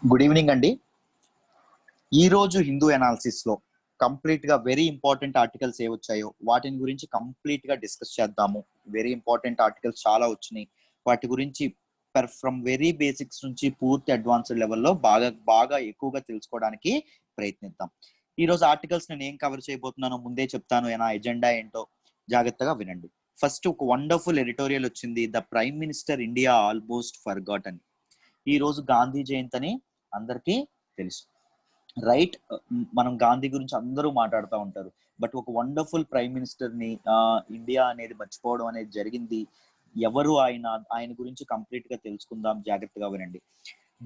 Good evening అండి. ఈ రోజు హిందూ అనాలిసిస్ లో కంప్లీట్ గా వెరీ ఇంపార్టెంట్ ఆర్టికల్స్ ఏ వచ్చాయో వాటిని గురించి కంప్లీట్ గా డిస్కస్ చేద్దాము. వెరీ ఇంపార్టెంట్ ఆర్టికల్స్ చాలా వచ్చినాయి. వాటి గురించి ఫ్రమ్ వెరీ బేసిక్స్ నుంచి పూర్తి అడ్వాన్స్డ్ లెవెల్లో బాగా బాగా ఎక్కువగా తెలుసుకోవడానికి ప్రయత్నిద్దాం. ఈ రోజు ఆర్టికల్స్ నేను ఏం కవర్ చేయబోతున్నానో ముందే చెప్తాను. నా ఎజెండా ఏంటో జాగ్రత్తగా వినండి. ఫస్ట్ ఒక వండర్ఫుల్ ఎడిటోరియల్ వచ్చింది, the prime minister India almost forgot అని. ఈ రోజు గాంధీ జయంతి అని అందరికీ తెలుసు, రైట్? మనం గాంధీ గురించి అందరూ మాట్లాడుతూ ఉంటారు, బట్ ఒక వండర్ఫుల్ ప్రైమ్ మినిస్టర్ ని ఇండియా అనేది మర్చిపోవడం అనేది జరిగింది. ఎవరు ఆయన గురించి కంప్లీట్ గా తెలుసుకుందాం, జాగ్రత్తగా వినండి.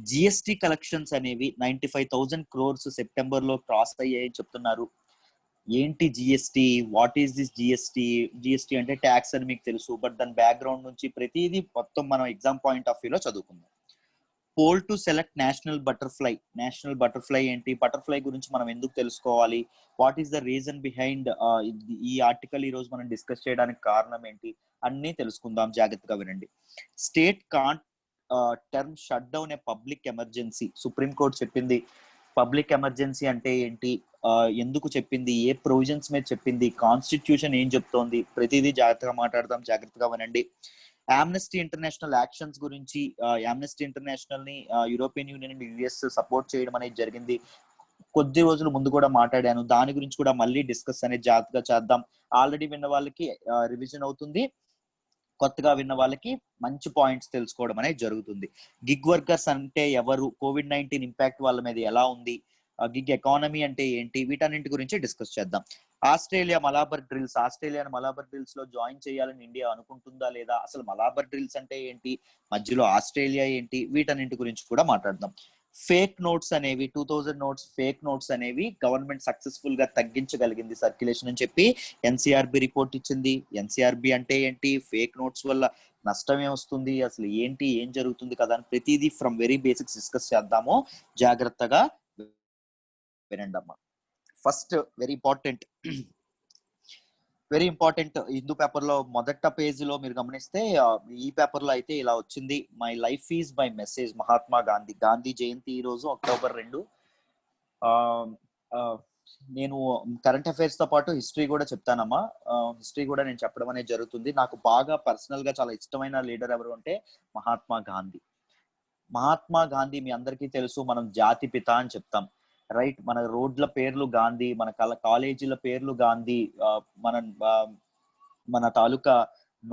జిఎస్టి కలెక్షన్స్ అనేవి 95,000 crores సెప్టెంబర్ లో క్రాస్ అయ్యాయని చెప్తున్నారు. ఏంటి GST? What is this GST? GST అంటే ట్యాక్స్ అని మీకు తెలుసు, బట్ దాని బ్యాక్గ్రౌండ్ నుంచి ప్రతిదీ మొత్తం మనం ఎగ్జామ్ పాయింట్ ఆఫ్ వ్యూలో చదువుకుందాం. Poll to select national butterfly. National butterfly ఏంటి? బటర్ఫ్లై గురించి మనం ఎందుకు తెలుసుకోవాలి? What is the reason behind ఈ ఆర్టికల్ ఈ రోజు మనం డిస్కస్ చేయడానికి కారణం ఏంటి అన్ని తెలుసుకుందాం, జాగ్రత్తగా వినండి. State can't term shut down A public emergency. Supreme court చెప్పింది. పబ్లిక్ ఎమర్జెన్సీ అంటే ఏంటి, ఎందుకు చెప్పింది, ఏ ప్రొవిజన్స్ మీద చెప్పింది, కాన్స్టిట్యూషన్ ఏం చెప్తోంది, ప్రతిదీ జాగ్రత్తగా మాట్లాడదాం, జాగ్రత్తగా వినండి. ఆమ్నెస్టీ ఇంటర్నేషనల్ యాక్షన్స్ గురించి, ఆమ్నెస్టీ ఇంటర్నేషనల్ ని European union and US support చేయడం అనేది జరిగింది. కొద్ది రోజుల ముందు కూడా మాట్లాడాను, దాని గురించి కూడా మళ్ళీ డిస్కస్ అనేది జాగ్రత్తగా చేద్దాం. ఆల్రెడీ విన్న వాళ్ళకి రివిజన్ అవుతుంది, కొత్తగా విన్న వాళ్ళకి మంచి పాయింట్స్ తెలుసుకోవడం అనేది జరుగుతుంది. గిగ్ వర్కర్స్ అంటే ఎవరు, కోవిడ్-19 ఇంపాక్ట్ వాళ్ళ మీద ఎలా ఉంది, గిగ్ ఎకానమీ అంటే ఏంటి, వీటన్నింటి గురించి డిస్కస్ చేద్దాం. ఆస్ట్రేలియాను మలాబర్ డ్రిల్స్ లో జాయిన్ చేయాలని ఇండియా అనుకుంటుందా లేదా, అసలు మలాబర్ డ్రిల్స్ అంటే ఏంటి, మధ్యలో ఆస్ట్రేలియా ఏంటి, వీటన్నింటి గురించి కూడా మాట్లాడదాం. ఫేక్ నోట్స్ అనేవి 2000 నోట్స్ ఫేక్ నోట్స్ అనేవి గవర్నమెంట్ సక్సెస్ఫుల్ గా తగ్గించగలిగింది సర్క్యులేషన్ అని చెప్పి ఎన్సీఆర్బి రిపోర్ట్ ఇచ్చింది. ఎన్సీఆర్బి అంటే ఏంటి, ఫేక్ నోట్స్ వల్ల నష్టం ఏమొస్తుంది, అసలు ఏంటి, ఏం జరుగుతుంది కదా అని ప్రతిదీ ఫ్రమ్ వెరీ బేసిక్స్ డిస్కస్ చేద్దాము, జాగ్రత్తగా వినండి అమ్మా. First very important Hindu paper లో మొదట పేజీలో మీరు గమనిస్తే, ఈ పేపర్ లో అయితే ఇలా వచ్చింది, my life is my message, Mahatma Gandhi. Gandhi Jayanti ఈ రోజు అక్టోబర్ 2. నేను కరెంట్ అఫైర్స్ తో పాటు హిస్టరీ కూడా చెప్తానమ్మా. హిస్టరీ కూడా నేను చెప్పడం అనేది జరుగుతుంది. నాకు బాగా పర్సనల్ గా చాలా ఇష్టమైన లీడర్ ఎవరు అంటే మహాత్మా గాంధీ. మహాత్మా గాంధీ మీ అందరికీ తెలుసు, మనం జాతి పిత అని చెప్తాం, రైట్? మన రోడ్ల పేర్లు గాంధీ, మన కాలేజీల పేర్లు గాంధీ, మన మన తాలూకా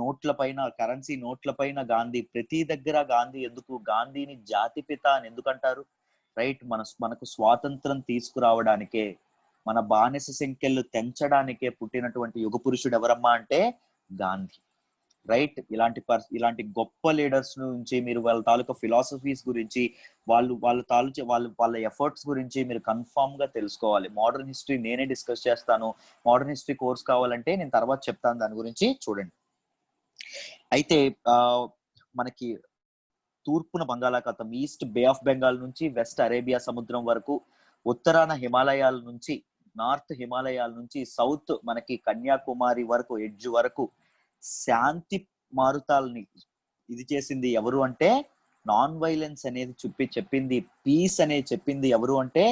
నోట్ల పైన, కరెన్సీ నోట్ల పైన గాంధీ, ప్రతి దగ్గర గాంధీ. ఎందుకు గాంధీని జాతి పిత అని ఎందుకంటారు, రైట్? మనకు స్వాతంత్రం తీసుకురావడానికే, మన బానిస సంఖ్యలు తెంచడానికే పుట్టినటువంటి యుగ పురుషుడు ఎవరమ్మా అంటే గాంధీ, రైట్? ఇలాంటి గొప్ప లీడర్స్ నుంచి మీరు వాళ్ళ తాలూకా ఫిలాసఫీస్ గురించి, వాళ్ళ ఎఫర్ట్స్ గురించి మీరు కన్ఫామ్ గా తెలుసుకోవాలి. మోడర్న్ హిస్టరీ నేనే డిస్కస్ చేస్తాను. మోడర్న్ హిస్టరీ కోర్స్ కావాలంటే నేను తర్వాత చెప్తాను, దాని గురించి చూడండి. అయితే మనకి తూర్పున బంగాళాఖాతం, ఈస్ట్ బే ఆఫ్ బెంగాల్ నుంచి వెస్ట్ అరేబియా సముద్రం వరకు, ఉత్తరాన హిమాలయాల నుంచి, నార్త్ హిమాలయాల నుంచి సౌత్ మనకి కన్యాకుమారి వరకు, ఎడ్జ్ వరకు శాంతి మారుతాలని ఇది చేసింది ఎవరు అంటే, నాన్ వైలెన్స్ అనేది చెప్పింది, పీస్ అనేది చెప్పింది ఎవరు అంటే,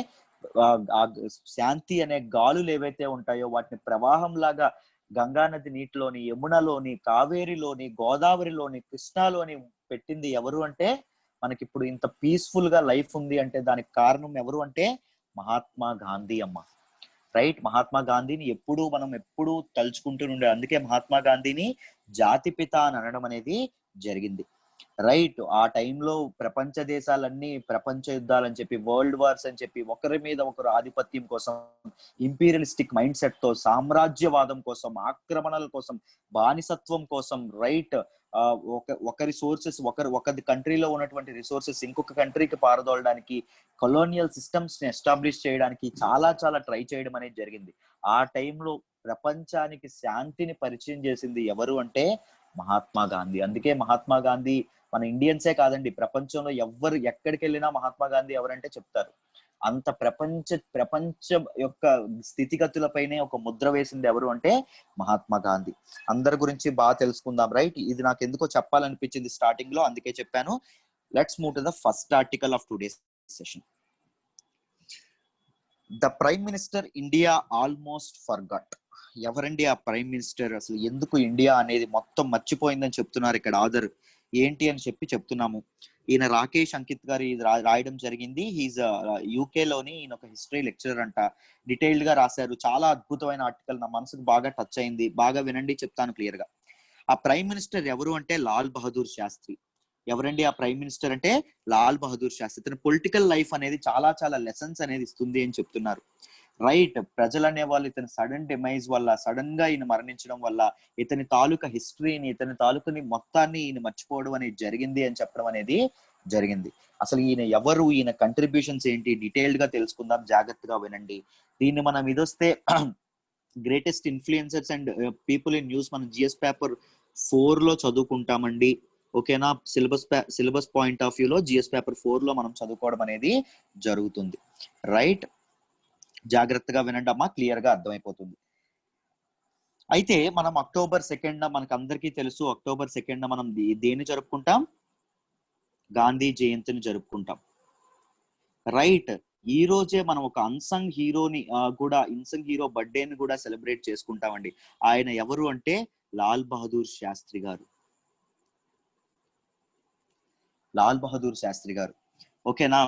శాంతి అనే గాలులు ఏవైతే ఉంటాయో వాటిని ప్రవాహం లాగా గంగా నది నీటిలోని, యమునలోని, కావేరిలోని, గోదావరిలోని, కృష్ణాలోని పెట్టింది ఎవరు అంటే, మనకి ఇప్పుడు ఇంత పీస్ఫుల్ గా లైఫ్ ఉంది అంటే దానికి కారణం ఎవరు అంటే మహాత్మా గాంధీ అమ్మ, రైట్? మహాత్మా గాంధీని మనం ఎప్పుడు తలుచుకుంటూ ఉండే, అందుకే మహాత్మా గాంధీని జాతిపిత అని అనడం అనేది జరిగింది, రైట్? ఆ టైంలో ప్రపంచ దేశాలన్నీ ప్రపంచ యుద్ధాలని చెప్పి, వరల్డ్ వార్స్ అని చెప్పి, ఒకరి మీద ఒకరు ఆధిపత్యం కోసం, ఇంపీరియలిస్టిక్ మైండ్ సెట్ తో, సామ్రాజ్యవాదం కోసం, ఆక్రమణల కోసం, బానిసత్వం కోసం, రైట్? ఒకరి సోర్సెస్, ఒకరి కంట్రీలో ఉన్నటువంటి రిసోర్సెస్ ఇంకొక కంట్రీకి పారదోలడానికి, కొలోనియల్ సిస్టమ్స్ ని ఎస్టాబ్లిష్ చేయడానికి చాలా చాలా ట్రై చేయడం అనేది జరిగింది. ఆ టైంలో ప్రపంచానికి శాంతిని పరిచయం చేసింది ఎవరు అంటే మహాత్మా గాంధీ. అందుకే మహాత్మా గాంధీ మన ఇండియన్సే కాదండి, ప్రపంచంలో ఎవ్వరు ఎక్కడికి వెళ్ళినా మహాత్మా గాంధీ ఎవరంటే చెప్తారు. అంత ప్రపంచ యొక్క స్థితిగతులపైనే ఒక ముద్ర వేసింది ఎవరు అంటే మహాత్మా గాంధీ. అందరి గురించి బాగా తెలుసుకుందాం, రైట్? ఇది నాకు ఎందుకో చెప్పాలనిపించింది స్టార్టింగ్ లో, అందుకే చెప్పాను. Let's move to the first article of today's session. The prime minister India almost forgot. ఎవరండి ఆ ప్రైమ్ మినిస్టర్? అసలు ఎందుకు ఇండియా అనేది మొత్తం మర్చిపోయిందని చెప్తున్నారు ఇక్కడ ఆధర్. ఏంటి అని చెప్తున్నాము. ఈయన రాకేష్ అంకిత్ గారు ఇది రాయడం జరిగింది. హీజ్ యూకే లోని ఈయన ఒక హిస్టరీ లెక్చరర్ అంట. డీటెయిల్డ్ గా రాశారు. చాలా అద్భుతమైన ఆర్టికల్, నా మనసుకు బాగా టచ్ అయింది. బాగా వినండి, చెప్తాను క్లియర్ గా. ఆ ప్రైమ్ మినిస్టర్ ఎవరు అంటే లాల్ బహదూర్ శాస్త్రి. ఎవరండి ఆ ప్రైమ్ మినిస్టర్ అంటే? లాల్ బహదూర్ శాస్త్రి. ఇతని పొలిటికల్ లైఫ్ అనేది చాలా చాలా లెసన్స్ అనేది ఇస్తుంది అని చెప్తున్నారు. రైట్, ప్రజలు అనే వాళ్ళు ఇతని సడన్ డిమైజ్ వల్ల, సడన్ గా ఈయన మరణించడం వల్ల ఇతని తాలూకా హిస్టరీని, ఇతని తాలూకాని మొత్తాన్ని ఈయన మర్చిపోవడం అనేది జరిగింది అని చెప్పడం అనేది జరిగింది. అసలు ఈయన ఎవరు, ఈయన కంట్రిబ్యూషన్స్ ఏంటి, డీటెయిల్డ్ గా తెలుసుకుందాం. జాగ్రత్తగా వినండి. దీన్ని మనం ఇదొస్తే greatest influencers and people in news మనం జిఎస్ పేపర్ 4 లో చదువుకుంటామండి. ఓకేనా? సిలబస్ పాయింట్ ఆఫ్ వ్యూలో జిఎస్ పేపర్ 4 లో మనం చదువుకోవడం అనేది జరుగుతుంది. రైట్, జాగ్రత్తగా వినండి అమ్మా, క్లియర్ గా అర్థమైపోతుంది. అయితే మనం అక్టోబర్ 2 మనకు అందరికీ తెలుసు, అక్టోబర్ 2 మనం దేన్ని జరుపుకుంటాం? గాంధీ జయంతిని జరుపుకుంటాం. రైట్, ఈ రోజే మనం ఒక అన్సంగ్ హీరోని కూడా, ఇన్సంగ్ హీరో బర్త్డేని కూడా సెలబ్రేట్ చేసుకుంటామండి. ఆయన ఎవరు అంటే లాల్ బహదూర్ శాస్త్రి గారు. లాల్ బహదూర్ శాస్త్రి గారు. ఓకేనా?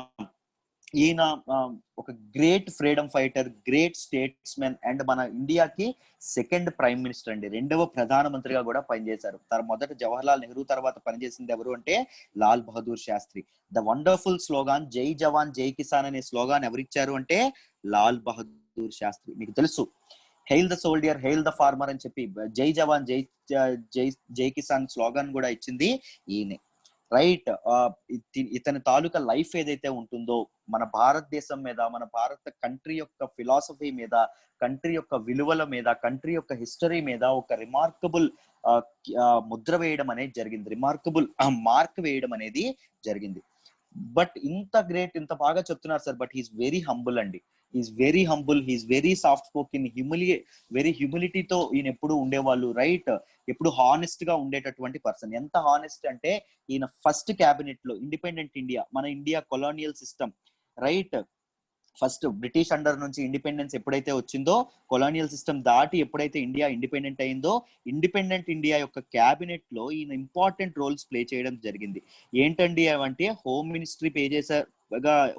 ఈయన ఒక great freedom fighter, great statesmen and మన ఇండియాకి సెకండ్ ప్రైమ్ మినిస్టర్ అండి. 2వ ప్రధానమంత్రిగా కూడా పనిచేశారు. మొదట జవహర్లాల్ నెహ్రూ తర్వాత పనిచేసింది ఎవరు అంటే Lal Bahadur Shastri. The wonderful slogan Jai Jawan జై కిసాన్ అనే స్లోగాన్ ఎవరిచ్చారు అంటే లాల్ బహదూర్ శాస్త్రి. మీకు తెలుసు, hail the soldier, hail the farmer అని చెప్పి జై జవాన్ జై జై జై కిసాన్ స్లోగాన్ కూడా ఇచ్చింది ఈయనే. రైట్, ఇతని తాలూకా లైఫ్ ఏదైతే ఉంటుందో మన భారతదేశం మీద, మన భారత కంట్రీ యొక్క ఫిలాసఫీ మీద, కంట్రీ యొక్క విలువల మీద, కంట్రీ యొక్క హిస్టరీ మీద ఒక రిమార్కబుల్ ముద్ర వేయడం అనేది జరిగింది. రిమార్కబుల్ మార్క్ వేయడం అనేది జరిగింది. బట్ ఇంత గ్రేట్, ఇంత బాగా చెప్తున్నారు sir, but he's very humble అండి. He's very humble, he's very soft spoken, very హ్యూమిలిటీతో ఈయన ఎప్పుడు ఉండేవాళ్ళు. రైట్, ఎప్పుడు హానెస్ట్ గా ఉండేటటువంటి పర్సన్. ఎంత హానెస్ట్ అంటే ఈయన ఫస్ట్ క్యాబినెట్ లో ఇండిపెండెంట్ ఇండియా, మన India colonial system, right, first British under నుంచి ఇండిపెండెన్స్ ఎప్పుడైతే వచ్చిందో, కొలోనియల్ సిస్టమ్ దాటి ఎప్పుడైతే ఇండియా ఇండిపెండెంట్ అయిందో, ఇండిపెండెంట్ ఇండియా యొక్క క్యాబినెట్ లో ఈయన ఇంపార్టెంట్ రోల్స్ ప్లే చేయడం జరిగింది. ఏంటండి అవంటే, హోమ్ మినిస్ట్రీ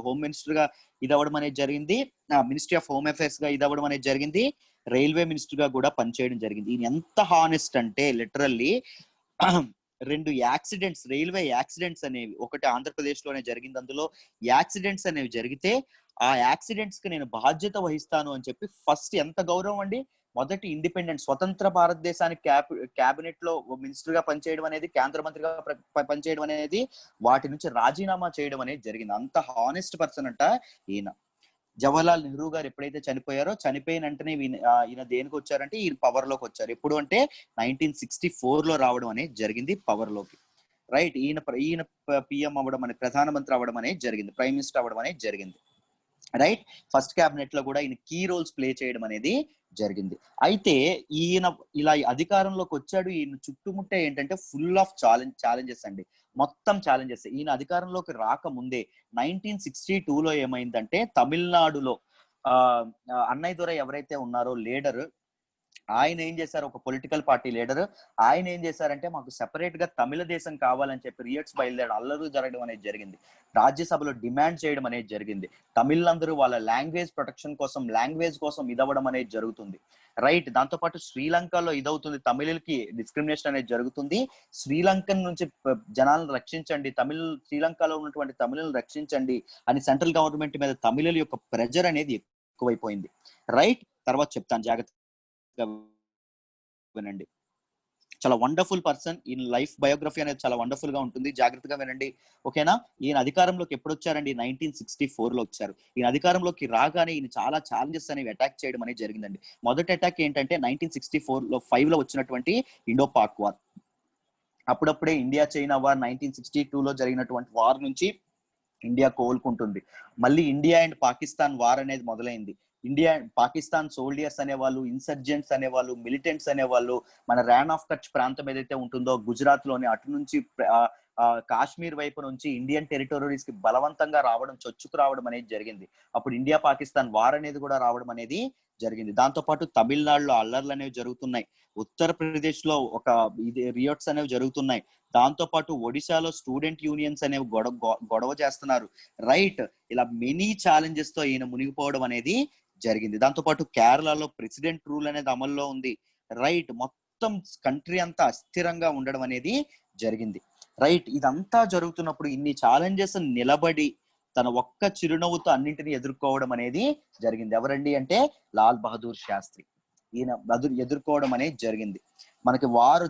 హోమ్ మినిస్టర్ గా ఇదవ్వడం అనేది జరిగింది, మినిస్ట్రీ ఆఫ్ హోమ్ అఫైర్స్ గా ఇదవ్వడం అనేది జరిగింది, రైల్వే మినిస్టర్ గా కూడా పనిచేయడం జరిగింది. ఈయన ఎంత హానెస్ట్ అంటే లిటరల్లీ 2 యాక్సిడెంట్స్, రైల్వే యాక్సిడెంట్స్ అనేవి, ఒకటి ఆంధ్రప్రదేశ్ లోనే జరిగింది. అందులో యాక్సిడెంట్స్ అనేవి జరిగితే ఆ యాక్సిడెంట్స్ కి నేను బాధ్యత వహిస్తాను అని చెప్పి ఫస్ట్, ఎంత గౌరవం అండి. మొదటి ఇండిపెండెంట్ స్వతంత్ర భారతదేశానికి క్యాబినెట్ లో మినిస్టర్ గా పనిచేయడం అనేది, కేంద్ర మంత్రిగా పనిచేయడం అనేది, వాటి నుంచి రాజీనామా చేయడం అనేది జరిగింది. అంత హానెస్ట్ పర్సన్ అంట ఈయన. జవహర్లాల్ నెహ్రూ గారు ఎప్పుడైతే చనిపోయారో, చనిపోయిన వెంటనే ఈయన దేనికి వచ్చారంటే, ఈయన పవర్ లోకి వచ్చారు. ఎప్పుడు అంటే 1964 లో రావడం అనేది జరిగింది పవర్ లోకి. రైట్, ఈయన పిఎం అవ్వడం అనేది, ప్రధానమంత్రి అవ్వడం అనేది జరిగింది, ప్రైమ్ మినిస్టర్ అవ్వడం అనేది జరిగింది. రైట్, ఫస్ట్ క్యాబినెట్ లో కూడా ఈయన కీ రోల్స్ ప్లే చేయడం అనేది జరిగింది. అయితే ఈయన ఇలా అధికారంలోకి వచ్చాడు. ఈయన చుట్టుముట్టే ఏంటంటే ఫుల్ ఆఫ్ ఛాలెంజెస్ అండి, మొత్తం ఛాలెంజెస్. ఈయన అధికారంలోకి రాకముందే 1962లో ఏమైందంటే, తమిళనాడులో అన్నయ్య దొర ఎవరైతే ఉన్నారో లీడర్, ఆయన ఏం చేశారు, ఒక పొలిటికల్ పార్టీ లీడర్, ఆయన ఏం చేశారంటే, మాకు సెపరేట్ గా తమిళ దేశం కావాలని చెప్పి రియట్స్ బయలుదేరి అల్లరు జరగడం అనేది జరిగింది. రాజ్యసభలో డిమాండ్ చేయడం అనేది జరిగింది. తమిళందరూ వాళ్ళ లాంగ్వేజ్ ప్రొటెక్షన్ కోసం, లాంగ్వేజ్ కోసం ఇదవ్వడం అనేది జరుగుతుంది. రైట్, దాంతో పాటు శ్రీలంకలో ఇదవుతుంది, తమిళకి డిస్క్రిమినేషన్ అనేది జరుగుతుంది. శ్రీలంకన్ నుంచి జనాలను రక్షించండి, శ్రీలంకలో ఉన్నటువంటి తమిళను రక్షించండి అని సెంట్రల్ గవర్నమెంట్ మీద తమిళుల యొక్క ప్రెజర్ అనేది ఎక్కువైపోయింది. రైట్, తర్వాత చెప్తాను, జాగ్రత్త వినండి. చాలా వండర్ఫుల్ పర్సన్. ఈయన లైఫ్ బయోగ్రఫీ అనేది చాలా వండర్ఫుల్ గా ఉంటుంది, జాగ్రత్తగా వినండి. ఓకేనా? ఈయన అధికారంలోకి ఎప్పుడు వచ్చారండి? 1964లో వచ్చారు. ఈయన అధికారంలోకి రాగానే ఈయన చాలా ఛాలెంజెస్ అనేవి అటాక్ చేయడం అనేది జరిగిందండి. మొదటి అటాక్ ఏంటంటే 1964లో 5లో వచ్చినటువంటి ఇండో పాక్ వార్. అప్పుడప్పుడే ఇండియా చైనా వార్, 1962లో జరిగినటువంటి వార్ నుంచి ఇండియా కోలుకుంటుంది. మళ్ళీ ఇండియా అండ్ పాకిస్తాన్ వార్ అనేది మొదలైంది. ఇండియా పాకిస్తాన్ సోల్డియర్స్ అనేవాళ్ళు, ఇన్సర్జెంట్స్ అనేవాళ్ళు, మిలిటెంట్స్ అనేవాళ్ళు మన ర్యాన్ ఆఫ్ కచ్ ప్రాంతం ఏదైతే ఉంటుందో గుజరాత్ లోని, అటు నుంచి కాశ్మీర్ వైపు నుంచి ఇండియన్ టెరిటోరీస్ కి బలవంతంగా రావడం, చొచ్చుకు రావడం అనేది జరిగింది. అప్పుడు ఇండియా పాకిస్తాన్ వార్ అనేది కూడా రావడం అనేది జరిగింది. దాంతో పాటు తమిళనాడులో అల్లర్లు అనేవి జరుగుతున్నాయి. ఉత్తరప్రదేశ్ లో ఒక ఇది రియోట్స్ అనేవి జరుగుతున్నాయి. దాంతో పాటు ఒడిశాలో స్టూడెంట్ యూనియన్స్ అనేవి గొడవ చేస్తున్నారు. రైట్, ఇలా మెనీ ఛాలెంజెస్ తో ఈయన మునిగిపోవడం అనేది జరిగింది. దాంతో పాటు కేరళలో ప్రెసిడెంట్ రూల్ అనేది అమల్లో ఉంది. రైట్, మొత్తం కంట్రీ అంతా అస్థిరంగా ఉండడం అనేది జరిగింది. రైట్, ఇదంతా జరుగుతున్నప్పుడు ఇన్ని ఛాలెంజెస్ నిలబడి తన ఒక్క చిరునవ్వుతో అన్నింటినీ ఎదుర్కోవడం అనేది జరిగింది. ఎవరండి అంటే లాల్ బహదూర్ శాస్త్రి. ఈయన ఎదుర్కోవడం అనేది జరిగింది. మనకి వార్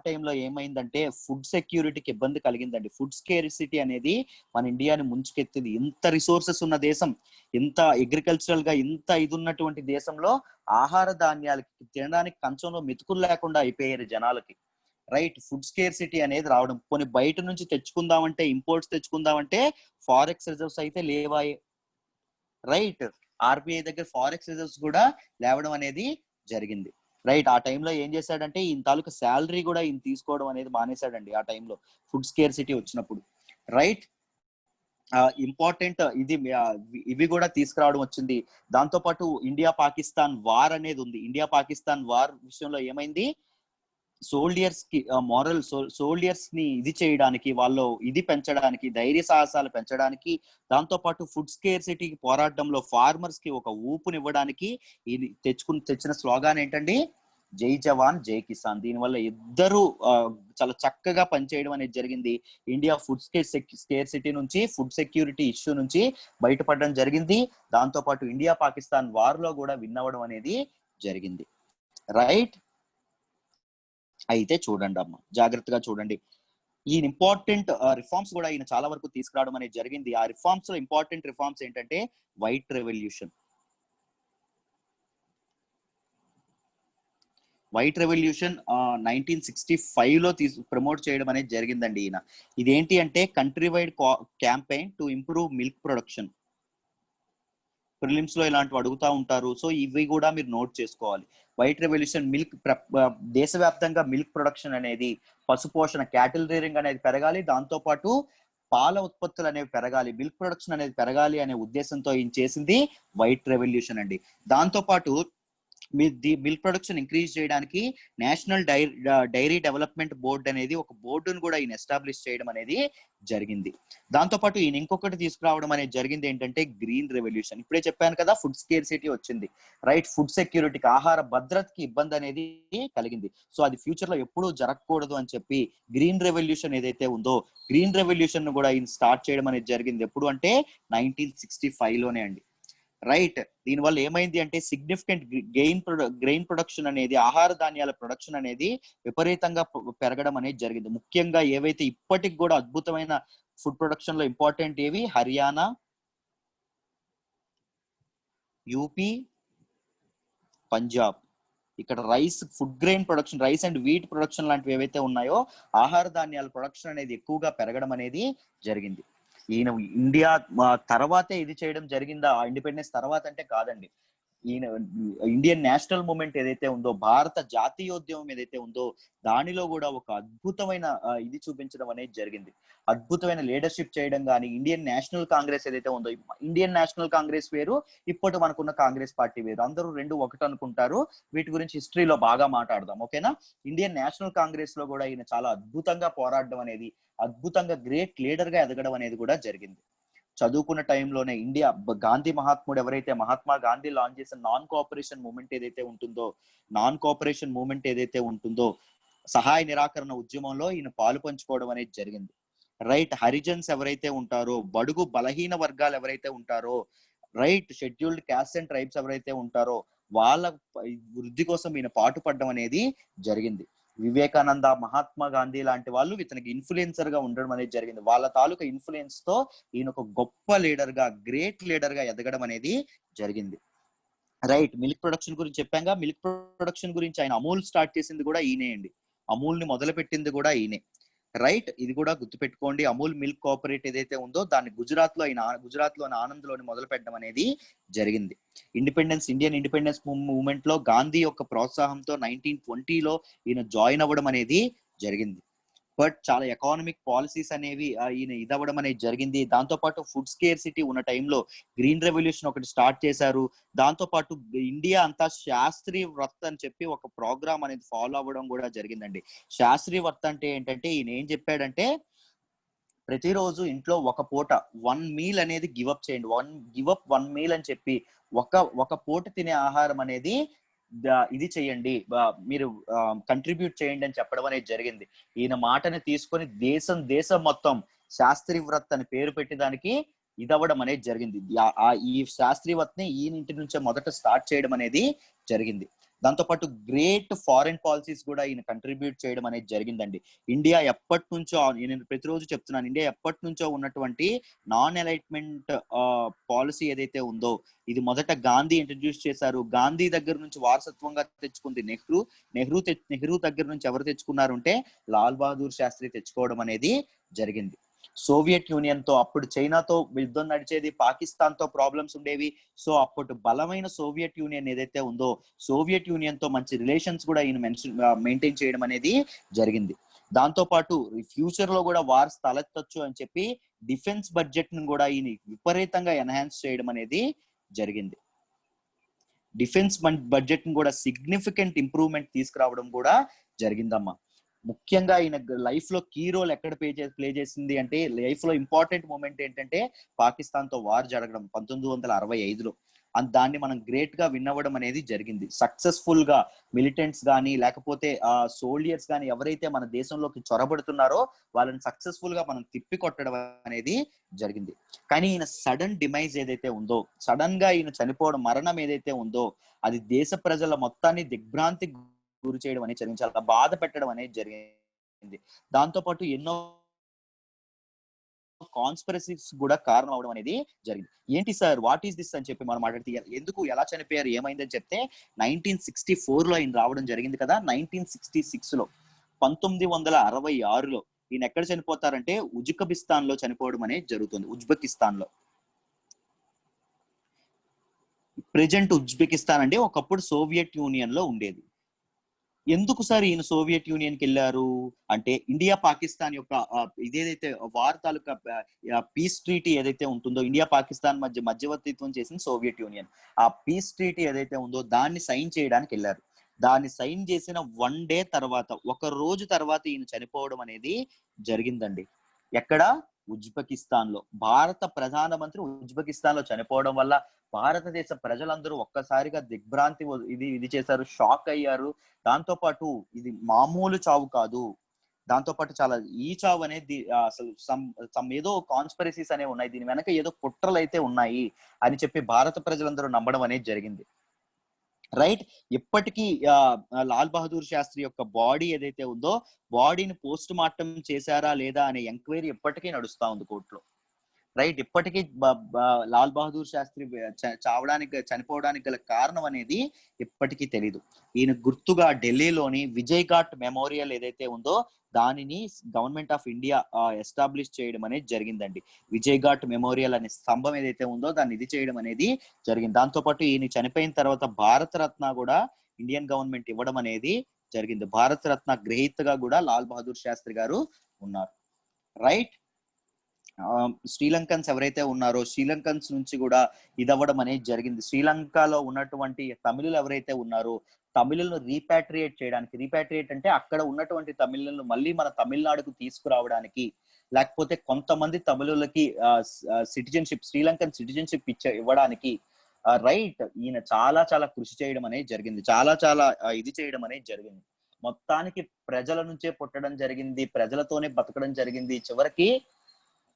టైంలో ఏమైందంటే ఫుడ్ సెక్యూరిటీకి ఇబ్బంది కలిగిందండి. ఫుడ్ స్కేర్సిటీ అనేది మన ఇండియాని ముంచుకెత్తింది. ఇంత రిసోర్సెస్ ఉన్న దేశం, ఇంత అగ్రికల్చరల్ గా ఇంత ఇది ఉన్నటువంటి దేశంలో ఆహార ధాన్యాలకి తినడానికి కంచంలో మెతుకులు లేకుండా అయిపోయారు జనాలకి. రైట్, ఫుడ్ స్కేర్సిటీ అనేది రావడం, కొన్ని బయట నుంచి తెచ్చుకుందామంటే, ఇంపోర్ట్స్ తెచ్చుకుందామంటే ఫారెక్స్ రిజర్వ్స్ అయితే లేవాయే. రైట్, ఆర్బిఐ దగ్గర ఫారెక్స్ రిజర్వ్స్ కూడా లేవడం అనేది జరిగింది. రైట్, ఆ టైంలో ఏం చేశాడంటే ఈయన తాలూకా శాలరీ కూడా ఈయన తీసుకోవడం అనేది మానేశాడండి ఆ టైంలో ఫుడ్ స్కేర్సిటీ వచ్చినప్పుడు. రైట్, ఇంపార్టెంట్ ఇవి కూడా తీసుకురావడం వచ్చింది. దాంతో పాటు ఇండియా పాకిస్తాన్ వార్ అనేది ఉంది. ఇండియా పాకిస్తాన్ వార్ విషయంలో ఏమైంది, సోల్డియర్స్ కి సోల్డియర్స్ ని ఇది చేయడానికి, వాళ్ళు ఇది పెంచడానికి, ధైర్య సాహసాలు పెంచడానికి, దాంతో పాటు ఫుడ్ స్కేర్సిటీకి పోరాటంలో ఫార్మర్స్ కి ఒక ఊపునివ్వడానికి ఇది తెచ్చిన స్లోగాన్ ఏంటండి, జై జవాన్ జై కిసాన్. దీనివల్ల ఇద్దరు చాలా చక్కగా పనిచేయడం అనేది జరిగింది. ఇండియా ఫుడ్ స్కేర్సిటీ నుంచి, ఫుడ్ సెక్యూరిటీ ఇష్యూ నుంచి బయటపడడం జరిగింది. దాంతో పాటు ఇండియా పాకిస్తాన్ వార్ లో కూడా విన్ అవ్వడం అనేది జరిగింది. రైట్, అయితే చూడండి అమ్మ, జాగ్రత్తగా చూడండి. ఈయన ఇంపార్టెంట్ రిఫార్మ్స్ కూడా ఈయన చాలా వరకు తీసుకురావడం అనేది జరిగింది. ఆ రిఫార్మ్స్ లో ఇంపార్టెంట్ రిఫార్మ్స్ ఏంటంటే వైట్ రెవల్యూషన్. వైట్ రెవల్యూషన్ 1965 లో ప్రమోట్ చేయడం అనేది జరిగిందండి ఈయన. ఇదేంటి అంటే country wide campaign to improve milk production. Prelims లో ఇలాంటివి అడుగుతా ఉంటారు, సో ఇవి కూడా మీరు నోట్ చేసుకోవాలి. వైట్ రెవల్యూషన్, దేశవ్యాప్తంగా మిల్క్ ప్రొడక్షన్ అనేది, పశుపోషణ, క్యాటిల్ రేరింగ్ అనేది పెరగాలి. దాంతో పాటు పాల ఉత్పత్తులు అనేవి పెరగాలి, మిల్క్ ప్రొడక్షన్ అనేది పెరగాలి అనే ఉద్దేశంతో ఈయన చేసింది వైట్ రెవల్యూషన్ అండి. దాంతో పాటు మిల్క్ ప్రొడక్షన్ ఇంక్రీజ్ చేయడానికి నేషనల్ డైరీ డెవలప్మెంట్ బోర్డ్ అనేది ఒక బోర్డును కూడా ఈయన ఎస్టాబ్లిష్ చేయడం అనేది జరిగింది. దాంతో పాటు ఈయన ఇంకొకటి తీసుకురావడం అనేది జరిగింది ఏంటంటే గ్రీన్ రెవల్యూషన్. ఇప్పుడే చెప్పాను కదా, ఫుడ్ స్కేర్సిటీ వచ్చింది. రైట్, ఫుడ్ సెక్యూరిటీకి, ఆహార భద్రతకి ఇబ్బంది అనేది కలిగింది. సో అది ఫ్యూచర్ లో ఎప్పుడూ జరగకూడదు అని చెప్పి గ్రీన్ రెవల్యూషన్ ఏదైతే ఉందో, గ్రీన్ రెవల్యూషన్ ను కూడా ఈయన స్టార్ట్ చేయడం అనేది జరిగింది. ఎప్పుడు అంటే 1965 లోనే అండి. రైట్, దీనివల్ల ఏమైంది అంటే సిగ్నిఫికెంట్ గ్రెయిన్ ప్రొడక్షన్ అనేది, ఆహార ధాన్యాల ప్రొడక్షన్ అనేది విపరీతంగా పెరగడం అనేది జరిగింది. ముఖ్యంగా ఏవైతే ఇప్పటికి కూడా అద్భుతమైన ఫుడ్ ప్రొడక్షన్ లో ఇంపార్టెంట్ ఏవి, హర్యానా, యూపీ, పంజాబ్. ఇక్కడ food grain production, rice and wheat production లాంటివి ఏవైతే ఉన్నాయో, ఆహార ధాన్యాల ప్రొడక్షన్ అనేది ఎక్కువగా పెరగడం అనేది జరిగింది. ఈయన ఇండియా తర్వాతే ఇది చేయడం జరిగిందా, ఇండిపెండెన్స్ తర్వాత అంటే కాదండి. ఈయన ఇండియన్ నేషనల్ మూవ్మెంట్ ఏదైతే ఉందో, భారత జాతీయోద్యమం ఏదైతే ఉందో, దానిలో కూడా ఒక అద్భుతమైన ఇది చూపించడం అనేది జరిగింది. అద్భుతమైన లీడర్షిప్ చేయడం కానీ, ఇండియన్ నేషనల్ కాంగ్రెస్ ఏదైతే ఉందో, ఇండియన్ నేషనల్ కాంగ్రెస్ వేరు, ఇప్పుడు మనకున్న కాంగ్రెస్ పార్టీ వేరు. అందరూ రెండు ఒకటి అనుకుంటారు. వీటి గురించి హిస్టరీలో బాగా మాట్లాడదాం, ఓకేనా. ఇండియన్ నేషనల్ కాంగ్రెస్ లో కూడా ఈయన చాలా అద్భుతంగా పోరాడడం అనేది, అద్భుతంగా గ్రేట్ లీడర్ గా ఎదగడం అనేది కూడా జరిగింది. చదువుకున్న టైంలోనే ఇండియా గాంధీ మహాత్ముడు ఎవరైతే మహాత్మా గాంధీ లాంచ్ చేసిన నాన్ కోఆపరేషన్ మూవ్మెంట్ ఏదైతే ఉంటుందో, సహాయ నిరాకరణ ఉద్యమంలో ఈయన పాలు పంచుకోవడం అనేది జరిగింది. రైట్, హరిజన్స్ ఎవరైతే ఉంటారో, బడుగు బలహీన వర్గాలు ఎవరైతే ఉంటారో, right, scheduled caste and tribes ఎవరైతే ఉంటారో, వాళ్ళ వృద్ధి కోసం ఈయన పాటుపడడం అనేది జరిగింది. వివేకానంద, మహాత్మా గాంధీ లాంటి వాళ్ళు ఇతనికి ఇన్ఫ్లుయెన్సర్ గా ఉండడం అనేది జరిగింది. వాళ్ళ తాలూకా ఇన్ఫ్లుయెన్స్ తో ఈయన ఒక గొప్ప లీడర్ గా, గ్రేట్ లీడర్ గా ఎదగడం అనేది జరిగింది. రైట్, మిల్క్ ప్రొడక్షన్ గురించి చెప్పాక, మిల్క్ ప్రొడక్షన్ గురించి ఆయన అమూల్ స్టార్ట్ చేసింది కూడా ఈయనే అండి. అమూల్ ని మొదలు పెట్టింది కూడా ఈయనే. రైట్, ఇది కూడా గుర్తుపెట్టుకోండి. అమూల్ మిల్క్ కోఆపరేట్ ఏదైతే ఉందో, దాన్ని గుజరాత్ లోని ఆనంద్ లోని మొదలు పెట్టడం అనేది జరిగింది. ఇండియన్ ఇండిపెండెన్స్ మూవ్మెంట్ లో గాంధీ యొక్క ప్రోత్సాహంతో 1920లో ఈయన జాయిన్ అవ్వడం అనేది జరిగింది. బట్ చాలా ఎకానమిక్ పాలసీస్ అనేవి ఈయన ఇదవ్వడం అనేది జరిగింది. దాంతో పాటు ఫుడ్ స్కేర్సిటీ ఉన్న టైంలో గ్రీన్ రెవల్యూషన్ ఒకటి స్టార్ట్ చేశారు. దాంతో పాటు ఇండియా అంతా శాస్త్రీ వ్రత్ అని చెప్పి ఒక ప్రోగ్రామ్ అనేది ఫాలో అవ్వడం కూడా జరిగిందండి. శాస్త్రీ వ్రత్ అంటే ఏంటంటే ఈయన ఏం చెప్పాడంటే ప్రతిరోజు ఇంట్లో ఒక పూట 1 మీల్ అనేది గివ్ అప్ చేయండి. 1 మీల్ అని చెప్పి ఒక పూట తినే ఆహారం అనేది ఇది చేయండి. మీరు కంట్రిబ్యూట్ చేయండి అని చెప్పడం అనేది జరిగింది. ఈయన మాటని తీసుకొని దేశం మొత్తం శాస్త్రీ వ్రత్ అని పేరు పెట్టి దానికి ఇదవ్వడం అనేది జరిగింది. ఈ శాస్త్రీ వ్రత్ ని ఈయన ఇంటి నుంచే మొదట స్టార్ట్ చేయడం అనేది జరిగింది. దాంతో పాటు గ్రేట్ ఫారెన్ పాలసీస్ కూడా ఈయన కంట్రిబ్యూట్ చేయడం అనేది జరిగిందండి. ఇండియా ఎప్పటి నుంచో, నేను ప్రతిరోజు చెప్తున్నాను, ఇండియా ఎప్పటి నుంచో ఉన్నటువంటి నాన్ ఎలైట్మెంట్ పాలసీ ఏదైతే ఉందో ఇది మొదట గాంధీ ఇంట్రడ్యూస్ చేశారు. గాంధీ దగ్గర నుంచి వారసత్వంగా తెచ్చుకుంది నెహ్రూ దగ్గర నుంచి ఎవరు తెచ్చుకున్నారు అంటే లాల్ బహదూర్ శాస్త్రి తెచ్చుకోవడం అనేది జరిగింది. సోవియట్ యూనియన్ తో, అప్పుడు చైనాతో యుద్ధం నడిచేది, పాకిస్తాన్ తో ప్రాబ్లమ్స్ ఉండేవి. సో అప్పుడు బలమైన సోవియట్ యూనియన్ ఏదైతే ఉందో సోవియట్ యూనియన్ తో మంచి రిలేషన్స్ కూడా ఈయన మెయింటైన్ చేయడం అనేది జరిగింది. దాంతో పాటు ఫ్యూచర్ లో కూడా వార్స్ తలెత్తొచ్చు అని చెప్పి డిఫెన్స్ బడ్జెట్ ను కూడా ఈయన విపరీతంగా ఎన్హాన్స్ చేయడం అనేది జరిగింది. డిఫెన్స్ బడ్జెట్ ను కూడా సిగ్నిఫికెంట్ ఇంప్రూవ్మెంట్ తీసుకురావడం కూడా జరిగిందమ్మా. ముఖ్యంగా ఈయన లైఫ్ లో కీ రోల్ ఎక్కడ ప్లే చేసింది అంటే, లైఫ్ లో ఇంపార్టెంట్ మూమెంట్ ఏంటంటే పాకిస్తాన్ తో వార్ జరగడం 1965లో. దాన్ని మనం గ్రేట్ గా విన్ అవ్వడం అనేది జరిగింది. సక్సెస్ఫుల్ గా మిలిటెంట్స్ గానీ లేకపోతే సోల్జర్స్ గానీ ఎవరైతే మన దేశంలోకి చొరబడుతున్నారో వాళ్ళని సక్సెస్ఫుల్ గా మనం తిప్పి కొట్టడం అనేది జరిగింది. కానీ ఈయన సడన్ డిమైజ్ ఏదైతే ఉందో, సడన్ గా ఈయన చనిపోవడం, మరణం ఏదైతే ఉందో అది దేశ ప్రజల మొత్తాన్ని దిగ్భ్రాంతి గురి చేయడం అనేది జరిగింది. చాలా బాధ పెట్టడం అనేది జరిగింది. దాంతో పాటు ఎన్నో కాన్స్పిరసీస్ కూడా కారణం అవడం అనేది జరిగింది. ఏంటి సార్, వాట్ ఈస్ దిస్ అని చెప్పి మనం మాట్లాడితే, ఎందుకు, ఎలా చనిపోయారు, ఏమైందని చెప్తే 1964లో ఆయన రావడం జరిగింది కదా. 1966లో 1966లో ఈయన ఎక్కడ చనిపోతారంటే ఉజ్బెకిస్తాన్ లో చనిపోవడం అనేది జరుగుతుంది. ఉజ్బెకిస్తాన్ లో, ప్రెజెంట్ ఉజ్బెకిస్తాన్ అంటే ఒకప్పుడు సోవియట్ యూనియన్ లో ఉండేది. ఎందుకు సార్ ఈయన సోవియట్ యూనియన్ కి వెళ్ళారు అంటే, ఇండియా పాకిస్తాన్ యొక్క ఇదేదైతే వార్ తాలూకా పీస్ ట్రీటీ ఏదైతే ఉంటుందో, ఇండియా పాకిస్తాన్ మధ్యవర్తిత్వం చేసిన సోవియట్ యూనియన్, ఆ పీస్ ట్రీటీ ఏదైతే ఉందో దాన్ని సైన్ చేయడానికి వెళ్ళారు. దాన్ని సైన్ చేసిన 1 డే తర్వాత, ఒక రోజు తర్వాత ఈయన చనిపోవడం అనేది జరిగిందండి. ఎక్కడ? ఉజ్బెకిస్తాన్ లో. భారత ప్రధానమంత్రి ఉజ్బెకిస్తాన్ లో చనిపోవడం వల్ల భారతదేశ ప్రజలందరూ ఒక్కసారిగా దిగ్భ్రాంతి ఇది చేశారు, షాక్ అయ్యారు. దాంతో పాటు ఇది మామూలు చావు కాదు, దాంతో పాటు చాలా ఈ చావు అనేది అసలు సమ్ ఏదో కాన్స్పిరసీస్ అనేవి ఉన్నాయి, దీని వెనక ఏదో కుట్రలు అయితే ఉన్నాయి అని చెప్పి భారత ప్రజలందరూ నమ్మడం అనేది జరిగింది. రైట్. ఇప్పటికీ లాల్ బహదూర్ శాస్త్రి యొక్క బాడీ ఏదైతే ఉందో బాడీని పోస్ట్ మార్టం చేశారా లేదా అనే ఎంక్వైరీ ఇప్పటికీ నడుస్తా ఉంది కోర్టులో. రైట్. ఇప్పటికీ లాల్ బహదూర్ శాస్త్రి చనిపోవడానికి గల కారణం అనేది ఇప్పటికీ తెలీదు. ఈయన గుర్తుగా ఢిల్లీలోని విజయ్ ఘాట్ మెమోరియల్ ఏదైతే ఉందో దానిని గవర్నమెంట్ ఆఫ్ ఇండియా ఎస్టాబ్లిష్ చేయడం అనేది జరిగిందండి. విజయ్ ఘాట్ మెమోరియల్ అనే స్తంభం ఏదైతే ఉందో దాన్ని ఇది చేయడం అనేది జరిగింది. దాంతో పాటు ఈయన చనిపోయిన తర్వాత భారత రత్న కూడా ఇండియన్ గవర్నమెంట్ ఇవ్వడం అనేది జరిగింది. భారత రత్న గ్రహీతగా కూడా లాల్ బహదూర్ శాస్త్రి గారు ఉన్నారు. రైట్. శ్రీలంకన్స్ ఎవరైతే ఉన్నారో శ్రీలంకన్స్ నుంచి కూడా ఇదవ్వడం అనేది జరిగింది. శ్రీలంకలో ఉన్నటువంటి తమిళులు ఎవరైతే ఉన్నారో తమిళులను రీపాట్రియేట్ చేయడానికి, రీపాట్రియేట్ అంటే అక్కడ ఉన్నటువంటి తమిళులను మళ్ళీ మన తమిళనాడుకు తీసుకురావడానికి, లేకపోతే కొంతమంది తమిళులకి సిటిజన్షిప్, శ్రీలంకన్ సిటిజన్షిప్ ఇవ్వడానికి రైట్ ఈయన చాలా చాలా కృషి చేయడం అనేది జరిగింది. చాలా చాలా ఇది చేయడం అనేది జరిగింది. మొత్తానికి ప్రజల నుంచే పుట్టడం జరిగింది, ప్రజలతోనే బతకడం జరిగింది, చివరికి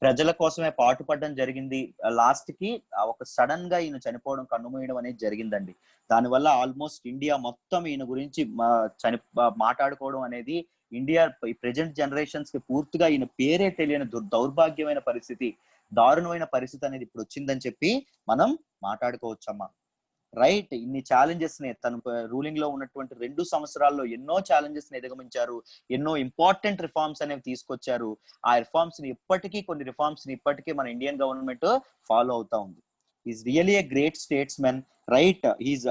ప్రజల కోసమే పాటుపడడం జరిగింది. లాస్ట్ కి ఒక సడన్ గా ఈయన చనిపోవడం, కన్నుమూయడం అనేది జరిగిందండి. దానివల్ల ఆల్మోస్ట్ ఇండియా మొత్తం ఈయన గురించి మాట్లాడుకోవడం అనేది, ఇండియా ప్రెజెంట్ జనరేషన్స్ కి పూర్తిగా ఈయన పేరే తెలియని దౌర్భాగ్యమైన పరిస్థితి, దారుణమైన పరిస్థితి అనేది ఇప్పుడు వచ్చిందని చెప్పి మనం మాట్లాడుకోవచ్చమ్మా. రైట్. ఇన్ని ఛాలెంజెస్ ని తను రూలింగ్ లో ఉన్నటువంటి 2 సంవత్సరాల్లో ఎన్నో ఛాలెంజెస్ ని అధిగమించారు, ఎన్నో ఇంపార్టెంట్ రిఫార్మ్స్ అనేవి తీసుకొచ్చారు. ఆ రిఫార్మ్స్ ని ఇప్పటికీ మన ఇండియన్ గవర్నమెంట్ ఫాలో అవుతా ఉంది. Is really a great statesmen. Right. Is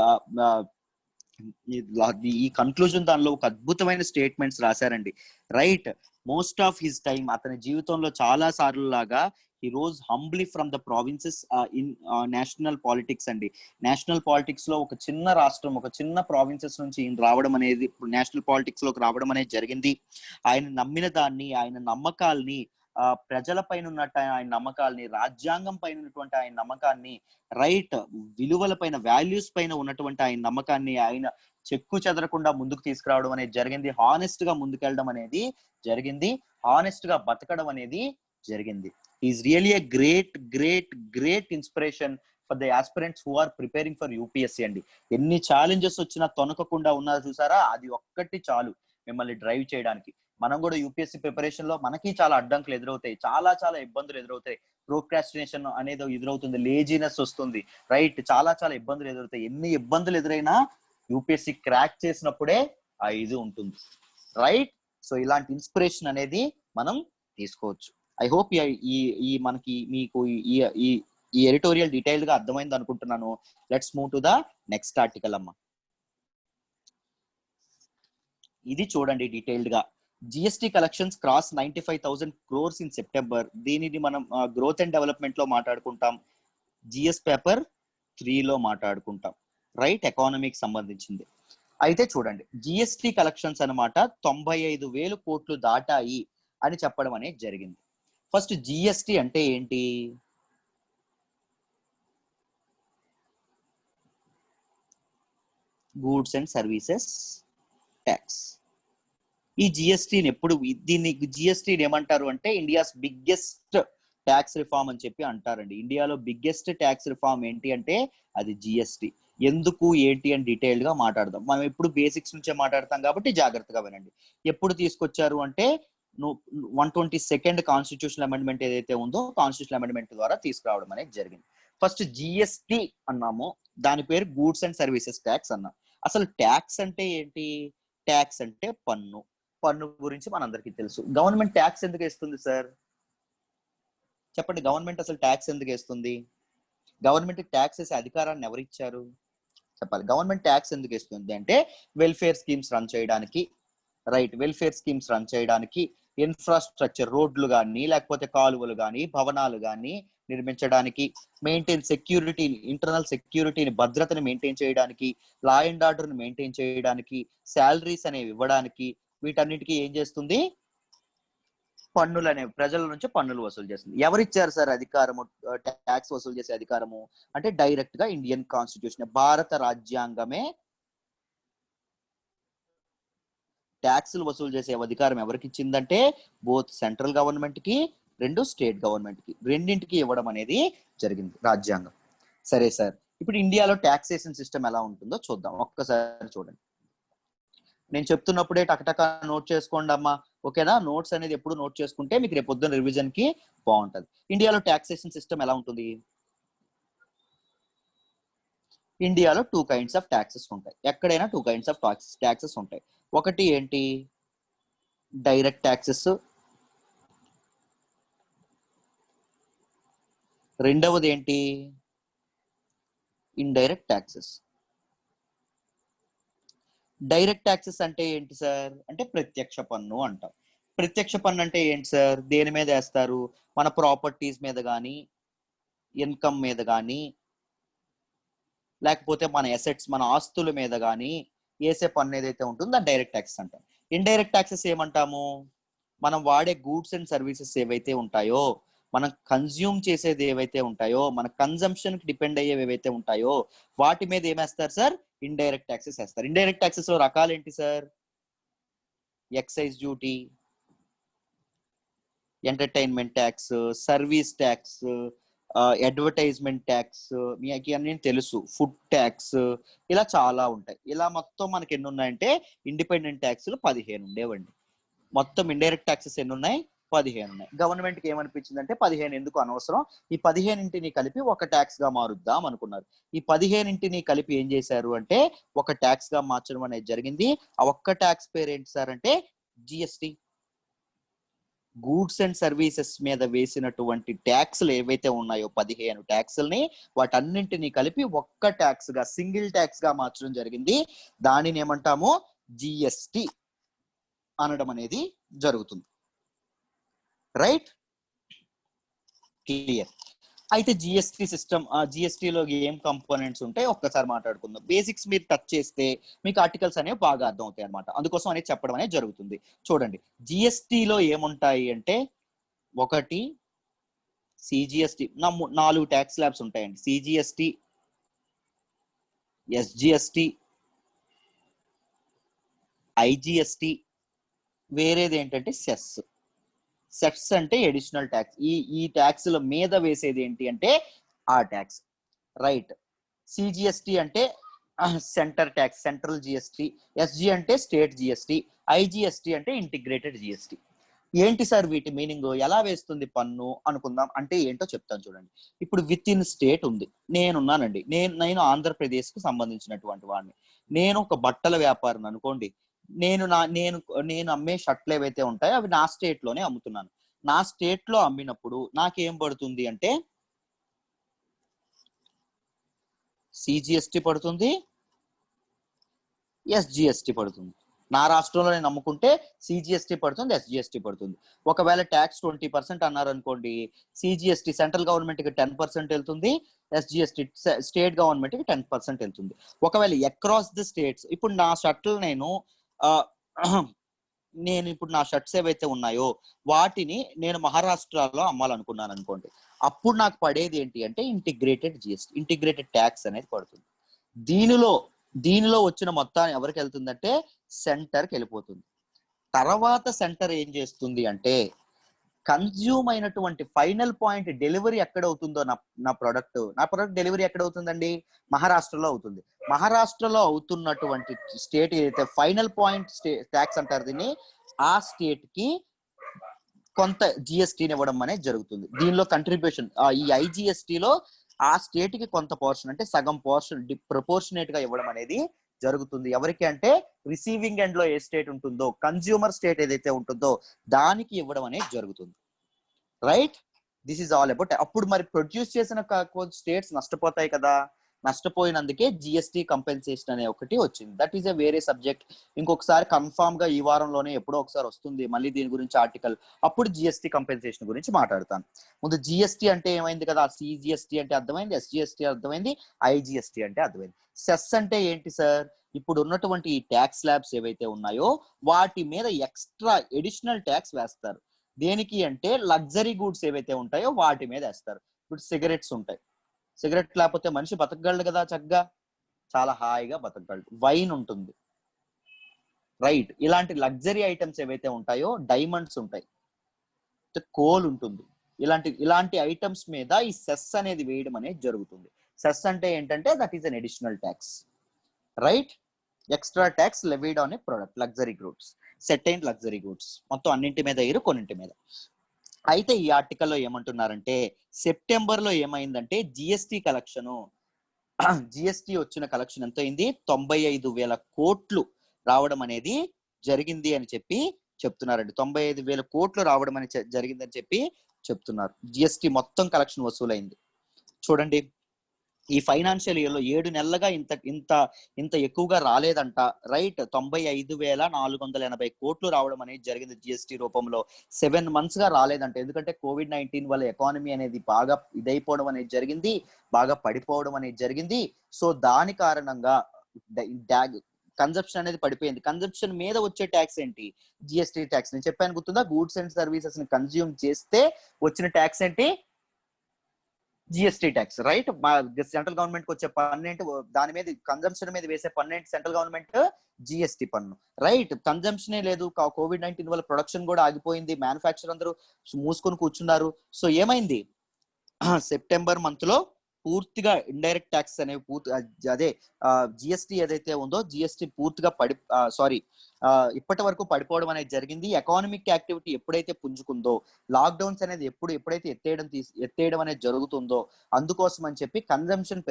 ఈ కన్క్లూజన్ దానిలో ఒక అద్భుతమైన స్టేట్మెంట్స్ రాశారండి. Right. Most of his time అతని జీవితంలో చాలా సార్లు లాగా he rose humbly from the provinces in national politics అండి. నేషనల్ పాలిటిక్స్ లో ఒక చిన్న రాష్ట్రం, ఒక చిన్న ప్రావిన్సెస్ నుంచి ఈయన రావడం అనేది, నేషనల్ పాలిటిక్స్ లోకి రావడం అనేది జరిగింది. ఆయన నమ్మిన దాన్ని, ఆయన నమ్మకాల్ని, ప్రజల పైన ఉన్నట్టు ఆయన నమ్మకాల్ని, రాజ్యాంగం పైన ఉన్నటువంటి ఆయన నమ్మకాన్ని, రైట్ విలువల పైన, వాల్యూస్ పైన ఉన్నటువంటి ఆయన నమ్మకాన్ని ఆయన చెక్కు చెదరకుండా ముందుకు తీసుకురావడం అనేది జరిగింది. హానెస్ట్ గా ముందుకెళ్ళడం అనేది జరిగింది. హానెస్ట్ గా బతకడం అనేది జరిగింది. Is really a great great great inspiration for the aspirants who are preparing for UPSC అండి. ఎన్ని ఛాలెంజెస్ వచ్చినా తొనకకుండా ఉన్నారు చూసారా, అది ఒక్కటి చాలు మిమ్మల్ని డ్రైవ్ చేయడానికి. మనం కూడా యూపీఎస్సీ ప్రిపరేషన్ లో మనకి చాలా అడ్డంకులు ఎదురవుతాయి, చాలా చాలా ఇబ్బందులు ఎదురవుతాయి. ప్రోక్రాస్టినేషన్ అనేది ఎదురవుతుంది, లేజినెస్ వస్తుంది, రైట్, చాలా చాలా ఇబ్బందులు ఎదురవుతాయి. ఎన్ని ఇబ్బందులు ఎదురైనా యూపీఎస్సీ క్రాక్ చేసినప్పుడే ఆ ఇది ఉంటుంది, రైట్. సో ఇలాంటి ఇన్స్పిరేషన్ అనేది మనం తీసుకోవచ్చు. ఐ హోప్ ఈ మనకి మీకు ఈ ఈ ఎడిటోరియల్ డీటెయిల్ గా అర్థమైంది అనుకుంటున్నాను. Let's move to the next article అమ్మా. ఇది చూడండి డీటెయిల్డ్ గా. GST collections cross 95,000 crores in September. దీనిని మనం గ్రోత్ అండ్ డెవలప్మెంట్ లో మాట్లాడుకుంటాం, జిఎస్ పేపర్ 3 లో మాట్లాడుకుంటాం, రైట్, ఎకానమీకి సంబంధించింది. అయితే చూడండి, జిఎస్టీ కలెక్షన్స్ అనమాట 95,000 కోట్లు దాటాయి అని చెప్పడం అనేది జరిగింది. ఫస్ట్ జిఎస్టీ అంటే ఏంటి? Goods and services tax. ఈ జిఎస్టీని ఎప్పుడు, దీన్ని జిఎస్టీని ఏమంటారు అంటే ఇండియాస్ బిగ్గెస్ట్ ట్యాక్స్ రిఫార్మ్ అని చెప్పి అంటారండి. ఇండియాలో బిగ్గెస్ట్ ట్యాక్స్ రిఫార్మ్ ఏంటి అంటే అది జిఎస్టీ. ఎందుకు ఏంటి అని డీటెయిల్డ్ గా మాట్లాడదాం. మనం ఎప్పుడు బేసిక్స్ నుంచే మాట్లాడతాం కాబట్టి జాగ్రత్తగా వినండి. ఎప్పుడు తీసుకొచ్చారు అంటే 122nd కాన్స్టిట్యూషన్ అమెండ్మెంట్ ఏదైతే ఉందో, కాన్స్టిట్యూషన్ అమెండ్మెంట్ ద్వారా తీసుకురావడం అనేది జరిగింది. ఫస్ట్ జిఎస్టీ అన్నాము, దాని పేరు గూడ్స్ అండ్ సర్వీసెస్ ట్యాక్స్ అన్నాం. అసలు ట్యాక్స్ అంటే ఏంటి? ట్యాక్స్ అంటే పన్ను. పన్ను గురించి మనందరికీ తెలుసు. గవర్నమెంట్ ట్యాక్స్ ఎందుకు వేస్తుంది సార్? చెప్పండి, గవర్నమెంట్ అసలు ట్యాక్స్ ఎందుకు వేస్తుంది? గవర్నమెంట్ ట్యాక్స్ వేసే అధికారాన్ని ఎవరిచ్చారు చెప్పాలి. గవర్నమెంట్ ట్యాక్స్ ఎందుకు వేస్తుంది అంటే వెల్ఫేర్ స్కీమ్స్ రన్ చేయడానికి, రైట్, వెల్ఫేర్ స్కీమ్స్ రన్ చేయడానికి, ఇన్ఫ్రాస్ట్రక్చర్, రోడ్లు కానీ లేకపోతే కాలువలు కానీ భవనాలు కానీ నిర్మించడానికి, మెయింటైన్ సెక్యూరిటీ, ఇంటర్నల్ సెక్యూరిటీని, భద్రతని మెయింటైన్ చేయడానికి, లా అండ్ ఆర్డర్ని మెయింటైన్ చేయడానికి, శాలరీస్ అనేవి ఇవ్వడానికి, వీటన్నిటికీ ఏం చేస్తుంది? పన్నులు అనేవి, ప్రజల నుంచి పన్నులు వసూలు చేస్తుంది. ఎవరిచ్చారు సార్ అధికారము, ట్యాక్స్ వసూలు చేసే అధికారము అంటే? డైరెక్ట్ గా ఇండియన్ కాన్స్టిట్యూషన్, భారత రాజ్యాంగమే ట్యాక్సులు వసూలు చేసే అధికారం ఎవరికి ఇచ్చిందంటే బోత్ సెంట్రల్ గవర్నమెంట్ కి, రెండు స్టేట్ గవర్నమెంట్ కి, రెండింటికి ఇవ్వడం అనేది జరిగింది రాజ్యాంగం. సరే సార్, ఇప్పుడు ఇండియాలో ట్యాక్సేషన్ సిస్టమ్ ఎలా ఉంటుందో చూద్దాం. ఒక్కసారి చూడండి, నేను చెప్తున్నప్పుడే టకటక నోట్ చేసుకోండి అమ్మా, ఓకేనా? నోట్స్ అనేది ఎప్పుడు నోట్ చేసుకుంటే మీకు రేపు పొద్దున్న రివిజన్ కి బాగుంటది. ఇండియాలో ట్యాక్సేషన్ సిస్టమ్ ఎలా ఉంటుంది? ఇండియాలో 2 kinds ఆఫ్ ట్యాక్సెస్ ఉంటాయి. ఎక్కడైనా 2 kinds ఆఫ్ ట్యాక్సెస్ ఉంటాయి. ఒకటి ఏంటి? Direct taxes. రెండవది ఏంటి? Indirect taxes. డైరెక్ట్ ట్యాక్సెస్ అంటే ఏంటి సార్ అంటే ప్రత్యక్ష పన్ను అంటాం. ప్రత్యక్ష పన్ను అంటే ఏంటి సార్? దేని మీద వేస్తారు? మన ప్రాపర్టీస్ మీద కానీ, ఇన్కమ్ మీద కానీ, లేకపోతే మన అసెట్స్, మన ఆస్తుల మీద కానీ వేసే పన్ను ఏదైతే ఉంటుందో దాన్ని డైరెక్ట్ ట్యాక్సెస్ అంటాం. ఇండైరెక్ట్ ట్యాక్సెస్ ఏమంటాము? మనం వాడే గూడ్స్ అండ్ సర్వీసెస్ ఏవైతే ఉంటాయో, మనం కన్జ్యూమ్ చేసేది ఏవైతే ఉంటాయో, మన కన్జంప్షన్ కి డిపెండ్ అయ్యేవి ఏవైతే ఉంటాయో వాటి మీద ఏమేస్తారు సార్? ఇండైరెక్ట్ ట్యాక్సెస్ వేస్తారు. ఇండైరెక్ట్ ట్యాక్సెస్ లో రకాలు ఏంటి sir? Excise duty, entertainment tax, service tax, advertisement tax, మీకు అన్ని తెలుసు, ఫుడ్ ట్యాక్స్, ఇలా చాలా ఉంటాయి. ఇలా మొత్తం మనకి ఎన్ని ఉన్నాయంటే ఇండిపెండెంట్ ట్యాక్స్లు 15 ఉండేవండి. మొత్తం ఇండైరెక్ట్ ట్యాక్సెస్ ఎన్ని ఉన్నాయి? 15 ఉన్నాయి. గవర్నమెంట్ కి ఏమనిపించిందంటే 15 ఎందుకు అనవసరం, ఈ 15 కలిపి ఒక ట్యాక్స్ గా మారుద్దాం అనుకున్నారు. ఈ 15 కలిపి ఏం చేశారు అంటే ఒక ట్యాక్స్ గా మార్చడం అనేది జరిగింది. ఆ ఒక్క ట్యాక్స్ పేరు ఏంటి సార్ అంటే జిఎస్టి. గూడ్స్ అండ్ సర్వీసెస్ మీద వేసినటువంటి ట్యాక్స్లు ఏవైతే ఉన్నాయో 15 ట్యాక్స్లని, వాటన్నింటినీ కలిపి ఒక్క ట్యాక్స్ గా, సింగిల్ ట్యాక్స్ గా మార్చడం జరిగింది. దానిని ఏమంటాము? జిఎస్టి అనడం అనేది జరుగుతుంది. Right, clear. అయితే జిఎస్టి సిస్టమ్, జిఎస్టిలో ఏం కంపోనెంట్స్ ఉంటాయి ఒక్కసారి మాట్లాడుకుందాం. బేసిక్స్ మీరు టచ్ చేస్తే మీకు ఆర్టికల్స్ అనేవి బాగా అర్థం అవుతాయి అనమాట. అందుకోసం అనేది చెప్పడం అనేది జరుగుతుంది. చూడండి, జిఎస్టిలో ఏముంటాయి అంటే, ఒకటి సిజిఎస్టి, 4 ట్యాక్స్ స్లాబ్స్ ఉంటాయండి. సిజిఎస్టి, ఎస్జిఎస్టి, ఐజిఎస్టి, వేరేది ఏంటంటే సెస్. సెస్ అంటే ఎడిషనల్ ట్యాక్స్. ఈ ట్యాక్స్ల మీద వేసేది ఏంటి అంటే ఆ ట్యాక్స్, రైట్. సిజిఎస్టి అంటే centre tax, central GST. SG అంటే స్టేట్ జిఎస్టి. ఐజిఎస్టి అంటే ఇంటిగ్రేటెడ్ జిఎస్టి. ఏంటి సార్ వీటి మీనింగ్, ఎలా వేస్తుంది పన్ను అనుకుందాం. అంటే ఏంటో చెప్తాను చూడండి. ఇప్పుడు విత్ ఇన్ స్టేట్ ఉంది, నేనున్నానండి, నేను ఆంధ్రప్రదేశ్ కు సంబంధించినటువంటి వాడిని. నేను ఒక బట్టల వ్యాపారం అనుకోండి. నేను అమ్మే షర్ట్లు ఏవైతే ఉంటాయో అవి నా స్టేట్ లోనే అమ్ముతున్నాను. నా స్టేట్ లో అమ్మినప్పుడు నాకేం పడుతుంది అంటే సిజిఎస్టి పడుతుంది, ఎస్జిఎస్టి పడుతుంది. నా రాష్ట్రంలో నేను అమ్ముకుంటే సిజిఎస్టి పడుతుంది, ఎస్జిఎస్టి పడుతుంది. ఒకవేళ ట్యాక్స్ 20% అన్నారు అనుకోండి, సిజిఎస్టి సెంట్రల్ గవర్నమెంట్ కి 10% వెళ్తుంది, ఎస్జిఎస్టి స్టేట్ గవర్నమెంట్ కి 10% వెళ్తుంది. ఒకవేళ అక్రాస్ ది స్టేట్స్, ఇప్పుడు నా షర్ట్లు నేను ఇప్పుడు నా షర్ట్స్ ఏవైతే ఉన్నాయో వాటిని నేను మహారాష్ట్రలో అమ్మాలనుకున్నాను అనుకోండి, అప్పుడు నాకు పడేది ఏంటి అంటే ఇంటిగ్రేటెడ్ జిఎస్టి, ఇంటిగ్రేటెడ్ ట్యాక్స్ అనేది పడుతుంది. దీనిలో వచ్చిన మొత్తాన్ని ఎవరికి వెళ్తుందంటే సెంటర్కి వెళ్ళిపోతుంది. తర్వాత సెంటర్ ఏం చేస్తుంది అంటే, కన్జ్యూమ్ అయినటువంటి ఫైనల్ పాయింట్ డెలివరీ ఎక్కడ అవుతుందో, నా ప్రొడక్ట్ డెలివరీ ఎక్కడ అవుతుందండి, మహారాష్ట్రలో అవుతుంది. మహారాష్ట్రలో అవుతున్నటువంటి స్టేట్ ఏదైతే ఫైనల్ పాయింట్ ట్యాక్స్ అంటారు దీన్ని, ఆ స్టేట్ కి కొంత జిఎస్టీని ఇవ్వడం అనేది జరుగుతుంది. దీనిలో కంట్రిబ్యూషన్, ఈ ఐజిఎస్టిలో ఆ స్టేట్ కి కొంత పోర్షన్, అంటే సగం పోర్షన్ ప్రపోర్షనేట్ గా ఇవ్వడం అనేది జరుగుతుంది. ఎవరికి అంటే రిసీవింగ్ ఎండ్ లో ఏ స్టేట్ ఉంటుందో, కన్జ్యూమర్ స్టేట్ ఏదైతే ఉంటుందో దానికి ఇవ్వడం అనేది జరుగుతుంది. Right, this is all about. అప్పుడు మరి ప్రొడ్యూస్ చేసిన స్టేట్స్ నష్టపోతాయి కదా, నష్టపోయినందుకే జిఎస్టి కంపెన్సేషన్ అనే ఒకటి వచ్చింది. దట్ ఈస్ ఎ వేరే సబ్జెక్ట్. ఇంకొకసారి కన్ఫామ్ గా ఈ వారంలోనే ఎప్పుడో ఒకసారి వస్తుంది మళ్ళీ దీని గురించి ఆర్టికల్, అప్పుడు జిఎస్టి కంపెన్సేషన్ గురించి మాట్లాడతాను. ముందు జిఎస్టి అంటే ఏమైంది కదా, సిజిఎస్టి అంటే అర్థమైంది, ఎస్జిఎస్టి అర్థమైంది, ఐజిఎస్టి అంటే అర్థమైంది. సెస్ అంటే ఏంటి సార్, ఇప్పుడు ఉన్నటువంటి ఈ ట్యాక్స్ స్లాబ్స్ ఏవైతే ఉన్నాయో వాటి మీద ఎక్స్ట్రా ఎడిషనల్ ట్యాక్స్ వేస్తారు. దేనికి అంటే లగ్జరీ గూడ్స్ ఏవైతే ఉంటాయో వాటి మీద వేస్తారు. ఇప్పుడు సిగరెట్స్ ఉంటాయి, సిగరెట్ లేకపోతే మనిషి బతకగలడు కదా, చక్కగా చాలా హాయిగా బతకగలడు. వైన్ ఉంటుంది, రైట్. ఇలాంటి లగ్జరీ ఐటమ్స్ ఏవైతే ఉంటాయో, డైమండ్స్ ఉంటాయి, కోల్ ఉంటుంది, ఇలాంటి ఐటమ్స్ మీద ఈ సెస్ అనేది వేయడం అనేది జరుగుతుంది. సెస్ అంటే ఏంటంటే that is an additional tax, right. Extra tax levied on a product, luxury goods, set అయిన లగ్జరీ గూడ్స్, మొత్తం అన్నింటి మీద ఇరు కొన్నింటి మీద. అయితే ఈ ఆర్టికల్లో ఏమంటున్నారంటే, సెప్టెంబర్ లో ఏమైందంటే జిఎస్టి కలెక్షన్, జిఎస్టి వచ్చిన కలెక్షన్ ఎంత అయింది, 95,000 కోట్లు రావడం అనేది జరిగింది అని చెప్పి చెప్తున్నారండి. 95,000 కోట్లు రావడం అనేది జరిగిందని చెప్పి చెప్తున్నారు. జిఎస్టి మొత్తం కలెక్షన్ వసూలైంది. చూడండి, ఈ ఫైనాన్షియల్ ఇయర్ లో 7 నెలలుగా ఇంత ఎక్కువగా రాలేదంట, రైట్. 95,480 కోట్లు రావడం అనేది జరిగింది జిఎస్టి రూపంలో. 7 months గా రాలేదంట, ఎందుకంటే COVID-19 వల్ల ఎకానమీ అనేది బాగా ఇదైపోవడం అనేది జరిగింది, బాగా పడిపోవడం అనేది జరిగింది. సో దాని కారణంగా కన్జంప్షన్ అనేది పడిపోయింది. కన్జంప్షన్ మీద వచ్చే ట్యాక్స్ ఏంటి, జిఎస్టి ట్యాక్స్. నేను చెప్పాను గుర్తుందా, గూడ్స్ అండ్ సర్వీసెస్ ని కన్జ్యూమ్ చేస్తే వచ్చిన ట్యాక్స్ ఏంటి, GST tax, right. Central government కి వచ్చే పన్ను ఏంటి, దాని మీద కన్జంప్షన్ మీద వేసే పన్ను ఏంటి, సెంట్రల్ గవర్నమెంట్ జిఎస్టీ పన్ను, రైట్. కన్జంప్షనే లేదు, COVID-19 వల్ల ప్రొడక్షన్ కూడా ఆగిపోయింది, మ్యానుఫ్యాక్చర్ అందరూ మూసుకొని కూర్చున్నారు. సో ఏమైంది, సెప్టెంబర్ మంత్ లో పూర్తిగా ఇండైరెక్ట్ ట్యాక్స్ అనేవి అదే జిఎస్టీ ఏదైతే ఉందో జిఎస్టీ పూర్తిగా ఇప్పటి వరకు పడిపోవడం అనేది జరిగింది. ఎకానమిక్ యాక్టివిటీ ఎప్పుడైతే పుంజుకుందో, లాక్డౌన్స్ అనేది ఎప్పుడైతే ఎత్తేయడం అనేది జరుగుతుందో, అందుకోసం అని చెప్పి కన్జంప్షన్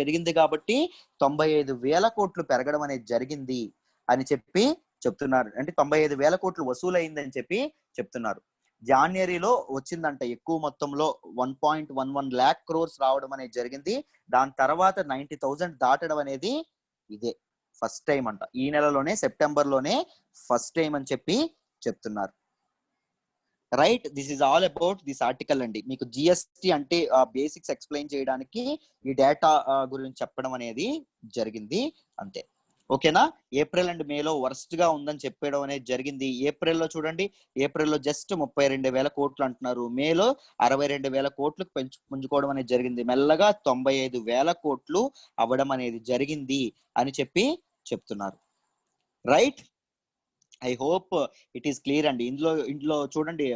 పెరిగింది కాబట్టి 95,000 కోట్లు పెరగడం అనేది జరిగింది అని చెప్పి చెప్తున్నారు. అంటే 95,000 కోట్లు వసూలైందని చెప్పి చెప్తున్నారు. జాన్వరిలో వచ్చిందంట ఎక్కువ మొత్తంలో 1.11 lakh crores రావడం అనేది జరిగింది. దాని తర్వాత 90,000 దాటడం అనేది ఇదే ఫస్ట్ టైం అంట. ఈ నెలలోనే, సెప్టెంబర్ లోనే ఫస్ట్ టైం అని చెప్పి చెప్తున్నారు. Right, this is all about this article అండి. మీకు జిఎస్టి అంటే బేసిక్స్ ఎక్స్ప్లెయిన్ చేయడానికి ఈ డేటా గురించి చెప్పడం అనేది జరిగింది అంతే. ఓకేనా? ఏప్రిల్ అండ్ మేలో వర్స్ట్ గా ఉందని చెప్పడం అనేది జరిగింది. ఏప్రిల్లో చూడండి, ఏప్రిల్లో జస్ట్ 32,000 కోట్లు అంటున్నారు, మేలో 62,000 కోట్లకు పుంజుకోవడం అనేది జరిగింది, మెల్లగా 95,000 కోట్లు అవ్వడం అనేది జరిగింది అని చెప్తున్నారు. Right, I hope it is clear అండి. ఇందులో చూడండి,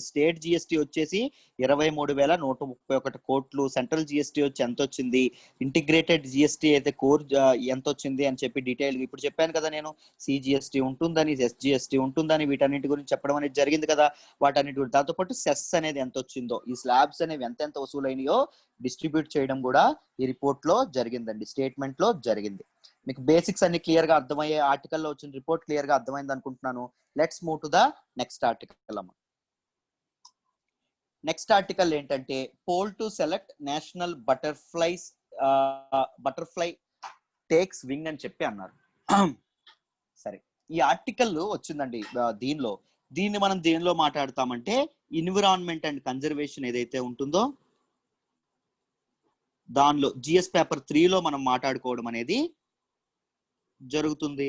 స్టేట్ జిఎస్టి వచ్చేసి 23,131 కోట్లు, సెంట్రల్ జిఎస్టి వచ్చి ఎంత వచ్చింది, ఇంటిగ్రేటెడ్ జిఎస్టి అయితే కోర్ ఎంత వచ్చింది అని చెప్పి డీటెయిల్ ఇప్పుడు చెప్పాను కదా నేను. సిజిఎస్టి ఉంటుందని, ఎస్జిఎస్టి ఉంటుందని, వీటన్నిటి గురించి చెప్పడం అనేది జరిగింది కదా. వాటన్నిటి గురించి దాంతో పాటు సెస్ అనేది ఎంత వచ్చిందో, ఈ స్లాబ్స్ అనేవి ఎంత వసూలైనయో డిస్ట్రిబ్యూట్ చేయడం కూడా ఈ రిపోర్ట్ లో జరిగిందండి, స్టేట్మెంట్ లో జరిగింది. మీకు బేసిక్స్ అన్ని క్లియర్ గా అర్థమయ్యే ఆర్టికల్లో వచ్చిన రిపోర్ట్ క్లియర్ గా అర్థమైంది అనుకుంటున్నాను. Let's move to the next article అమ్మ. నెక్స్ట్ ఆర్టికల్ ఏంటంటే, poll to select national butterfly takes wing అని చెప్పి అన్నారు. సరే, ఈ ఆర్టికల్ వచ్చిందండి. దీన్ని మనం దేనిలో మాట్లాడతామంటే, ఎన్విరాన్మెంట్ అండ్ కన్జర్వేషన్ ఏదైతే ఉంటుందో దానిలో జిఎస్ పేపర్ 3లో మనం మాట్లాడుకోవడం అనేది జరుగుతుంది.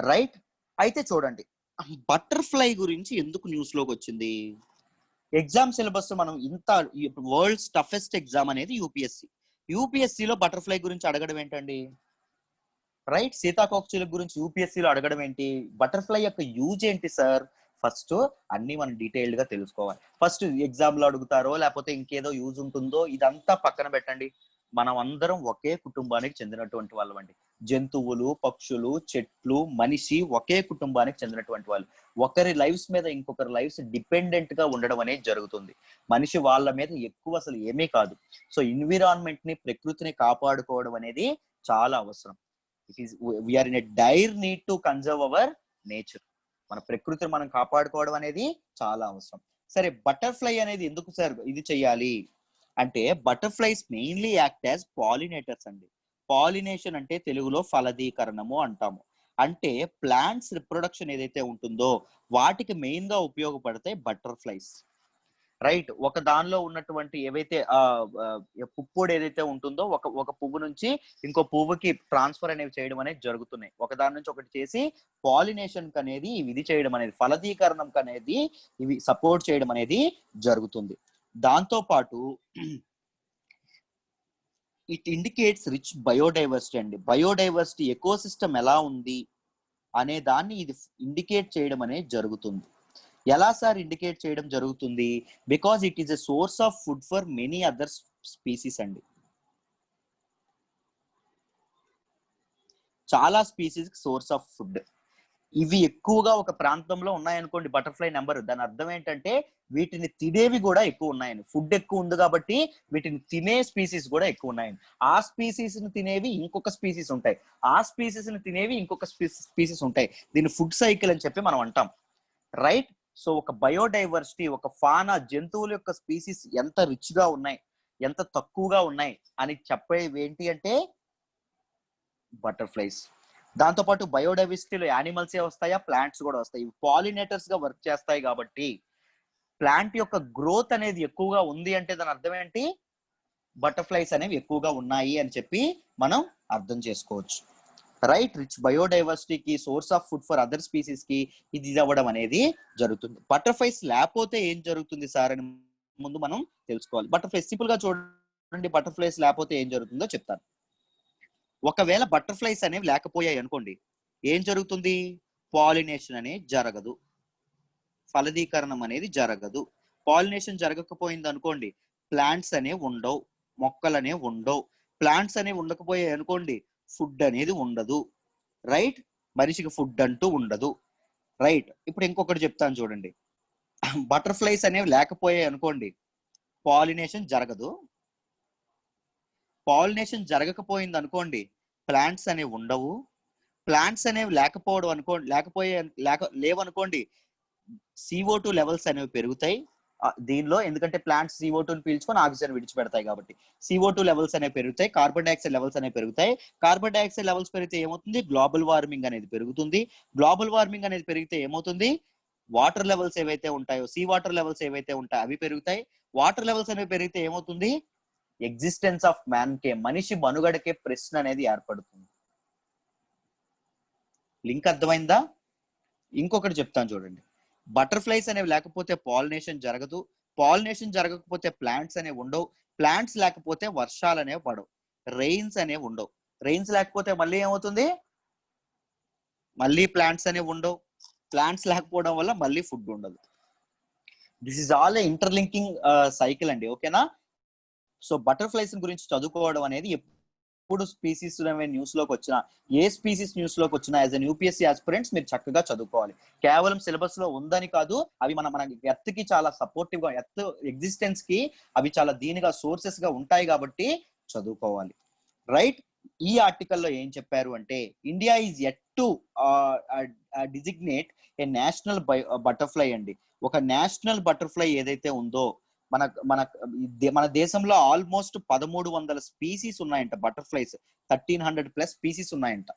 రైట్, అయితే చూడండి, బటర్ఫ్లై గురించి ఎందుకు న్యూస్ లోకి వచ్చింది? ఎగ్జామ్ సిలబస్ మనం ఇంత వరల్డ్స్ టఫెస్ట్ ఎగ్జామ్ అనేది యూపీఎస్సిలో బటర్ఫ్లై గురించి అడగడం ఏంటండి? రైట్, సీతాకోకచిలుక గురించి యూపీఎస్సిలో అడగడం ఏంటి? బటర్ఫ్లై యొక్క యూజ్ ఏంటి సార్? ఫస్ట్ అన్ని మనం డీటెయిల్డ్ గా తెలుసుకోవాలి. ఫస్ట్ ఎగ్జామ్ లో అడుగుతారో లేకపోతే ఇంకేదో యూజ్ ఉంటుందో ఇదంతా పక్కన పెట్టండి. మనం అందరం ఒకే కుటుంబానికి చెందినటువంటి వాళ్ళం అండి. జంతువులు, పక్షులు, చెట్లు, మనిషి ఒకే కుటుంబానికి చెందినటువంటి వాళ్ళు. ఒకరి లైఫ్స్ మీద ఇంకొకరి లైఫ్స్ డిపెండెంట్ గా ఉండడం అనేది జరుగుతుంది. మనిషి వాళ్ళ మీద ఎక్కువ అసలు ఏమీ కాదు. సో ఎన్విరాన్మెంట్ ని, ప్రకృతిని కాపాడుకోవడం అనేది చాలా అవసరం. We're in a dire need to conserve our nature. మన ప్రకృతిని మనం కాపాడుకోవడం అనేది చాలా అవసరం. సరే, బటర్ఫ్లై అనేది ఎందుకు సార్ ఇది చెయ్యాలి అంటే, butterflies mainly act as pollinators అండి. పాలినేషన్ అంటే తెలుగులో ఫలదీకరణము అంటాము. అంటే ప్లాంట్స్ రిప్రొడక్షన్ ఏదైతే ఉంటుందో వాటికి మెయిన్ గా ఉపయోగపడతాయి బటర్ఫ్లైస్. రైట్, ఒక దానిలో ఉన్నటువంటి ఏవైతే పుప్పొడి ఏదైతే ఉంటుందో ఒక పువ్వు నుంచి ఇంకో పువ్వుకి ట్రాన్స్ఫర్ అనేవి చేయడం అనేది జరుగుతున్నాయి. ఒక దాని నుంచి ఒకటి చేసి పాలినేషన్ అనేది ఇది చేయడం అనేది, ఫలదీకరణం అనేది ఇవి సపోర్ట్ చేయడం అనేది జరుగుతుంది. దాంతో పాటు ఇట్ ఇండికేట్స్ రిచ్ బయోడైవర్సిటీ అండి. బయోడైవర్సిటీ ఎకోసిస్టమ్ ఎలా ఉంది అనే దాన్ని ఇది ఇండికేట్ చేయడం అనేది జరుగుతుంది. ఎలా సార్ ఇండికేట్ చేయడం జరుగుతుంది? Because it is a source of food for many other species అండి. చాలా స్పీసీస్ సోర్స్ ఆఫ్ ఫుడ్. ఇవి ఎక్కువగా ఒక ప్రాంతంలో ఉన్నాయనుకోండి బటర్ఫ్లై నెంబర్, దాని అర్థం ఏంటంటే వీటిని తినేవి కూడా ఎక్కువ ఉన్నాయని. ఫుడ్ ఎక్కువ ఉంది కాబట్టి వీటిని తినే స్పీసీస్ కూడా ఎక్కువ ఉన్నాయని. ఆ స్పీసీస్ ని తినేవి ఇంకొక స్పీసీస్ ఉంటాయి, ఆ స్పీసీస్ ని తినేవి ఇంకొక స్పీసీస్ ఉంటాయి. దీన్ని ఫుడ్ సైకిల్ అని చెప్పి మనం అంటాం. రైట్, సో ఒక బయోడైవర్సిటీ, ఒక ఫానా, జంతువుల యొక్క స్పీసీస్ ఎంత రిచ్ గా ఉన్నాయి, ఎంత తక్కువగా ఉన్నాయి అని చెప్పేవి ఏంటి అంటే బటర్ఫ్లైస్. దాంతోపాటు బయోడైవర్సిటీలో యానిమల్సే వస్తాయా, ప్లాంట్స్ కూడా వస్తాయి. పాలినేటర్స్ గా వర్క్ చేస్తాయి కాబట్టి ప్లాంట్ యొక్క గ్రోత్ అనేది ఎక్కువగా ఉంది అంటే దాని అర్థం ఏంటి? బటర్ఫ్లైస్ అనేవి ఎక్కువగా ఉన్నాయి అని చెప్పి మనం అర్థం చేసుకోవచ్చు. రైట్, రిచ్ బయోడైవర్సిటీకి, source of food for other species కి ఇది అవ్వడం అనేది జరుగుతుంది. బటర్ఫ్లైస్ లేకపోతే ఏం జరుగుతుంది సార్ అని ముందు మనం తెలుసుకోవాలి. బటర్ఫ్లైస్ సింపుల్ గా చూడండి, బటర్ఫ్లైస్ లేకపోతే ఏం జరుగుతుందో చెప్తాను. ఒకవేళ బటర్ఫ్లైస్ అనేవి లేకపోయాయి అనుకోండి, ఏం జరుగుతుంది? పాలినేషన్ అనేది జరగదు, ఫలదీకరణం అనేది జరగదు. పాలినేషన్ జరగకపోయింది అనుకోండి, ప్లాంట్స్ అనేవి ఉండవు, మొక్కలు అనేవి ఉండవు. ప్లాంట్స్ అనేవి ఉండకపోయాయి అనుకోండి, ఫుడ్ అనేది ఉండదు. రైట్, మనిషికి ఫుడ్ అంటూ ఉండదు. రైట్, ఇప్పుడు ఇంకొకటి చెప్తాను చూడండి. బటర్ఫ్లైస్ అనేవి లేకపోయాయి అనుకోండి, పాలినేషన్ జరగదు. పాలినేషన్ జరగకపోయింది అనుకోండి, ప్లాంట్స్ అనేవి ఉండవు. ప్లాంట్స్ అనేవి లేకపోవడం అనుకోండి, లేవనుకోండి, CO2 లెవెల్స్ అనేవి పెరుగుతాయి. దీనిలో ఎందుకంటే ప్లాంట్స్ CO2 పీల్చుకొని ఆక్సిజన్ విడిచిపెడతాయి కాబట్టి CO2 లెవెల్స్ అనేవి పెరుగుతాయి, కార్బన్ డైఆక్సైడ్ లెవెల్స్ అనేవి పెరుగుతాయి. కార్బన్ డైఆక్సైడ్ లెవెల్స్ పెరిగితే ఏమవుతుంది? గ్లోబల్ వార్మింగ్ అనేది పెరుగుతుంది. గ్లోబల్ వార్మింగ్ అనేది పెరిగితే ఏమవుతుంది? వాటర్ లెవెల్స్ ఏవైతే ఉంటాయో, సీ వాటర్ లెవెల్స్ ఏవైతే ఉంటాయో అవి పెరుగుతాయి. వాటర్ లెవెల్స్ అనేవి పెరిగితే ఏమవుతుంది? ఎగ్జిస్టెన్స్ ఆఫ్ మ్యాన్ కే, మనిషి మనుగడకే ప్రశ్న అనేది ఏర్పడుతుంది. లింక్ అర్థమైందా? ఇంకొకటి చెప్తాను చూడండి. బటర్ఫ్లైస్ అనేవి లేకపోతే పాలినేషన్ జరగదు, పాలినేషన్ జరగకపోతే ప్లాంట్స్ అనేవి ఉండవు, ప్లాంట్స్ లేకపోతే వర్షాలు అనేవి పడవు, రెయిన్స్ అనేవి ఉండవు, రెయిన్స్ లేకపోతే మళ్ళీ ఏమవుతుంది? మళ్ళీ ప్లాంట్స్ అనేవి ఉండవు, ప్లాంట్స్ లేకపోవడం వల్ల మళ్ళీ ఫుడ్ ఉండదు. This is all A interlinking cycle అండి, ఓకేనా? సో బటర్ఫ్లైస్ గురించి చదువుకోవడం అనేది ఎప్పుడు స్పీసీస్ న్యూస్ లోకి వచ్చినా, ఏ స్పీసీస్ న్యూస్ లోకి వచ్చినా యాజ్ అన్ యూపీఎస్సీ ఆస్పిరెంట్స్ మీరు చక్కగా చదువుకోవాలి. కేవలం సిలబస్ లో ఉందని కాదు, అవి మన ఎర్త్ కి చాలా సపోర్టివ్ గా, ఎర్త్ ఎగ్జిస్టెన్స్ కి అవి చాలా దీనిగా సోర్సెస్ గా ఉంటాయి కాబట్టి చదువుకోవాలి. రైట్? ఈ ఆర్టికల్లో ఏం చెప్పారు అంటే, India is at to designate A national butterfly అండి. ఒక నేషనల్ బటర్ఫ్లై ఏదైతే ఉందో, మన మన మన దేశంలో ఆల్మోస్ట్ 1300 స్పీసీస్ ఉన్నాయంట బటర్ఫ్లైస్, 1300+ స్పీసీస్ ఉన్నాయంట.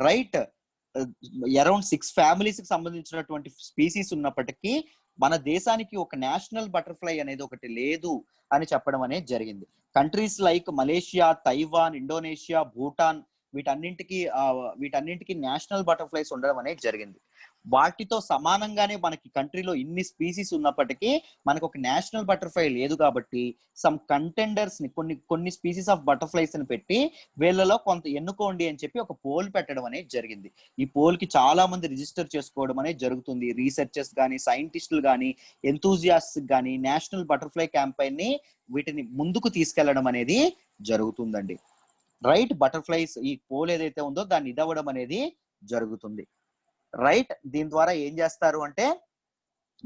రైట్? అరౌండ్ 6 ఫ్యామిలీస్ కి సంబంధించినటువంటి స్పీసీస్ ఉన్నప్పటికీ మన దేశానికి ఒక నేషనల్ బటర్ఫ్లై అనేది ఒకటి లేదు అని చెప్పడం అనేది జరిగింది. Countries like Malaysia, Taiwan, Indonesia, Bhutan వీటన్నింటికి నేషనల్ బటర్ఫ్లైస్ ఉండడం అనేది జరిగింది. వాటితో సమానంగానే మనకి కంట్రీలో ఇన్ని స్పీసీస్ ఉన్నప్పటికీ మనకు ఒక నేషనల్ బటర్ఫ్లై లేదు కాబట్టి సమ్ కంటెండర్స్ ని కొన్ని స్పీసీస్ ఆఫ్ బటర్ఫ్లైస్ ని పెట్టి వీళ్ళలో కొంత ఎన్నుకోండి అని చెప్పి ఒక పోల్ పెట్టడం అనేది జరిగింది. ఈ పోల్ కి చాలా మంది రిజిస్టర్ చేసుకోవడం అనేది జరుగుతుంది. రీసెర్చర్స్ కానీ, సైంటిస్టులు కానీ, ఎంతూజియాస్ట్ కానీ నేషనల్ బటర్ఫ్లై క్యాంపెయిన్ ని వీటిని ముందుకు తీసుకెళ్లడం అనేది జరుగుతుందండి. రైట్? బటర్ఫ్లైస్ ఈ పోల్ ఏదైతే ఉందో దాన్ని ఇదవ్వడం అనేది జరుగుతుంది. రైట్? దీని ద్వారా ఏం చేస్తారు అంటే,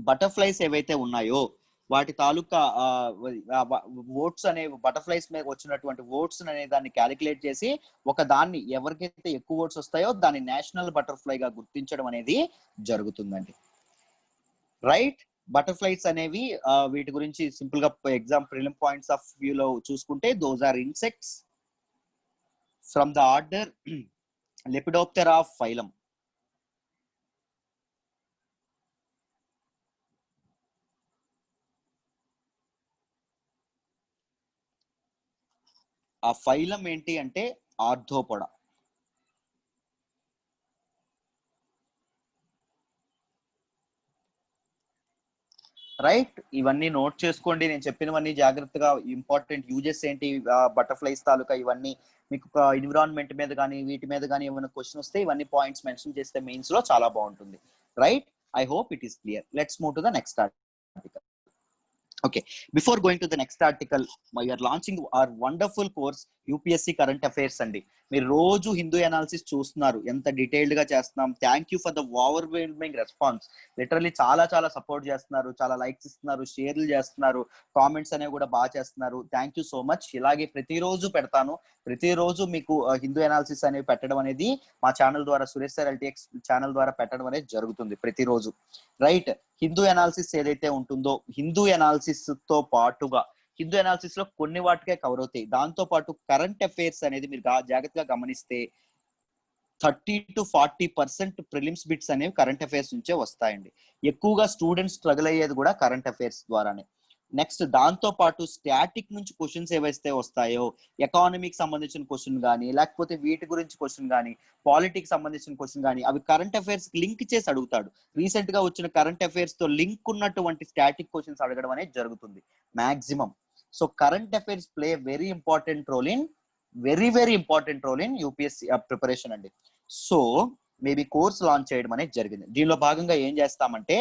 బటర్ఫ్లైస్ ఏవైతే ఉన్నాయో వాటి తాలూకా ఓట్స్ అనే బటర్ఫ్లైస్ మీద వచ్చినటువంటి ఓట్స్ అనే దాన్ని క్యాలిక్యులేట్ చేసి ఒక దాన్ని ఎవరికైతే ఎక్కువ ఓట్స్ వస్తాయో దాన్ని నేషనల్ బటర్ఫ్లై గా గుర్తించడం అనేది జరుగుతుందండి. రైట్? బటర్ఫ్లైస్ అనేవి వీటి గురించి సింపుల్ గా exam prelim points of view లో చూసుకుంటే, those are insects from the order lepidoptera phylum. ఆ ఫైలం ఏంటి అంటే ఆర్థోపోడా. రైట్? ఇవన్నీ నోట్ చేసుకోండి, నేను చెప్పినవన్నీ జాగ్రత్తగా. ఇంపార్టెంట్ యూజెస్ ఏంటి బటర్ఫ్లైస్ తాలూకా, ఇవన్నీ మీకు ఎన్విరాన్మెంట్ మీద కానీ వీటి మీద కానీ ఏమైనా క్వశ్చన్ వస్తే ఇవన్నీ పాయింట్స్ మెన్షన్ చేస్తే మెయిన్స్ లో చాలా బాగుంటుంది. Right? I hope it is clear. Let's move to the next article. Okay, before going to the next article, we are launching our wonderful course UPSC current affairs అండి. మీరు రోజు Hindu analysis చూస్తున్నారు, ఎంత detailed గా చేస్తున్నాం. Thank you for the overwhelming response. Literally చాలా చాలా support చేస్తున్నారు, చాలా లైక్స్ ఇస్తున్నారు, షేర్లు చేస్తున్నారు, కామెంట్స్ అనేవి కూడా బాగా చేస్తున్నారు. Thank you so much. ఇలాగే ప్రతిరోజు పెడతాను, ప్రతిరోజు మీకు హిందూ అనాలిసిస్ అనేవి పెట్టడం అనేది మా ఛానల్ ద్వారా, సురేష్ సార్ LTX ఛానల్ ద్వారా పెట్టడం అనేది జరుగుతుంది ప్రతిరోజు. రైట్? హిందూ అనాలిసిస్ ఏదైతే ఉంటుందో, హిందూ అనాలిసిస్ తో పాటుగా హిందూ అనాలిసిస్ లో కొన్ని వాటికే కవర్ అవుతాయి. దాంతో పాటు కరెంట్ అఫైర్స్ అనేది మీరు జాగ్రత్తగా గమనిస్తే 30 to 40% ప్రిలిమ్స్ బిట్స్ అనేవి కరెంట్ అఫైర్స్ నుంచే వస్తాయండి. ఎక్కువగా స్టూడెంట్స్ స్ట్రగుల్ అయ్యేది కూడా కరెంట్ అఫైర్స్ ద్వారానే. నెక్స్ట్ దాంతో పాటు స్టాటిక్ నుంచి క్వశ్చన్స్ ఏవైతే వస్తాయో, ఎకానమీకి సంబంధించిన క్వశ్చన్ కానీ, లేకపోతే వీటి గురించి క్వశ్చన్ కానీ, పాలిటిక్స్ సంబంధించిన క్వశ్చన్ కానీ, అవి కరెంట్ అఫైర్స్ లింక్ చేసి అడుగుతాడు. రీసెంట్ గా వచ్చిన కరెంట్ అఫైర్స్ తో లింక్ ఉన్నటువంటి స్టాటిక్ క్వశ్చన్స్ అడగడం అనేది జరుగుతుంది maximum. So current affairs play very important role in UPSC preparation అండి. సో మేబీ కోర్స్ లాంచ్ చేయడం అనేది జరిగింది. దీనిలో భాగంగా ఏం చేస్తామంటే,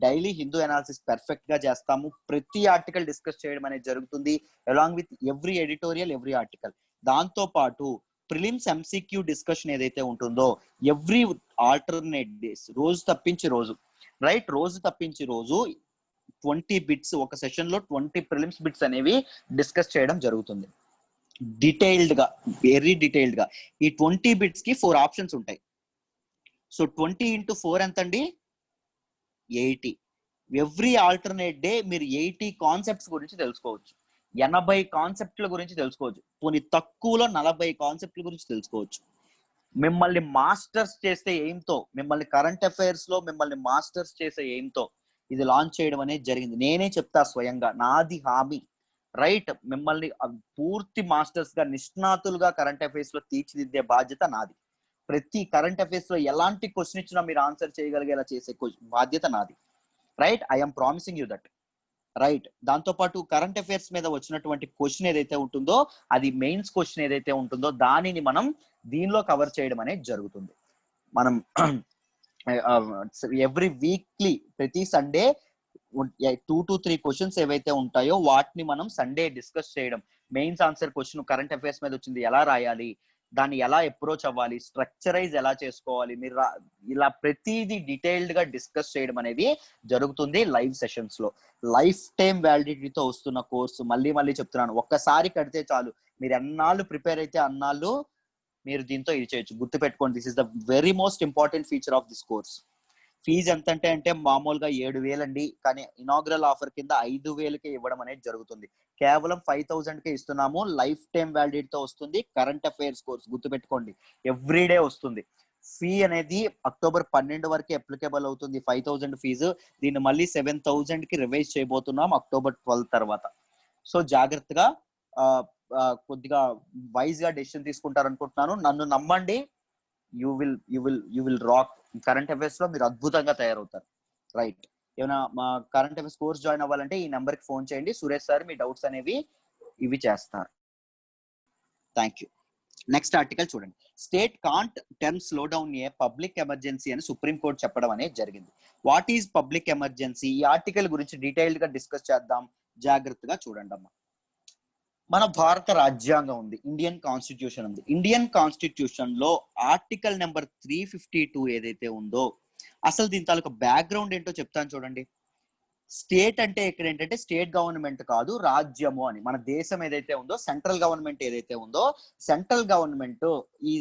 డైలీ హిందూ అనాలిసిస్ పర్ఫెక్ట్ గా చేస్తాము. ప్రతి ఆర్టికల్ డిస్కస్ చేయడం అనేది జరుగుతుంది, along with every editorial, every article. దాంతో పాటు ప్రిలిమ్స్ MCQ డిస్కషన్ ఏదైతే ఉంటుందో ఎవ్రీ ఆల్టర్నేట్ డేస్, రోజు తప్పించి రోజు, రైట్? రోజు తప్పించి రోజు 20 బిట్స్, ఒక సెషన్ లో 20 ప్రిలిమ్స్ బిట్స్ అనేవి డిస్కస్ చేయడం జరుగుతుంది డీటెయిల్డ్ గా, వెరీ డీటెయిల్డ్ గా. ఈ 20 బిట్స్ కి 4 ఆప్షన్స్ ఉంటాయి. సో 20 into 4 ఎంత అండి? 80. ఎవ్రీ ఆల్టర్నేట్ డే మీరు 80 కాన్సెప్ట్స్ గురించి తెలుసుకోవచ్చు, 80 కాన్సెప్ట్ల గురించి తెలుసుకోవచ్చు, పోనీ తక్కువలో 40 కాన్సెప్ట్ల గురించి తెలుసుకోవచ్చు. మిమ్మల్ని మాస్టర్స్ చేసే ఎయిమ్తో, మిమ్మల్ని కరెంట్ అఫైర్స్ లో మిమ్మల్ని మాస్టర్స్ చేసే ఎయిమ్తో ఇది లాంచ్ చేయడం అనేది జరిగింది. నేనే చెప్తా స్వయంగా, నాది హామీ. రైట్, మిమ్మల్ని పూర్తి మాస్టర్స్ గా, నిష్ణాతులుగా కరెంట్ అఫైర్స్ లో తీర్చిదిద్దే బాధ్యత నాది. ప్రతి కరెంట్ అఫైర్స్ లో ఎలాంటి క్వశ్చన్ ఇచ్చినా మీరు ఆన్సర్ చేయగలిగేలా చేసే బాధ్యత నాది. Right, I'm promising you that. Right, దాంతో పాటు కరెంట్ అఫైర్స్ మీద వచ్చినటువంటి క్వశ్చన్ ఏదైతే ఉంటుందో, అది మెయిన్స్ క్వశ్చన్ ఏదైతే ఉంటుందో దానిని మనం దీనిలో కవర్ చేయడం అనేది జరుగుతుంది. మనం ఎవ్రీ వీక్లీ, ప్రతి సండే 2 to 3 క్వశ్చన్స్ ఏవైతే ఉంటాయో వాటిని మనం సండే డిస్కస్ చేయడం. Mains answer question current affairs మీద వచ్చింది, ఎలా రాయాలి, దాన్ని ఎలా అప్రోచ్ అవ్వాలి, స్ట్రక్చరైజ్ ఎలా చేసుకోవాలి, మీరు ఇలా ప్రతిదీ డీటెయిల్డ్ గా డిస్కస్ చేయడం అనేది జరుగుతుంది లైవ్ సెషన్స్ లో. లైఫ్ టైం వ్యాలిడిటీతో వస్తున్న కోర్సు, మళ్ళీ మళ్ళీ చెప్తున్నాను, ఒక్కసారి కడితే చాలు, మీరు ఎన్నాళ్ళు ప్రిపేర్ అయితే అన్నాళ్ళు మీరు దీంతో ఇది చేయొచ్చు. గుర్తుపెట్టుకోండి, this is the very most important feature of this course. Fee ఎంత అంటే మామూలుగా 7,000 అండి, కానీ ఇనాగ్రల్ ఆఫర్ కింద 5,000కే ఇవ్వడం అనేది జరుగుతుంది. కేవలం 5,000కే ఇస్తున్నాము, లైఫ్ టైం వ్యాలిడిటీతో వస్తుంది, కరెంట్ అఫైర్స్ కోర్స్. గుర్తుపెట్టుకోండి, ఎవ్రీడే వస్తుంది. ఫీ అనేది అక్టోబర్ 12 వరకు అప్లికేబుల్ అవుతుంది 5,000 ఫీజు. దీన్ని మళ్ళీ 7,000కి రివైజ్ చేయబోతున్నాం అక్టోబర్ 12 తర్వాత. సో జాగ్రత్తగా కొద్దిగా వైజ్ గా డెసిషన్ తీసుకుంటారనుకుంటున్నాను. నన్ను నమ్మండి, you will rock. Current affairs లో మీరు అద్భుతంగా తయారవుతారు. రైట్, ఏమైనా మా కరెంట్ అఫైర్స్ కోర్స్ జాయిన్ అవ్వాలంటే ఈ నెంబర్ కి ఫోన్ చేయండి, సురేష్ సార్ మీ డౌట్స్ అనేవి ఇవి చేస్తారు. Thank you. నెక్స్ట్ ఆర్టికల్ చూడండి. State can't term slow down A public emergency అని సుప్రీం కోర్టు చెప్పడం అనేది జరిగింది. What is public emergency? ఈ ఆర్టికల్ గురించి డీటెయిల్డ్ గా డిస్కస్ చేద్దాం, జాగ్రత్తగా చూడండి అమ్మా. మన భారత రాజ్యాంగం ఉంది, ఇండియన్ కాన్స్టిట్యూషన్ ఉంది. ఇండియన్ కాన్స్టిట్యూషన్ లో ఆర్టికల్ నెంబర్ 352 ఏదైతే ఉందో, అసలు దీని తాలూకు బ్యాక్గ్రౌండ్ ఏంటో చెప్తాను చూడండి. స్టేట్ అంటే ఇక్కడ ఏంటంటే స్టేట్ గవర్నమెంట్ కాదు, రాజ్యము అని. మన దేశం ఏదైతే ఉందో, సెంట్రల్ గవర్నమెంట్ ఏదైతే ఉందో, సెంట్రల్ గవర్నమెంట్ ఈ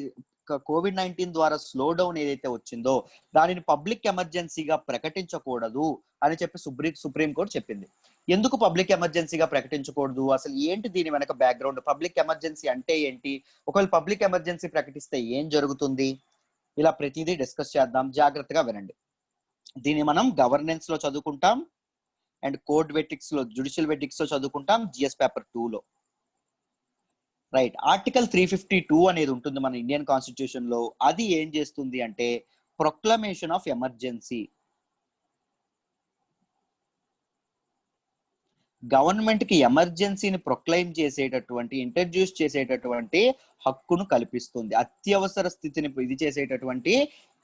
COVID-19 ద్వారా స్లో డౌన్ ఏదైతే వచ్చిందో దానిని పబ్లిక్ ఎమర్జెన్సీగా ప్రకటించకూడదు అని చెప్పి సుప్రీం కోర్టు చెప్పింది. ఎందుకు పబ్లిక్ ఎమర్జెన్సీగా ప్రకటించకూడదు, అసలు ఏంటి దీని వెనక బ్యాక్గ్రౌండ్, పబ్లిక్ ఎమర్జెన్సీ అంటే ఏంటి, ఒకవేళ పబ్లిక్ ఎమర్జెన్సీ ప్రకటిస్తే ఏం జరుగుతుంది, ఇలా ప్రతిదీ డిస్కస్ చేద్దాం, జాగ్రత్తగా వినండి. దీన్ని మనం గవర్నెన్స్ లో చదువుకుంటాం, అండ్ కోడ్ వెటిక్స్ లో, జ్యుడిషియల్ వెటిక్స్ లో చదువుకుంటాం, జిఎస్ పేపర్ 2 లో. రైట్, ఆర్టికల్ 352 అనేది ఉంటుంది మన ఇండియన్ కాన్స్టిట్యూషన్ లో. అది ఏం చేస్తుంది అంటే ప్రొక్లమేషన్ ఆఫ్ ఎమర్జెన్సీ, గవర్నమెంట్ కి ఎమర్జెన్సీని ప్రొక్లైమ్ చేసేటటువంటి, ఇంట్రడ్యూస్ చేసేటటువంటి హక్కును కల్పిస్తుంది. అత్యవసర స్థితిని ఇది చేసేటటువంటి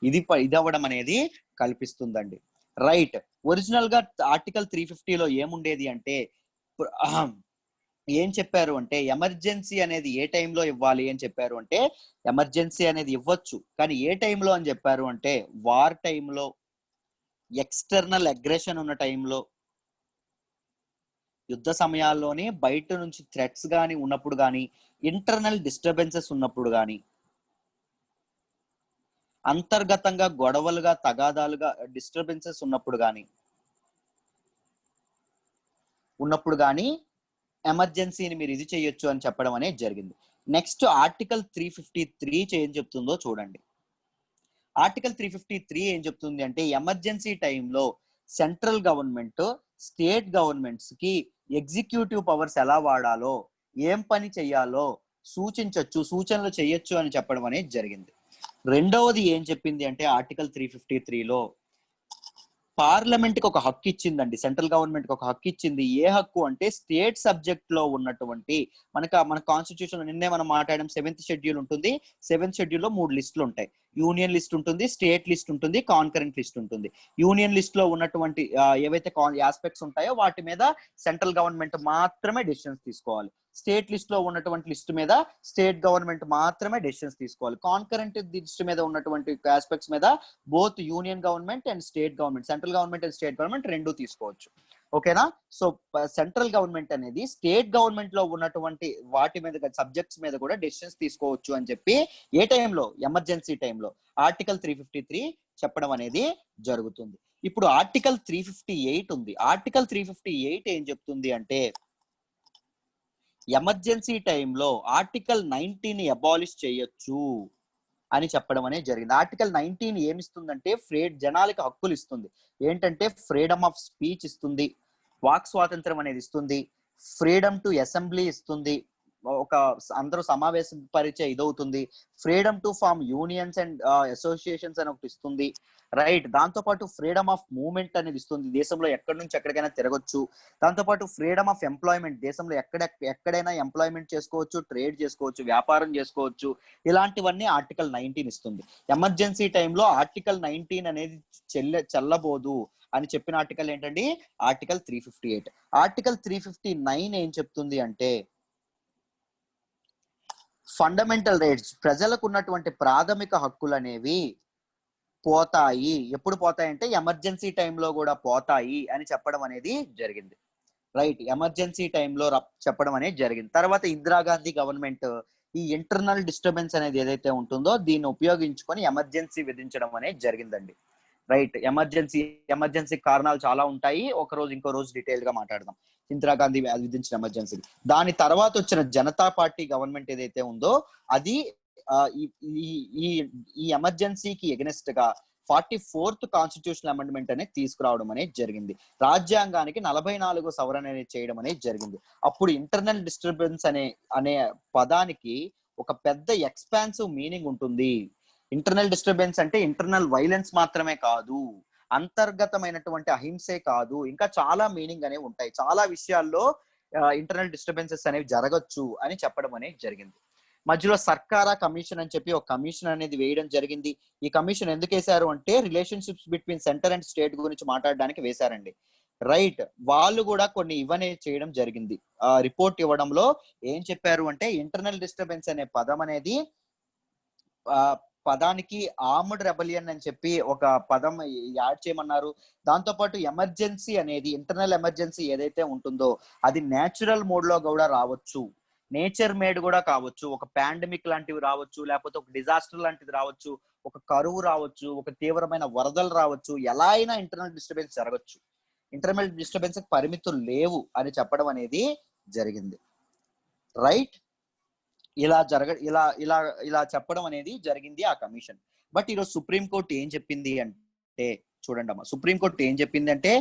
ఇది అవ్వడం అనేది కల్పిస్తుందండి. రైట్, ఒరిజినల్ గా ఆర్టికల్ 350లో ఏముండేది అంటే, ఏం చెప్పారు అంటే ఎమర్జెన్సీ అనేది ఏ టైంలో ఇవ్వాలి అని చెప్పారు అంటే, ఎమర్జెన్సీ అనేది ఇవ్వచ్చు, కానీ ఏ టైంలో అని చెప్పారు అంటే వార్ టైంలో, ఎక్స్టర్నల్ అగ్రెషన్ ఉన్న టైంలో, యుద్ధ సమయాల్లోనే బయట నుంచి థ్రెట్స్ కానీ ఉన్నప్పుడు కానీ, ఇంటర్నల్ డిస్టర్బెన్సెస్ ఉన్నప్పుడు కానీ, అంతర్గతంగా గొడవలుగా, తగాదాలుగా డిస్టర్బెన్సెస్ ఉన్నప్పుడు కానీ ఎమర్జెన్సీని మీరు ఇది చేయొచ్చు అని చెప్పడం అనేది జరిగింది. నెక్స్ట్ ఆర్టికల్ 353 ఏం చెప్తుందో చూడండి. ఆర్టికల్ 353 ఏం చెప్తుంది అంటే, ఎమర్జెన్సీ టైంలో సెంట్రల్ గవర్నమెంట్ స్టేట్ గవర్నమెంట్స్ కి ఎగ్జిక్యూటివ్ పవర్స్ ఎలా వాడాలో, ఏం పని చెయ్యాలో సూచనలు చేయొచ్చు అని చెప్పడం అనేది జరిగింది. రెండవది ఏం చెప్పింది అంటే ఆర్టికల్ 353లో పార్లమెంట్ కి ఒక హక్కు ఇచ్చిందండి, సెంట్రల్ గవర్నమెంట్ కి ఒక హక్కు ఇచ్చింది. ఏ హక్కు అంటే స్టేట్ సబ్జెక్ట్ లో ఉన్నటువంటి, మన కాన్స్టిట్యూషన్ నిన్నే మనం మాట్లాడడం, 7th షెడ్యూల్ ఉంటుంది. 7th షెడ్యూల్ లో 3 లిస్టులు ఉంటాయి. యూనియన్ లిస్ట్ ఉంటుంది, స్టేట్ లిస్ట్ ఉంటుంది, కాన్కరెంట్ లిస్ట్ ఉంటుంది. యూనియన్ లిస్ట్ లో ఉన్నటువంటి ఏవైతే ఆస్పెక్ట్స్ ఉంటాయో వాటి మీద సెంట్రల్ గవర్నమెంట్ మాత్రమే డెసిషన్స్ తీసుకోవాలి. స్టేట్ లిస్ట్ లో ఉన్నటువంటి లిస్ట్ మీద స్టేట్ గవర్నమెంట్ మాత్రమే డెసిషన్స్ తీసుకోవాలి. కాన్కరెంట్ లిస్ట్ మీద ఉన్నటువంటి ఆస్పెక్ట్స్ మీద both union government and state government, central government and state government రెండు తీసుకోవచ్చు. ఓకేనా? సో సెంట్రల్ గవర్నమెంట్ అనేది స్టేట్ గవర్నమెంట్ లో ఉన్నటువంటి వాటి మీద, సబ్జెక్ట్స్ మీద కూడా డెసిషన్స్ తీసుకోవచ్చు అని చెప్పి ఏ టైంలో, ఎమర్జెన్సీ టైంలో ఆర్టికల్ 353 చెప్పడం అనేది జరుగుతుంది. ఇప్పుడు ఆర్టికల్ 358 ఉంది. ఆర్టికల్ 358 ఏం చెప్తుంది అంటే ఎమర్జెన్సీ టైంలో ఆర్టికల్ 19 అబాలిష్ చేయొచ్చు అని చెప్పడం అనేది జరిగింది. ఆర్టికల్ 19 ఏమిస్తుందంటే జనాలకి హక్కులు ఇస్తుంది. ఏంటంటే ఫ్రీడమ్ ఆఫ్ స్పీచ్ ఇస్తుంది, వాక్ స్వాతంత్రం అనేది ఇస్తుంది, ఫ్రీడమ్ టు అసెంబ్లీ ఇస్తుంది, ఒక అందరూ సమావేశపరిచే ఇదవుతుంది, freedom to form unions and associations అని ఒకటి ఇస్తుంది, రైట్. దాంతో పాటు ఫ్రీడమ్ ఆఫ్ మూవ్మెంట్ అనేది ఇస్తుంది, దేశంలో ఎక్కడి నుంచి ఎక్కడికైనా తిరగొచ్చు. దాంతో పాటు ఫ్రీడమ్ ఆఫ్ ఎంప్లాయ్మెంట్, దేశంలో ఎక్కడైనా ఎంప్లాయ్మెంట్ చేసుకోవచ్చు, ట్రేడ్ చేసుకోవచ్చు, వ్యాపారం చేసుకోవచ్చు. ఇలాంటివన్నీ ఆర్టికల్ 19 ఇస్తుంది. ఎమర్జెన్సీ టైంలో ఆర్టికల్ 19 అనేది చెల్లబోదు అని చెప్పిన ఆర్టికల్ ఏంటండి? ఆర్టికల్ 358. ఆర్టికల్ 359 ఏం చెప్తుంది అంటే ఫండమెంటల్ రైట్స్, ప్రజలకు ఉన్నటువంటి ప్రాథమిక హక్కులు అనేవి పోతాయి. ఎప్పుడు పోతాయంటే ఎమర్జెన్సీ టైంలో కూడా పోతాయి అని చెప్పడం అనేది జరిగింది, రైట్. ఎమర్జెన్సీ టైంలో చెప్పడం అనేది జరిగింది. తర్వాత ఇందిరాగాంధీ గవర్నమెంట్ ఈ ఇంటర్నల్ డిస్టర్బెన్స్ అనేది ఏదైతే ఉంటుందో దీన్ని ఉపయోగించుకొని ఎమర్జెన్సీ విధించడం అనేది జరిగిందండి, రైట్. ఎమర్జెన్సీ కారణాలు చాలా ఉంటాయి, ఒక రోజు ఇంకో రోజు డీటెయిల్ గా మాట్లాడదాం. ఇందిరాగాంధీ విధించిన ఎమర్జెన్సీ. దాని తర్వాత వచ్చిన జనతా పార్టీ గవర్నమెంట్ ఏదైతే ఉందో అది ఈ ఎమర్జెన్సీకి ఎగనెస్ట్ గా 44th కాన్స్టిట్యూషనల్ అమెండ్మెంట్ అనేది తీసుకురావడం అనేది జరిగింది. రాజ్యాంగానికి 44 సవరణ అనేది చేయడం అనేది జరిగింది. అప్పుడు ఇంటర్నల్ డిస్టర్బెన్స్ అనే పదానికి ఒక పెద్ద ఎక్స్పాన్సివ్ మీనింగ్ ఉంటుంది. ఇంటర్నల్ డిస్టర్బెన్స్ అంటే ఇంటర్నల్ వైలెన్స్ మాత్రమే కాదు, అంతర్గతమైనటువంటి అహింసే కాదు, ఇంకా చాలా మీనింగ్ అనేవి ఉంటాయి. చాలా విషయాల్లో ఇంటర్నల్ డిస్టర్బెన్సెస్ అనేవి జరగచ్చు అని చెప్పడం అనేది జరిగింది. మధ్యలో సర్కారా కమిషన్ అని చెప్పి ఒక కమిషన్ అనేది వేయడం జరిగింది. ఈ కమిషన్ ఎందుకు వేశారు అంటే relationships between centre and state గురించి మాట్లాడడానికి వేశారండి, రైట్. వాళ్ళు కూడా కొన్ని ఇవనే చేయడం జరిగింది. రిపోర్ట్ ఇవ్వడంలో ఏం చెప్పారు అంటే ఇంటర్నల్ డిస్టర్బెన్స్ అనే పదం అనేది పదానికి ఆర్మ్డ్ రెబలియన్ అని చెప్పి ఒక పదం యాడ్ చేయమన్నారు. దాంతో పాటు ఎమర్జెన్సీ అనేది ఇంటర్నల్ ఎమర్జెన్సీ ఏదైతే ఉంటుందో అది నేచురల్ మోడ్ లో కూడా రావచ్చు, నేచర్ మేడ్ కూడా కావచ్చు, ఒక పాండమిక్ లాంటివి రావచ్చు, లేకపోతే ఒక డిజాస్టర్ లాంటిది రావచ్చు, ఒక కరువు రావచ్చు, ఒక తీవ్రమైన వరదలు రావచ్చు, ఎలా అయినా ఇంటర్నల్ డిస్టర్బెన్స్ జరగచ్చు. ఇంటర్నల్ డిస్టర్బెన్స్ పరిమితులు లేవు అని చెప్పడం అనేది జరిగింది, రైట్. ఇలా ఇలా చెప్పడం అనేది జరిగింది ఆ కమిషన్. బట్ ఈరోజు సుప్రీంకోర్టు ఏం చెప్పింది అంటే చూడండి అమ్మా, సుప్రీంకోర్టు ఏం చెప్పింది అంటే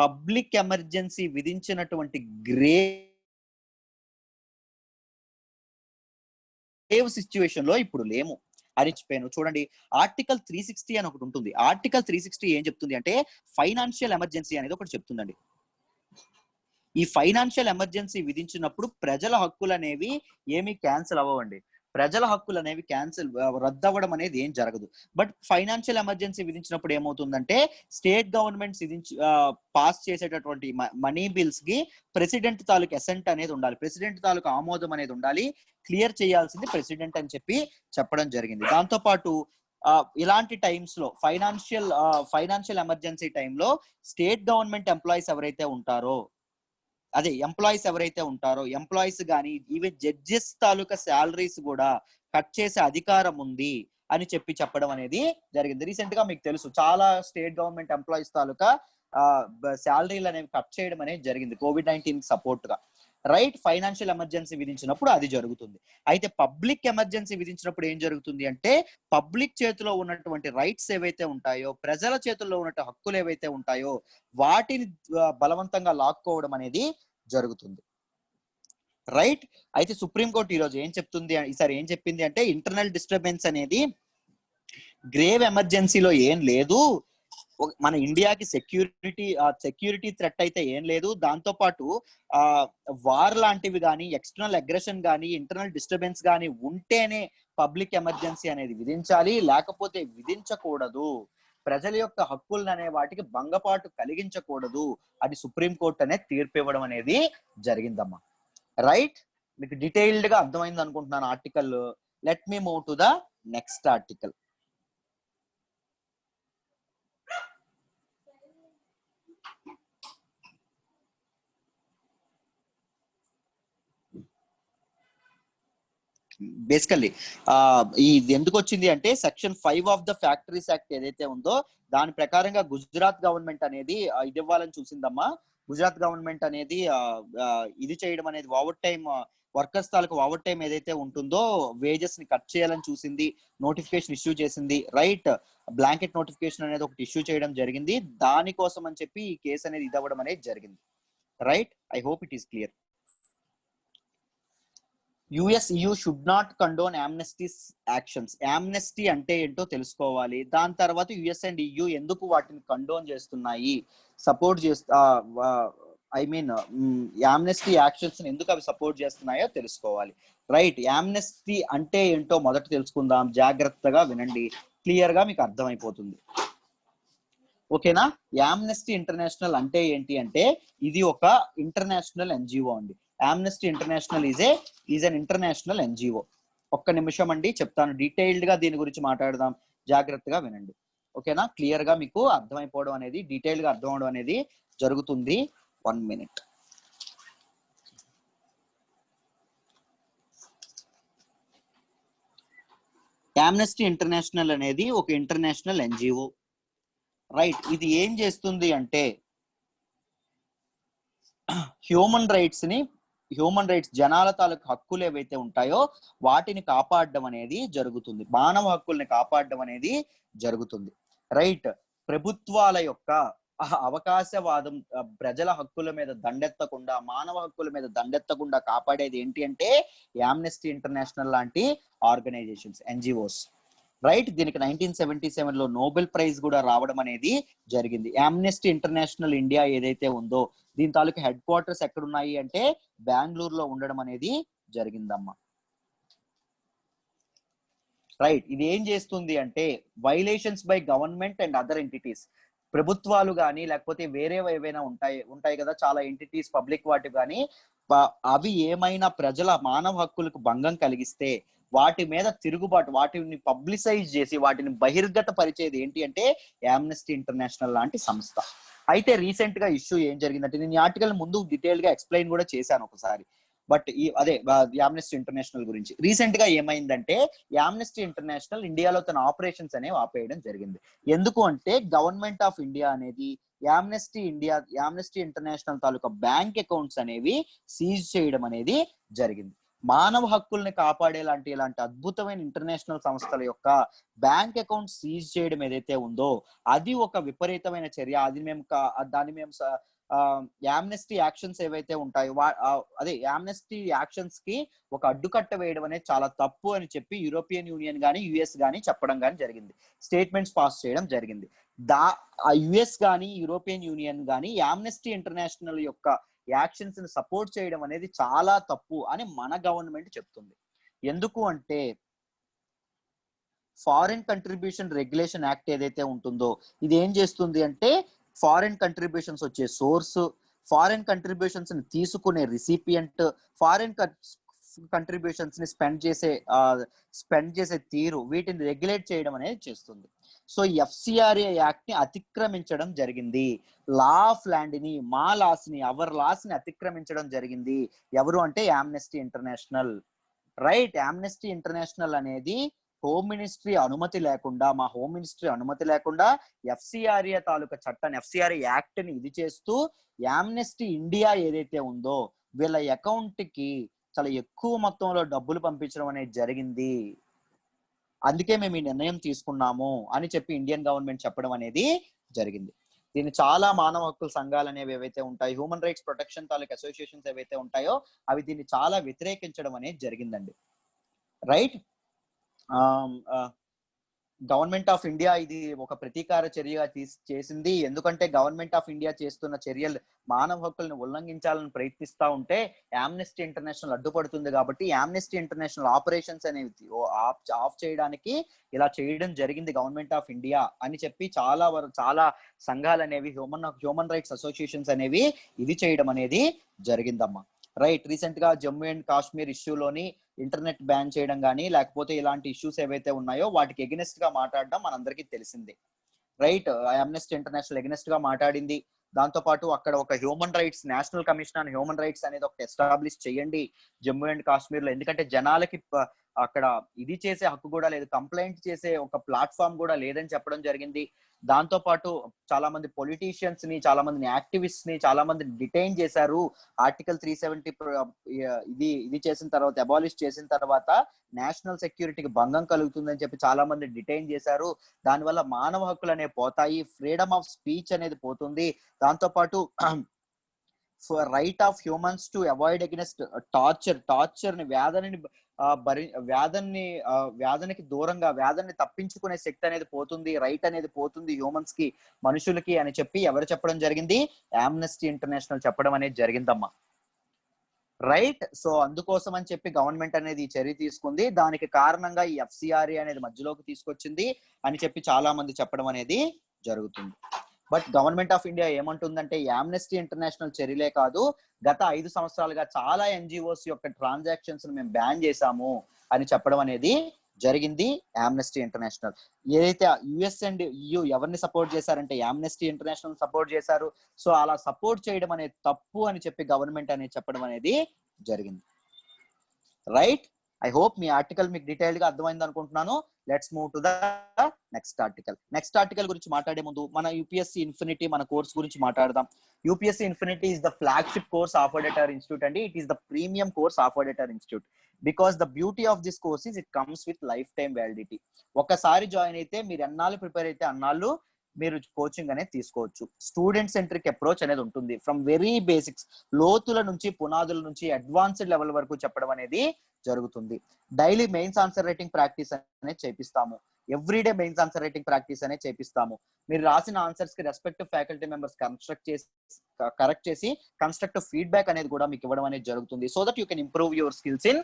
పబ్లిక్ ఎమర్జెన్సీ విధించినటువంటి గ్రేవ్ సిచ్యువేషన్ లో ఇప్పుడు లేము అని చెప్పాను. చూడండి ఆర్టికల్ 360 అని ఒకటి ఉంటుంది. ఆర్టికల్ 360 ఏం చెప్తుంది అంటే ఫైనాన్షియల్ ఎమర్జెన్సీ అనేది ఒకటి చెప్తుందండి. ఈ ఫైనాన్షియల్ ఎమర్జెన్సీ విధించినప్పుడు ప్రజల హక్కులు అనేవి ఏమీ క్యాన్సిల్ అవ్వండి, ప్రజల హక్కులు అనేవి రద్దవ్వడం అనేది ఏం జరగదు. బట్ ఫైనాన్షియల్ ఎమర్జెన్సీ విధించినప్పుడు ఏమవుతుందంటే స్టేట్ గవర్నమెంట్స్ పాస్ చేసేటటువంటి మనీ బిల్స్ కి ప్రెసిడెంట్ తాలూకు అసెంట్ అనేది ఉండాలి, ప్రెసిడెంట్ తాలూకు ఆమోదం అనేది ఉండాలి, క్లియర్ చేయాల్సింది ప్రెసిడెంట్ అని చెప్పడం జరిగింది. దాంతో పాటు ఇలాంటి టైమ్స్ లో ఫైనాన్షియల్ ఎమర్జెన్సీ టైంలో స్టేట్ గవర్నమెంట్ ఎంప్లాయీస్ ఎవరైతే ఉంటారో ఎంప్లాయీస్ కానీ ఈవెన్ జడ్జెస్ తాలూకా శాలరీస్ కూడా కట్ చేసే అధికారం ఉంది అని చెప్పడం అనేది జరిగింది. రీసెంట్ గా మీకు తెలుసు చాలా స్టేట్ గవర్నమెంట్ ఎంప్లాయీస్ తాలూకా శాలరీలు అనేవి కట్ చేయడం అనేది జరిగింది COVID-19 సపోర్ట్ గా, రైట్. ఫైనాన్షియల్ ఎమర్జెన్సీ విధించినప్పుడు అది జరుగుతుంది. అయితే పబ్లిక్ ఎమర్జెన్సీ విధించినప్పుడు ఏం జరుగుతుంది అంటే పబ్లిక్ చేతిలో ఉన్నటువంటి రైట్స్ ఏవైతే ఉంటాయో, ప్రజల చేతుల్లో ఉన్న హక్కులు ఏవైతే ఉంటాయో వాటిని బలవంతంగా లాక్కోవడం అనేది జరుగుతుంది, రైట్. అయితే సుప్రీంకోర్టు ఈరోజు ఈసారి ఏం చెప్పింది అంటే ఇంటర్నల్ డిస్టర్బెన్స్ అనేది గ్రేవ్ ఎమర్జెన్సీలో ఏం లేదు, మన ఇండియాకి సెక్యూరిటీ థ్రెట్ అయితే ఏం లేదు, దాంతో పాటు వార్ లాంటివి కానీ ఎక్స్టర్నల్ అగ్రెషన్ కానీ ఇంటర్నల్ డిస్టర్బెన్స్ కానీ ఉంటేనే పబ్లిక్ ఎమర్జెన్సీ అనేది విధించాలి, లేకపోతే విధించకూడదు, ప్రజల యొక్క హక్కులు అనే వాటికి భంగపాటు కలిగించకూడదు అని సుప్రీంకోర్టు అనేది తీర్పు ఇవ్వడం అనేది జరిగిందమ్మా, రైట్. మీకు డీటెయిల్డ్ గా అర్థమైంది అనుకుంటున్నాను article. Let me move to the next article. Basically ఇది ఎందుకు వచ్చింది అంటే Section 5 of the factories act ఏదైతే ఉందో దాని ప్రకారంగా గుజరాత్ గవర్నమెంట్ అనేది ఇది ఇవ్వాలని చూసిందమ్మా. గుజరాత్ గవర్నమెంట్ అనేది ఇది చేయడం అనేది ఓవర్ టైం వర్కర్స్ తాలూకు ఓవర్ టైం ఏదైతే ఉంటుందో వేజెస్ ని కట్ చేయాలని చూసింది, నోటిఫికేషన్ ఇష్యూ చేసింది. రైట్, బ్లాంకెట్ నోటిఫికేషన్ అనేది ఒకటి ఇష్యూ చేయడం జరిగింది. దానికోసం అని చెప్పి ఈ కేసు అనేది ఇది అవ్వడం అనేది జరిగింది. Right, I hope it is clear. EU should not condone amnesty's actions. Amnesty అంటే ఏంటో తెలుసుకోవాలి. దాని తర్వాత యుఎస్ అండ్ EU ఎందుకు వాటిని కండోన్ చేస్తున్నాయి, సపోర్ట్ చేస్తా ఐ మీన్ యామ్నెస్టీ యాక్షన్స్ ఎందుకు అవి సపోర్ట్ చేస్తున్నాయో తెలుసుకోవాలి. రైట్, యామ్నెస్టీ అంటే ఏంటో మొదట తెలుసుకుందాం. జాగ్రత్తగా వినండి, క్లియర్ గా మీకు అర్థమైపోతుంది. ఓకేనా? యామ్నెస్టీ ఇంటర్నేషనల్ అంటే ఏంటి అంటే ఇది ఒక ఇంటర్నేషనల్ ఎన్జిఓ అండి. Amnesty international is an international NGO. ఒక్క నిమిషం అండి, చెప్తాను. డీటెయిల్డ్ గా దీని గురించి మాట్లాడదాం, జాగ్రత్తగా వినండి. ఓకేనా? క్లియర్ గా మీకు అర్థమైపోవడం అనేది, డీటెయిల్ గా అర్థం అవడం అనేది జరుగుతుంది. 1 minute. యామ్నెస్టీ ఇంటర్నేషనల్ అనేది ఒక ఇంటర్నేషనల్ ఎన్జిఓ. రైట్, ఇది ఏం చేస్తుంది అంటే హ్యూమన్ రైట్స్ జనాల తాలూకు హక్కులు ఏవైతే ఉంటాయో వాటిని కాపాడడం అనేది జరుగుతుంది. మానవ హక్కుల్ని కాపాడడం అనేది జరుగుతుంది. రైట్, ప్రభుత్వాల యొక్క అవకాశవాదం ప్రజల హక్కుల మీద దండెత్తకుండా, మానవ హక్కుల మీద దండెత్తకుండా కాపాడేది ఏంటి అంటే యామ్నెస్టీ ఇంటర్నేషనల్ లాంటి ఆర్గనైజేషన్స్, ఎన్జిఓస్. రైట్, దీనికి 1977లో నోబెల్ ప్రైజ్ కూడా రావడం అనేది జరిగింది. యామ్నెస్టీ ఇంటర్నేషనల్ ఇండియా ఏదైతే ఉందో దీని తాలూకు హెడ్ క్వార్టర్స్ ఎక్కడున్నాయి అంటే బెంగళూరులో ఉండడం అనేది జరిగిందమ్మా. రైట్, ఇది ఏం చేస్తుంది అంటే violations by government and other entities, ప్రభుత్వాలు కానీ లేకపోతే వేరే ఏవైనా ఉంటాయి కదా చాలా ఎంటిటీస్, పబ్లిక్ వాటి కానీ, అవి ఏమైనా ప్రజల మానవ హక్కులకు భంగం కలిగిస్తే వాటి మీద తిరుగుబాటు, వాటిని పబ్లిసైజ్ చేసి వాటిని బహిర్గత పరిచేది ఏంటి అంటే యామ్నెస్టీ ఇంటర్నేషనల్ లాంటి సంస్థ. అయితే రీసెంట్ గా ఇష్యూ ఏం జరిగిందంటే, నేను ఈ ఆర్టికల్ ముందు డీటెయిల్ గా ఎక్స్ప్లెయిన్ కూడా చేశాను ఒకసారి, బట్ అదే యామ్నెస్టీ ఇంటర్నేషనల్ గురించి రీసెంట్ గా ఏమైందంటే యామ్నెస్టీ ఇంటర్నేషనల్ ఇండియాలో తన ఆపరేషన్స్ అనేవి ఆపేయడం జరిగింది. ఎందుకు అంటే గవర్నమెంట్ ఆఫ్ ఇండియా అనేది యామ్నెస్టీ ఇంటర్నేషనల్ తాలూకా బ్యాంక్ అకౌంట్స్ అనేవి సీజ్ చేయడం అనేది జరిగింది. మానవ హక్కుల్ని కాపాడేలాంటి ఇలాంటి అద్భుతమైన ఇంటర్నేషనల్ సంస్థల యొక్క బ్యాంక్ అకౌంట్ సీజ్ చేయడం ఏదైతే ఉందో అది ఒక విపరీతమైన చర్య. దాన్ని మేము యామ్నెస్టీ యాక్షన్స్ ఏవైతే ఉంటాయో అదే యామ్నెస్టీ యాక్షన్స్ కి ఒక అడ్డుకట్ట వేయడం అనేది చాలా తప్పు అని చెప్పి యూరోపియన్ యూనియన్ గానీ యుఎస్ గానీ చెప్పడం గానీ జరిగింది, స్టేట్మెంట్స్ పాస్ చేయడం జరిగింది. యుఎస్ గానీ యూరోపియన్ యూనియన్ గానీ యామ్నెస్టీ ఇంటర్నేషనల్ యొక్క యాక్షన్స్ ని సపోర్ట్ చేయడం అనేది చాలా తప్పు అని మన గవర్నమెంట్ చెప్తుంది. ఎందుకు అంటే ఫారిన్ కంట్రిబ్యూషన్ రెగ్యులేషన్ యాక్ట్ ఏదైతే ఉంటుందో ఇది ఏం చేస్తుంది అంటే ఫారిన్ కంట్రిబ్యూషన్స్ వచ్చే సోర్స్, ఫారిన్ కంట్రిబ్యూషన్స్ ని తీసుకునే రిసిపియంట్, ఫారిన్ కంట్రిబ్యూషన్స్ ని స్పెండ్ చేసే తీరు, వీటిని రెగ్యులేట్ చేయడం అనేది చేస్తుంది. సో FCRA యాక్ట్ ని అతిక్రమించడం జరిగింది. లా ఆఫ్ ల్యాండ్ ని, మా లాస్ ని, అవర్ లాస్ ని అతిక్రమించడం జరిగింది. ఎవరు అంటే Amnesty international. Right, Amnesty international అనేది హోమ్ మినిస్ట్రీ అనుమతి లేకుండా, మా హోమ్ మినిస్ట్రీ అనుమతి లేకుండా FCRA తాలూకా చట్టాన్ని, FCRA యాక్ట్ ని ఇది చేస్తూ యామ్నెస్టీ ఇండియా ఏదైతే ఉందో వీళ్ళ అకౌంట్ కి చాలా ఎక్కువ మొత్తంలో డబ్బులు పంపించడం అనేది జరిగింది. అందుకే మేము ఈ నిర్ణయం తీసుకున్నాము అని చెప్పి ఇండియన్ గవర్నమెంట్ చెప్పడం అనేది జరిగింది. దీన్ని చాలా మానవ హక్కుల సంఘాలు అనేవి ఏవైతే ఉంటాయి, హ్యూమన్ రైట్స్ ప్రొటెక్షన్ తాలూకు అసోసియేషన్స్ ఏవైతే ఉంటాయో అవి దీన్ని చాలా వ్యతిరేకించడం అనేది జరిగిందండి. రైట్, గవర్నమెంట్ ఆఫ్ ఇండియా ఇది ఒక ప్రతీకార చర్యగా చేసింది. ఎందుకంటే గవర్నమెంట్ ఆఫ్ ఇండియా చేస్తున్న చర్యలు మానవ హక్కులను ఉల్లంఘించాలని ప్రయత్నిస్తూ ఉంటే యామ్నెస్టీ ఇంటర్నేషనల్ అడ్డుపడుతుంది. కాబట్టి యామ్నెస్టీ ఇంటర్నేషనల్ ఆపరేషన్స్ అనేవి ఆఫ్ చేయడానికి ఇలా చేయడం జరిగింది గవర్నమెంట్ ఆఫ్ ఇండియా అని చెప్పి చాలా సంఘాలు అనేవి, హ్యూమన్ రైట్స్ అసోసియేషన్స్ అనేవి ఇది చేయడం అనేది జరిగిందమ్మా. రైట్, రీసెంట్ గా జమ్మూ అండ్ కాశ్మీర్ ఇష్యూలోని ఇంటర్నెట్ బ్యాన్ చేయడం కానీ లేకపోతే ఇలాంటి ఇష్యూస్ ఏవైతే ఉన్నాయో వాటికి ఎగెనెస్ట్ గా మాట్లాడడం మనందరికీ తెలిసిందే. రైట్, యామ్నెస్టీ ఇంటర్నేషనల్ ఎగెనెస్ట్ గా మాట్లాడింది. దాంతో పాటు అక్కడ ఒక human rights national commission on human rights అనేది ఒకటి ఎస్టాబ్లిష్ చేయండి జమ్మూ అండ్ కాశ్మీర్ లో, ఎందుకంటే జనాలకి అక్కడ ఇది చేసే హక్కు కూడా లేదు, కంప్లైంట్ చేసే ఒక ప్లాట్ఫామ్ కూడా లేదని చెప్పడం జరిగింది. దాంతో పాటు చాలా మంది పొలిటీషియన్స్ ని, చాలా మందిని యాక్టివిస్ట్ ని, చాలా మందిని డిటైన్ చేశారు. ఆర్టికల్ 370 ఇది చేసిన తర్వాత, అబాలిష్ చేసిన తర్వాత నేషనల్ సెక్యూరిటీకి భంగం కలుగుతుందని చెప్పి చాలా మంది డిటైన్ చేశారు. దానివల్ల మానవ హక్కులు అనేవి పోతాయి, ఫ్రీడమ్ ఆఫ్ స్పీచ్ అనేది పోతుంది. దాంతో పాటు right of humans to avoid against torture ని, వ్యాధికి దూరంగా, వ్యాధిని తప్పించుకునే శక్తి అనేది పోతుంది, రైట్ అనేది పోతుంది హ్యూమన్స్ కి, మనుషులకి అని చెప్పి ఎవరు చెప్పడం జరిగింది? ఆమ్నెస్టీ ఇంటర్నేషనల్ చెప్పడం అనేది జరిగిందమ్మా. రైట్. సో అందుకోసం అని చెప్పి గవర్నమెంట్ అనేది ఈ చర్య తీసుకుంది. దానికి కారణంగా ఈ FCRA అనేది మధ్యలోకి తీసుకొచ్చింది అని చెప్పి చాలా మంది చెప్పడం అనేది జరుగుతుంది. బట్ గవర్నమెంట్ ఆఫ్ ఇండియా ఏమంటుందంటే, ఈ ఆమ్నెస్టీ ఇంటర్నేషనల్ చర్యలే కాదు, గత 5 సంవత్సరాలుగా చాలా NGOs యొక్క ట్రాన్సాక్షన్స్ మేము బ్యాన్ చేశాము అని చెప్పడం అనేది జరిగింది ఆమ్నెస్టీ ఇంటర్నేషనల్. ఏదైతే US అండ్ EU ఎవరిని సపోర్ట్ చేశారంటే ఆమ్నెస్టీ ఇంటర్నేషనల్ సపోర్ట్ చేశారు. సో అలా సపోర్ట్ చేయడం అనేది తప్పు అని చెప్పి గవర్నమెంట్ అనేది చెప్పడం అనేది జరిగింది. Right. I hope me article మీకు డీటెయిల్డ్ గా అర్థమైంది అనుకుంటున్నాను. Let's move to the next article. Next article గురించి మాట్లాడే ముందు మన UPSC ఇన్ఫినిటీ మన కోర్స్ గురించి మాట్లాడదాం. UPSC infinity is the flagship course offered at our institute and it is the premium course offered at our institute. Because the beauty of this course is it comes with lifetime validity. ఒకసారి join అయితే మీరు ఎన్నాళ్ళు prepare అయితే అన్నాళ్ళు మీరు coaching అనేది తీసుకోవచ్చు. Student centric approach అనేది ఉంటుంది. ఫ్రమ్ వెరీ బేసిక్స్, లోతుల నుంచి, పునాదుల నుంచి అడ్వాన్స్డ్ లెవెల్ వరకు చెప్పడం అనేది జరుగుతుంది. Daily mains answer writing practice అనేది చేపిస్తాము. Everyday mains answer writing practice అనేది చేపిస్తాము. మీరు రాసిన ఆన్సర్స్ కి రెస్పెక్టివ్ ఫ్యాకల్టీ మెంబర్స్ కరెక్ట్ చేసి కన్స్ట్రక్టివ్ ఫీడ్బ్యాక్ అనేది కూడా మీకు ఇవ్వడం అనేది జరుగుతుంది. So that you can improve your skills in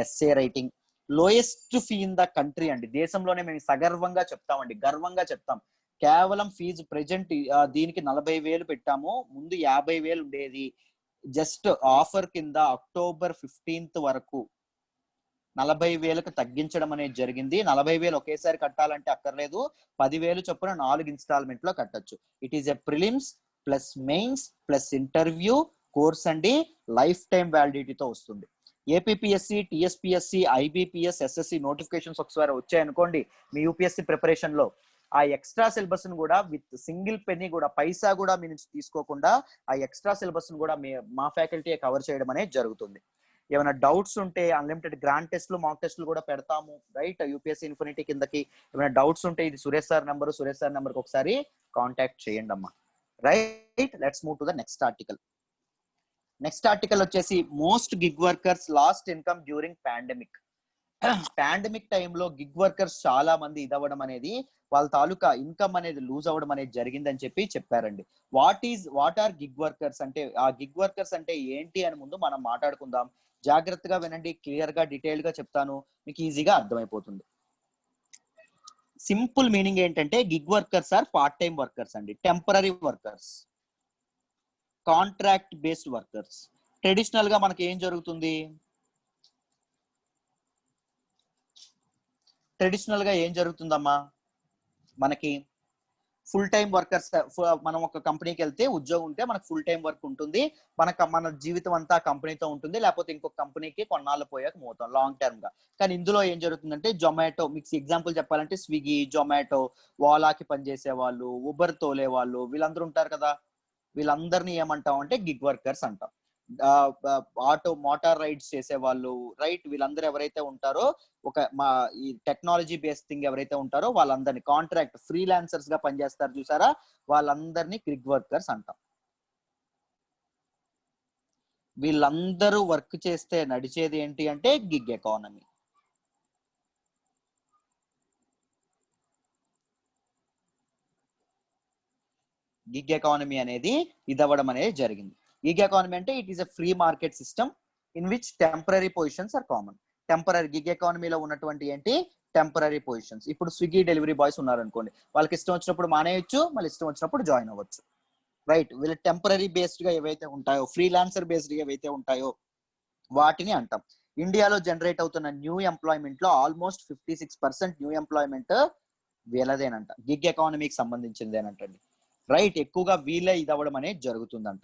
essay writing. Lowest fee in the country అండి. దేశంలోనే మేము సగర్వంగా చెప్తామండి, గర్వంగా చెప్తాం. కేవలం ఫీజు ప్రెజెంట్ దీనికి 40,000 పెట్టాము. ముందు 50,000 ఉండేది. జస్ట్ ఆఫర్ కింద అక్టోబర్ 15th వరకు 40,000కు తగ్గించడం అనేది జరిగింది. 40,000 ఒకేసారి కట్టాలంటే అక్కర్లేదు. 10,000 చొప్పున 4 ఇన్స్టాల్మెంట్ లో కట్టొచ్చు. It is a prelims plus mains plus interview course అండి. లైఫ్ టైం వ్యాలిడిటీతో వస్తుంది. APPSC, TSPSC, IBPS, SSC notifications ఒకసారి వచ్చాయనుకోండి మీ UPSC ప్రిపరేషన్ లో, ఆ ఎక్స్ట్రా సిలబస్ ను కూడా విత్ సింగిల్ పెన్నీ కూడా, పైసా కూడా మీ నుంచి తీసుకోకుండా ఆ ఎక్స్ట్రా సిలబస్ ను కూడా మా ఫ్యాకల్టీ కవర్ చేయడం అనేది జరుగుతుంది. ఏమైనా డౌట్స్ ఉంటే అన్లిమిటెడ్ గ్రాండ్ టెస్ట్లు, మాక్ టెస్ట్లు కూడా పెడతాము. రైట్. UPSC ఇన్ఫినిటీ కిందకి ఏమైనా డౌట్స్ ఉంటే ఇది సురేష్ సార్ నెంబర్కి ఒకసారి కాంటాక్ట్ చేయండి అమ్మా. Right. Let's move to the next article. Next article వచ్చేసి most gig workers lost income during pandemic. Pandemic టైంలో గిగ్ వర్కర్స్ చాలా మంది ఇదవ్వడం అనేది, వాళ్ళ తాలూకా ఇన్కమ్ అనేది లూజ్ అవ్వడం అనేది జరిగిందని చెప్పి చెప్పారండి. వాట్ ఆర్ గిగ్ వర్కర్స్ అంటే, ఆ గిగ్ వర్కర్స్ అంటే ఏంటి అని ముందు మనం మాట్లాడుకుందాం. జాగ్రత్తగా వినండి, క్లియర్ గా డీటెయిల్ గా చెప్తాను, మీకు ఈజీగా అర్థమైపోతుంది. సింపుల్ మీనింగ్ ఏంటంటే, gig workers are part time workers అండి, temporary workers, contract based workers. Traditional గా మనకి ఏం జరుగుతుంది? ట్రెడిషనల్ గా ఏం జరుగుతుందమ్మా, మనకి ఫుల్ టైం వర్కర్స్. మనం ఒక కంపెనీకి వెళ్తే ఉద్యోగం ఉంటే మనకు ఫుల్ టైం వర్క్ ఉంటుంది, మన జీవితం అంతా కంపెనీతో ఉంటుంది, లేకపోతే ఇంకొక కంపెనీకి కొన్నాళ్ళు పోయాక పోతాం లాంగ్ టర్మ్ గా. కానీ ఇందులో ఏం జరుగుతుందంటే, జొమాటో, మీకు ఎగ్జాంపుల్ చెప్పాలంటే స్విగ్గీ, జొమాటో, ఓలాకి పనిచేసే వాళ్ళు, ఉబర్ తోలే వాళ్ళు, వీళ్ళందరూ ఉంటారు కదా, వీళ్ళందరినీ ఏమంటాం అంటే గిగ్ వర్కర్స్ అంటాం. మోటార్ రైడ్స్ చేసే వాళ్ళు, రైట్, వీళ్ళందరూ ఎవరైతే ఉంటారో, ఈ టెక్నాలజీ బేస్డ్ థింగ్ ఎవరైతే ఉంటారో వాళ్ళందరినీ కాంట్రాక్ట్ ఫ్రీలాన్సర్స్ గా పనిచేస్తారు చూసారా, వాళ్ళందరినీ గిగ్ వర్కర్స్ అంటాం. వీళ్ళందరూ వర్క్ చేస్తే నడిచేది ఏంటి అంటే గిగ్ ఎకానమీ. గిగ్ ఎకానమీ అనేది ఇదవ్వడం అనేది జరిగింది. గిగ్ ఎకానమీ అంటే it is a free market system in which temporary positions are common. Temporary gig ఎకానమీలో ఉన్నటువంటి ఏంటి? Temporary positions. ఇప్పుడు స్విగ్గీ డెలివరీ బాయ్స్ ఉన్నారనుకోండి, వాళ్ళకి ఇష్టం వచ్చినప్పుడు మానేయొచ్చు, మళ్ళీ ఇష్టం వచ్చినప్పుడు జాయిన్ అవ్వచ్చు. రైట్. వీళ్ళు టెంపరరీ బేస్డ్ గా ఏవైతే ఉంటాయో, ఫ్రీలాన్సర్ బేస్డ్ గా ఏవైతే ఉంటాయో వాటిని అంటాం. ఇండియాలో జనరేట్ అవుతున్న న్యూ ఎంప్లాయ్మెంట్ లో ఆల్మోస్ట్ 56% న్యూ ఎంప్లాయ్మెంట్ వీళ్ళదేనంట, గిగ్ ఎకానమీకి సంబంధించిందేనంటండి. రైట్. ఎక్కువగా వీళ్ళే ఇది అవ్వడం అనేది జరుగుతుందంట.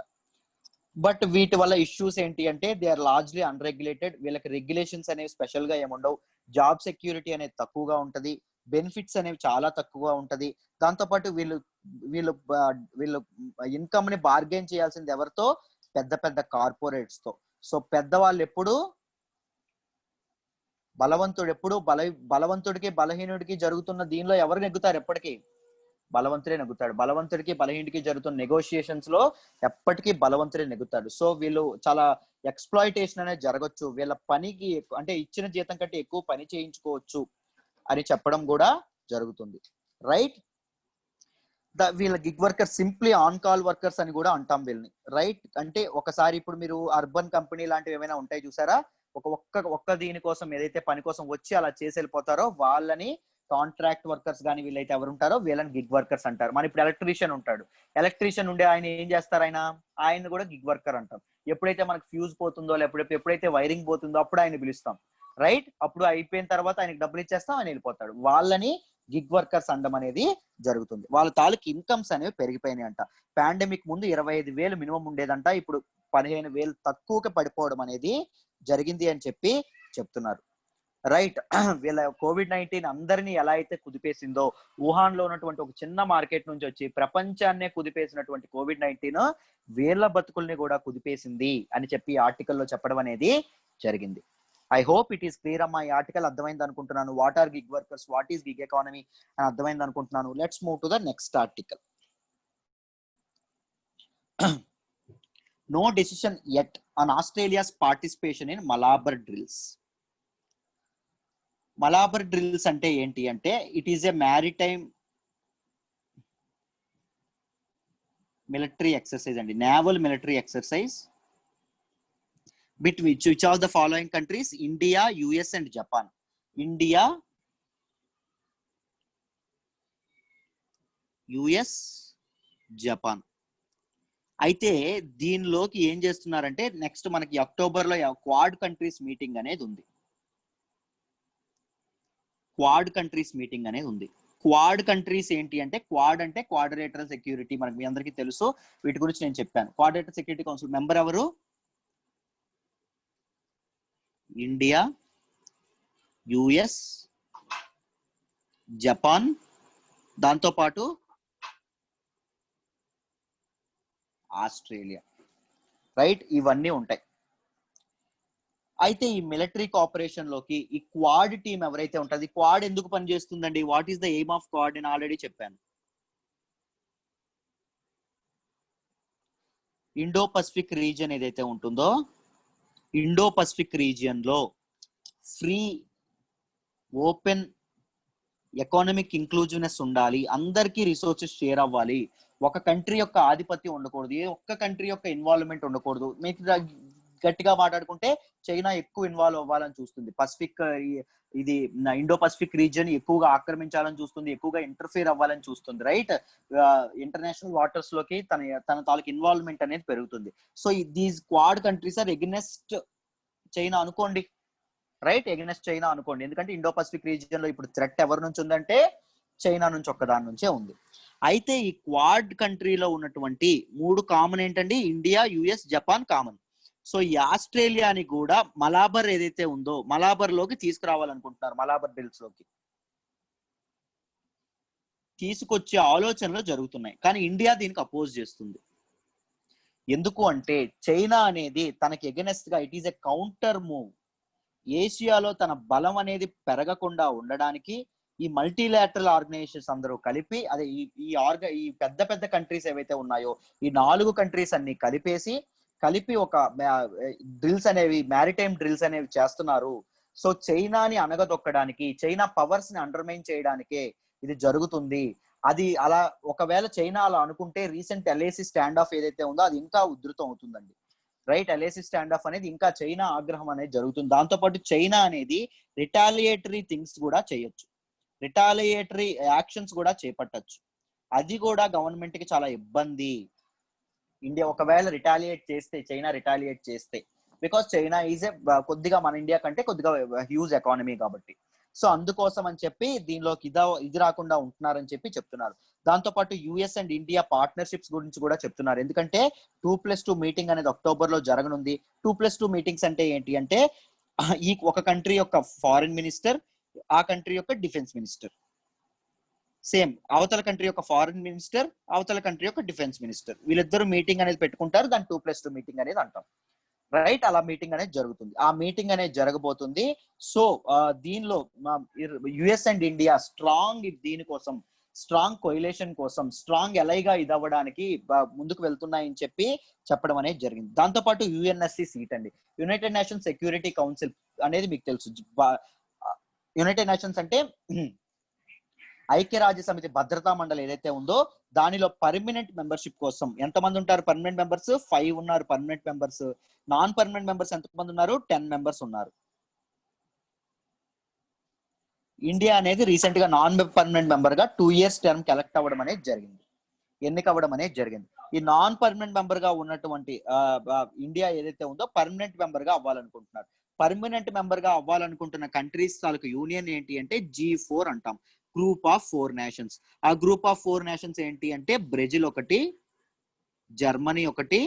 బట్ వీటి వల్ల ఇష్యూస్ ఏంటి అంటే, దే ఆర్ లార్జ్లీ అన్రెగ్యులేటెడ్. వీళ్ళకి రెగ్యులేషన్స్ అనేవి స్పెషల్ గా ఏముండవు. జాబ్ సెక్యూరిటీ అనేది తక్కువగా ఉంటది, బెనిఫిట్స్ అనేవి చాలా తక్కువగా ఉంటది. దాంతోపాటు వీళ్ళు వీళ్ళు వీళ్ళు ఇన్కమ్ ని బార్గెన్ చేయాల్సింది ఎవరితో? పెద్ద పెద్ద కార్పొరేట్స్ తో. సో పెద్దవాళ్ళు ఎప్పుడు బలవంతుడికి బలహీనుడికి జరుగుతున్న దీనిలో ఎవరు నెగ్గుతారు? ఎప్పటికీ బలవంతుడే నెగ్గుతాడు. బలవంతుడికి బలహీనుడికి జరుగుతున్న నెగోషియేషన్స్ లో ఎప్పటికీ బలవంతుడే నెగ్గుతాడు. సో వీళ్ళు చాలా ఎక్స్‌ప్లాయిటేషన్ అనేది జరగొచ్చు, వీళ్ళ పనికి అంటే ఇచ్చిన జీతం కంటే ఎక్కువ పని చేయించుకోవచ్చు అని చెప్పడం కూడా జరుగుతుంది. రైట్? వీళ్ళ gig workers simply on call workers అని కూడా అంటాం వీళ్ళని. రైట్? అంటే ఒకసారి ఇప్పుడు మీరు అర్బన్ కంపెనీ లాంటివి ఏమైనా ఉంటాయి చూసారా, ఒక్క దీనికోసం ఏదైతే పని కోసం వచ్చి అలా చేసి వెళ్ళిపోతారో వాళ్ళని కాంట్రాక్ట్ వర్కర్స్ కానీ వీళ్ళైతే ఎవరు ఉంటారో వీళ్ళని గిగ్ వర్కర్స్ అంటారు. మన ఇప్పుడు ఎలక్ట్రీషియన్ ఉంటాడు, ఎలక్ట్రీషియన్ ఉండే ఆయన ఏం చేస్తారు? ఆయన కూడా గిగ్ వర్కర్ అంటాం. ఎప్పుడైతే మనకు ఫ్యూజ్ పోతుందో లేకపోతే ఎప్పుడైతే వైరింగ్ పోతుందో అప్పుడు ఆయన పిలుస్తాం. రైట్? అప్పుడు అయిపోయిన తర్వాత ఆయనకి డబ్బులు ఇచ్చేస్తాం, ఆయన వెళ్ళిపోతాడు. వాళ్ళని గిగ్ వర్కర్స్ అనడం అనేది జరుగుతుంది. వాళ్ళ తాలూకు ఇన్కమ్స్ అనేవి పెరిగిపోయినాయి అంట. పాండమిక్ ముందు 25,000 మినిమం ఉండేదంట, ఇప్పుడు 15,000 తక్కువకి పడిపోవడం అనేది జరిగింది అని చెప్పి చెప్తున్నారు. రైట్? వీళ్ళ COVID-19 అందరినీ ఎలా అయితే కుదిపేసిందో, వుహాన్ లో ఉన్నటువంటి ఒక చిన్న మార్కెట్ నుంచి వచ్చి ప్రపంచాన్నే కుదిపేసినటువంటి COVID-19 వీళ్ళ బతుకుల్ని కూడా కుదిపేసింది అని చెప్పి ఆర్టికల్లో చెప్పడం అనేది జరిగింది. I hope it is clear అమ్మా. ఈ ఆర్టికల్ అర్థమైంది అనుకుంటున్నాను. What are gig workers, what is gig economy అని అర్థమైంది అనుకుంటున్నాను. Let's move to the next article. No decision yet on Australia's participation in Malabar drills. Malabar drills అంటే ఏంటి అంటే, it is a maritime military exercise అండి, naval military exercise between which of the following countries? India, US and Japan. India, US, Japan. అయితే దీనిలోకి ఏం చేస్తున్నారంటే next మనకి October లో క్వాడ్ కంట్రీస్ మీటింగ్ అనేది ఉంది. క్వాడ్ కంట్రీస్ మీటింగ్ అనేది ఉంది. క్వాడ్ కంట్రీస్ ఏంటి అంటే, క్వాడ్ అంటే క్వాడ్రిలేటరల్ సెక్యూరిటీ, మనకి మీ అందరికీ తెలుసు. వీటి గురించి నేను చెప్పాను. క్వాడ్రిలేటరల్ సెక్యూరిటీ కౌన్సిల్ మెంబర్ ఎవరు? ఇండియా, యుఎస్, జపాన్, దాంతోపాటు ఆస్ట్రేలియా. రైట్? ఇవన్నీ ఉంటాయి. అయితే ఈ మిలిటరీ కోఆపరేషన్ లోకి ఈ క్వాడ్ టీం ఎవరైతే ఉంటుంది, క్వాడ్ ఎందుకు పనిచేస్తుందండి, what is the aim of quad అని ఆల్రెడీ చెప్పాను. ఇండో పసిఫిక్ రీజియన్ ఏదైతే ఉంటుందో, ఇండో పసిఫిక్ రీజియన్ లో ఫ్రీ ఓపెన్ ఎకానమిక్ ఇంక్లూజివ్నెస్ ఉండాలి, అందరికీ రిసోర్సెస్ షేర్ అవ్వాలి, ఒక కంట్రీ యొక్క ఆధిపత్యం ఉండకూడదు, ఏ ఒక్క కంట్రీ యొక్క ఇన్వాల్వ్మెంట్ ఉండకూడదు. మీకు గట్టిగా మాట్లాడుకుంటే చైనా ఎక్కువ ఇన్వాల్వ్ అవ్వాలని చూస్తుంది, పసిఫిక్ ఇది ఇండో పసిఫిక్ రీజియన్ ఎక్కువగా ఆక్రమించాలని చూస్తుంది, ఎక్కువగా ఇంటర్ఫియర్ అవ్వాలని చూస్తుంది. రైట్? ఇంటర్నేషనల్ వాటర్స్ లోకి తన తాలూకు ఇన్వాల్వ్మెంట్ అనేది పెరుగుతుంది. So these quad countries are against China అనుకోండి. రైట్? ఎగెనెస్ట్ చైనా అనుకోండి. ఎందుకంటే ఇండో పసిఫిక్ రీజియన్ లో ఇప్పుడు థ్రెట్ ఎవరి నుంచి ఉందంటే చైనా నుంచి, ఒక్కదాని నుంచే ఉంది. అయితే ఈ క్వాడ్ కంట్రీలో ఉన్నటువంటి 3 కామన్ ఏంటండి? India, US, Japan common. So ఈ ఆస్ట్రేలియాని కూడా మలాబర్ ఏదైతే ఉందో మలాబర్ లోకి తీసుకురావాలనుకుంటున్నారు, మలాబర్ డ్రిల్స్ లోకి తీసుకొచ్చే ఆలోచనలు జరుగుతున్నాయి. కానీ ఇండియా దీనికి అపోజ్ చేస్తుంది. ఎందుకు అంటే చైనా అనేది తనకి ఎగెనెస్ట్ గా, it is a counter move. ఏషియాలో తన బలం అనేది పెరగకుండా ఉండడానికి ఈ మల్టీలాటరల్ ఆర్గనైజేషన్స్ అందరూ కలిపి, అదే ఈ పెద్ద పెద్ద కంట్రీస్ ఏవైతే ఉన్నాయో ఈ 4 కంట్రీస్ అన్ని కలిపి ఒక డ్రిల్స్ అనేవి, మ్యారిటైమ్ డ్రిల్స్ అనేవి చేస్తున్నారు. సో చైనాని అనగదొక్కడానికి, చైనా పవర్స్ ని అండర్మైన్ చేయడానికే ఇది జరుగుతుంది. అది అలా ఒకవేళ చైనా అలా అనుకుంటే రీసెంట్ ఎల్ఏసి స్టాండ్ ఆఫ్ ఏదైతే ఉందో అది ఇంకా ఉధృతం అవుతుందండి. రైట్? ఎల్ఏసి స్టాండ్ ఆఫ్ అనేది ఇంకా చైనా ఆగ్రహం అనేది జరుగుతుంది. దాంతోపాటు చైనా అనేది రిటాలియేటరీ థింగ్స్ కూడా చేయొచ్చు, రిటాలియేటరీ యాక్షన్స్ కూడా చేపట్టచ్చు. అది కూడా గవర్నమెంట్ కి చాలా ఇబ్బంది. ఇండియా ఒకవేళ చైనా రిటాలియేట్ చేస్తే, బికాస్ చైనా ఈజ్ ఏ కొద్దిగా మన ఇండియా కంటే కొద్దిగా హ్యూజ్ ఎకానమీ కాబట్టి. సో అందుకోసం అని చెప్పి దీనిలోకి ఇది రాకుండా ఉంటున్నారని చెప్పి చెప్తున్నారు. దాంతోపాటు యుఎస్ అండ్ ఇండియా పార్ట్నర్షిప్స్ గురించి కూడా చెప్తున్నారు. ఎందుకంటే 2+2 మీటింగ్ అనేది అక్టోబర్ లో జరగనుంది. 2+2 మీటింగ్స్ అంటే ఏంటి అంటే ఈ ఒక కంట్రీ యొక్క ఫారిన్ మినిస్టర్, ఆ కంట్రీ యొక్క డిఫెన్స్ మినిస్టర్. సేమ్ అవతల కంట్రీ యొక్క ఫారిన్ మినిస్టర్, అవతల కంట్రీ యొక్క డిఫెన్స్ మినిస్టర్, వీళ్ళిద్దరు మీటింగ్ అనేది పెట్టుకుంటారు. దాన్ని 2+2 మీటింగ్ అనేది అంటాం. రైట్, అలా మీటింగ్ అనేది జరుగుతుంది. ఆ మీటింగ్ అనేది జరగబోతుంది. సో దీనిలో యుఎస్ అండ్ ఇండియా దీనికోసం స్ట్రాంగ్ కొయిలేషన్ కోసం, స్ట్రాంగ్ ఎలైగా ఇదవ్వడానికి ముందుకు వెళ్తున్నాయని చెప్పడం అనేది జరిగింది. దాంతోపాటు యుఎన్ఎస్సి సీట్ అండి, యునైటెడ్ నేషన్స్ సెక్యూరిటీ కౌన్సిల్ అనేది మీకు తెలుసు. యునైటెడ్ నేషన్స్ అంటే ఐక్యరాజ్య సమితి భద్రతా మండలి ఏదైతే ఉందో దానిలో పర్మనెంట్ మెంబర్షిప్ కోసం ఎంతమంది ఉంటారు? పర్మనెంట్ మెంబర్స్ 5 ఉన్నారు. Permanent members. Non permanent members ఎంతమంది ఉన్నారు? 10 మెంబర్స్ ఉన్నారు. ఇండియా అనేది రీసెంట్ గా నాన్ పర్మనెంట్ మెంబర్ గా 2 years టర్మ్ ఎలక్ట్ అవ్వడం అనేది జరిగింది, ఎన్నిక అవ్వడం అనేది జరిగింది. ఈ నాన్ పర్మనెంట్ మెంబర్ గా ఉన్నటువంటి ఇండియా ఏదైతే ఉందో పర్మనెంట్ మెంబర్ గా అవ్వాలనుకుంటున్నారు. పర్మనెంట్ మెంబర్ గా అవ్వాలనుకుంటున్న కంట్రీస్ తాలూకు యూనియన్ ఏంటి అంటే G4 అంటాం, గ్రూప్ ఆఫ్ 4 నేషన్స్. ఆ గ్రూప్ ఆఫ్ 4 నేషన్స్ ఏంటి అంటే బ్రెజిల్ ఒకటి, జర్మనీ ఒకటి,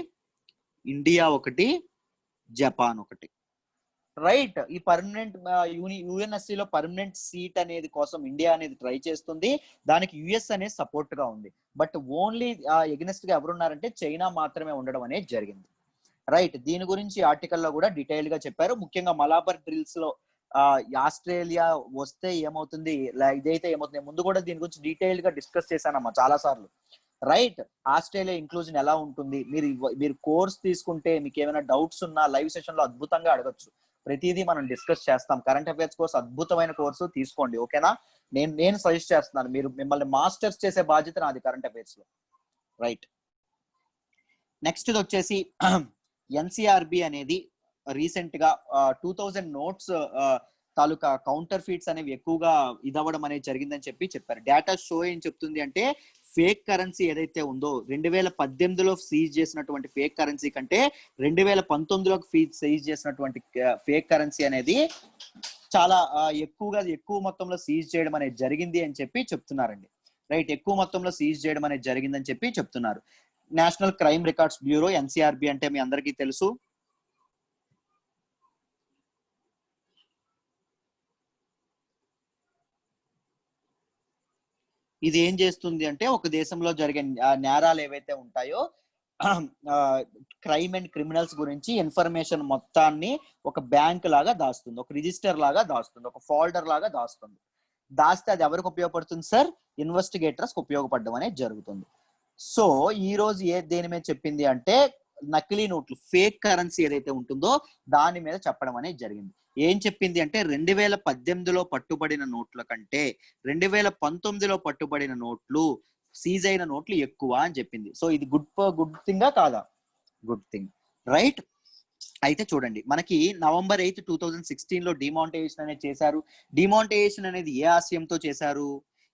ఇండియా ఒకటి, జపాన్ ఒకటి. రైట్, ఈ పర్మనెంట్ యుఎన్ఎస్సి లో పర్మనెంట్ సీట్ అనేది కోసం ఇండియా అనేది ట్రై చేస్తుంది. దానికి యుఎస్ అనేది సపోర్ట్ గా ఉంది. బట్ ఓన్లీ ఎగ్నెస్ట్ గా ఎవరున్నారంటే చైనా మాత్రమే ఉండడం అనేది జరిగింది. రైట్, దీని గురించి ఆర్టికల్లో కూడా డీటెయిల్ గా చెప్పారు. ముఖ్యంగా మలాబర్ డ్రిల్స్ లో ఆస్ట్రేలియా వస్తే ఏమవుతుంది, ఇదైతే ఏమవుతుంది, ముందు కూడా దీని గురించి డీటెయిల్ గా డిస్కస్ చేశానమ్మా చాలా సార్లు. రైట్, ఆస్ట్రేలియా ఇంక్లూజన్ ఎలా ఉంటుంది, మీరు కోర్స్ తీసుకుంటే మీకు ఏమైనా డౌట్స్ ఉన్నా లైవ్ సెషన్ లో అద్భుతంగా అడగచ్చు. ప్రతిదీ మనం డిస్కస్ చేస్తాం. కరెంట్ అఫైర్స్ కోర్స్ అద్భుతమైన కోర్సు, తీసుకోండి. ఓకేనా, నేను సజెస్ట్ చేస్తున్నాను. మిమ్మల్ని మాస్టర్స్ చేసే బాధ్యత నాది కరెంట్ అఫైర్స్ లో. రైట్, నెక్స్ట్ వచ్చేసి ఎన్సిఆర్బి అనేది రీసెంట్ గా 2000 నోట్స్ తాలూకా కౌంటర్ ఫీట్స్ అనేవి ఎక్కువగా ఇదవ్వడం అనేది జరిగిందని చెప్పారు. డేటా షో ఏం చెప్తుంది అంటే ఫేక్ కరెన్సీ ఏదైతే ఉందో 2018లో సీజ్ చేసినటువంటి ఫేక్ కరెన్సీ కంటే 2019లో సీజ్ చేసినటువంటి ఫేక్ కరెన్సీ అనేది చాలా ఎక్కువ మొత్తంలో సీజ్ చేయడం అనేది జరిగింది అని చెప్తున్నారండి. రైట్, ఎక్కువ మొత్తంలో సీజ్ చేయడం అనేది జరిగిందని చెప్తున్నారు. National crime records bureau, NCRB అంటే మీ అందరికీ తెలుసు. ఇది ఏం చేస్తుంది అంటే ఒక దేశంలో జరిగే నేరాలు ఏవైతే ఉంటాయో క్రైమ్ అండ్ క్రిమినల్స్ గురించి ఇన్ఫర్మేషన్ మొత్తాన్ని ఒక బ్యాంక్ లాగా దాస్తుంది, ఒక రిజిస్టర్ లాగా దాస్తుంది, ఒక ఫోల్డర్ లాగా దాస్తుంది. దాస్తే అది ఎవరికి ఉపయోగపడుతుంది సార్? ఇన్వెస్టిగేటర్స్ ఉపయోగపడడం అనేది జరుగుతుంది. సో ఈ రోజు దేని మీద చెప్పింది అంటే నకిలీ నోట్లు, ఫేక్ కరెన్సీ ఏదైతే ఉంటుందో దాని మీద చెప్పడం అనేది జరిగింది. ఏం చెప్పింది అంటే 2018లో పట్టుబడిన నోట్ల కంటే 2019లో పట్టుబడిన నోట్లు, సీజ్ అయిన నోట్లు ఎక్కువ అని చెప్పింది. సో ఇది గుడ్ థింగా కాదా? Good thing. రైట్, అయితే చూడండి, మనకి November 8, 2016లో డిమానిటైజేషన్ అనేది చేశారు. డిమానిటైజేషన్ అనేది ఏ ఆశయంతో చేశారు?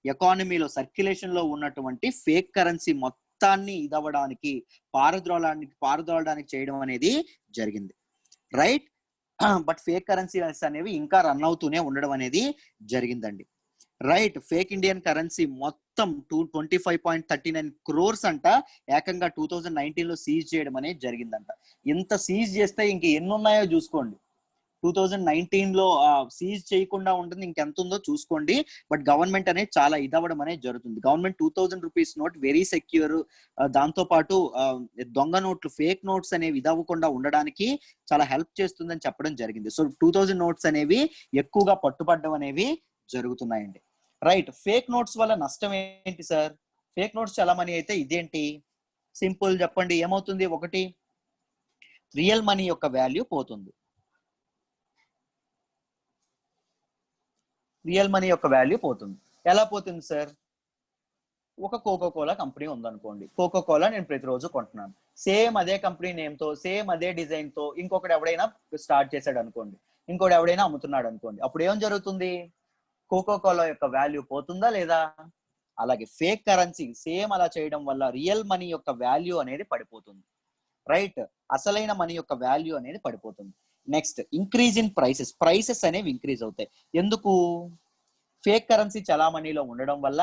ఎకానమీలో సర్క్యులేషన్ లో ఉన్నటువంటి ఫేక్ కరెన్సీ మొత్తాన్ని ఇదవ్వడానికి, పారద్రోలడానికి చేయడం అనేది జరిగింది. రైట్, బట్ ఫేక్ కరెన్సీస్ అనేవి ఇంకా రన్ అవుతూనే ఉండడం అనేది జరిగిందండి. రైట్, ఫేక్ ఇండియన్ కరెన్సీ మొత్తం 25.39 crores అంట ఏకంగా 2019లో సీజ్ చేయడం అనేది జరిగిందంట. ఇంత సీజ్ చేస్తే ఇంక ఎన్ని ఉన్నాయో చూసుకోండి. 2019లో సీజ్ చేయకుండా ఉంటుంది, ఇంకెంత ఉందో చూసుకోండి. బట్ గవర్నమెంట్ అనేది చాలా ఇదవ్వడం అనేది జరుగుతుంది. Government 2000 rupees note very secure, దాంతో పాటు దొంగ నోట్లు, ఫేక్ నోట్స్ అనేవి ఇదవ్వకుండా ఉండడానికి చాలా హెల్ప్ చేస్తుందని చెప్పడం జరిగింది. సో 2000 నోట్స్ అనేవి ఎక్కువగా పట్టుబడడం అనేవి జరుగుతున్నాయండి. రైట్, ఫేక్ నోట్స్ వల్ల నష్టం ఏంటి సార్? ఫేక్ నోట్స్ చాలా మనీ అయితే ఇదేంటి? సింపుల్ చెప్పండి, ఏమవుతుంది? ఒకటి, రియల్ మనీ యొక్క వాల్యూ పోతుంది. రియల్ మనీ యొక్క వాల్యూ పోతుంది. ఎలా పోతుంది సార్? ఒక కోకో కోలా కంపెనీ ఉందనుకోండి. కోకో కోలా నేను ప్రతిరోజు కొంటున్నాను. సేమ్ అదే కంపెనీ నేమ్ తో, సేమ్ అదే డిజైన్ తో ఇంకొకటి ఎవడైనా స్టార్ట్ చేశాడు అనుకోండి, ఇంకోటి ఎవడైనా అమ్ముతున్నాడు అనుకోండి. అప్పుడు ఏం జరుగుతుంది? కోకో కోలా యొక్క వాల్యూ పోతుందా లేదా? అలాగే ఫేక్ కరెన్సీ సేమ్ అలా చేయడం వల్ల రియల్ మనీ యొక్క వాల్యూ అనేది పడిపోతుంది. రైట్, అసలైన మనీ యొక్క వాల్యూ అనేది పడిపోతుంది. నెక్స్ట్, ఇంక్రీజ్ ఇన్ ప్రైసెస్ అనేవి ఇంక్రీజ్ అవుతాయి. ఎందుకు? ఫేక్ కరెన్సీ చలామణిలో ఉండడం వల్ల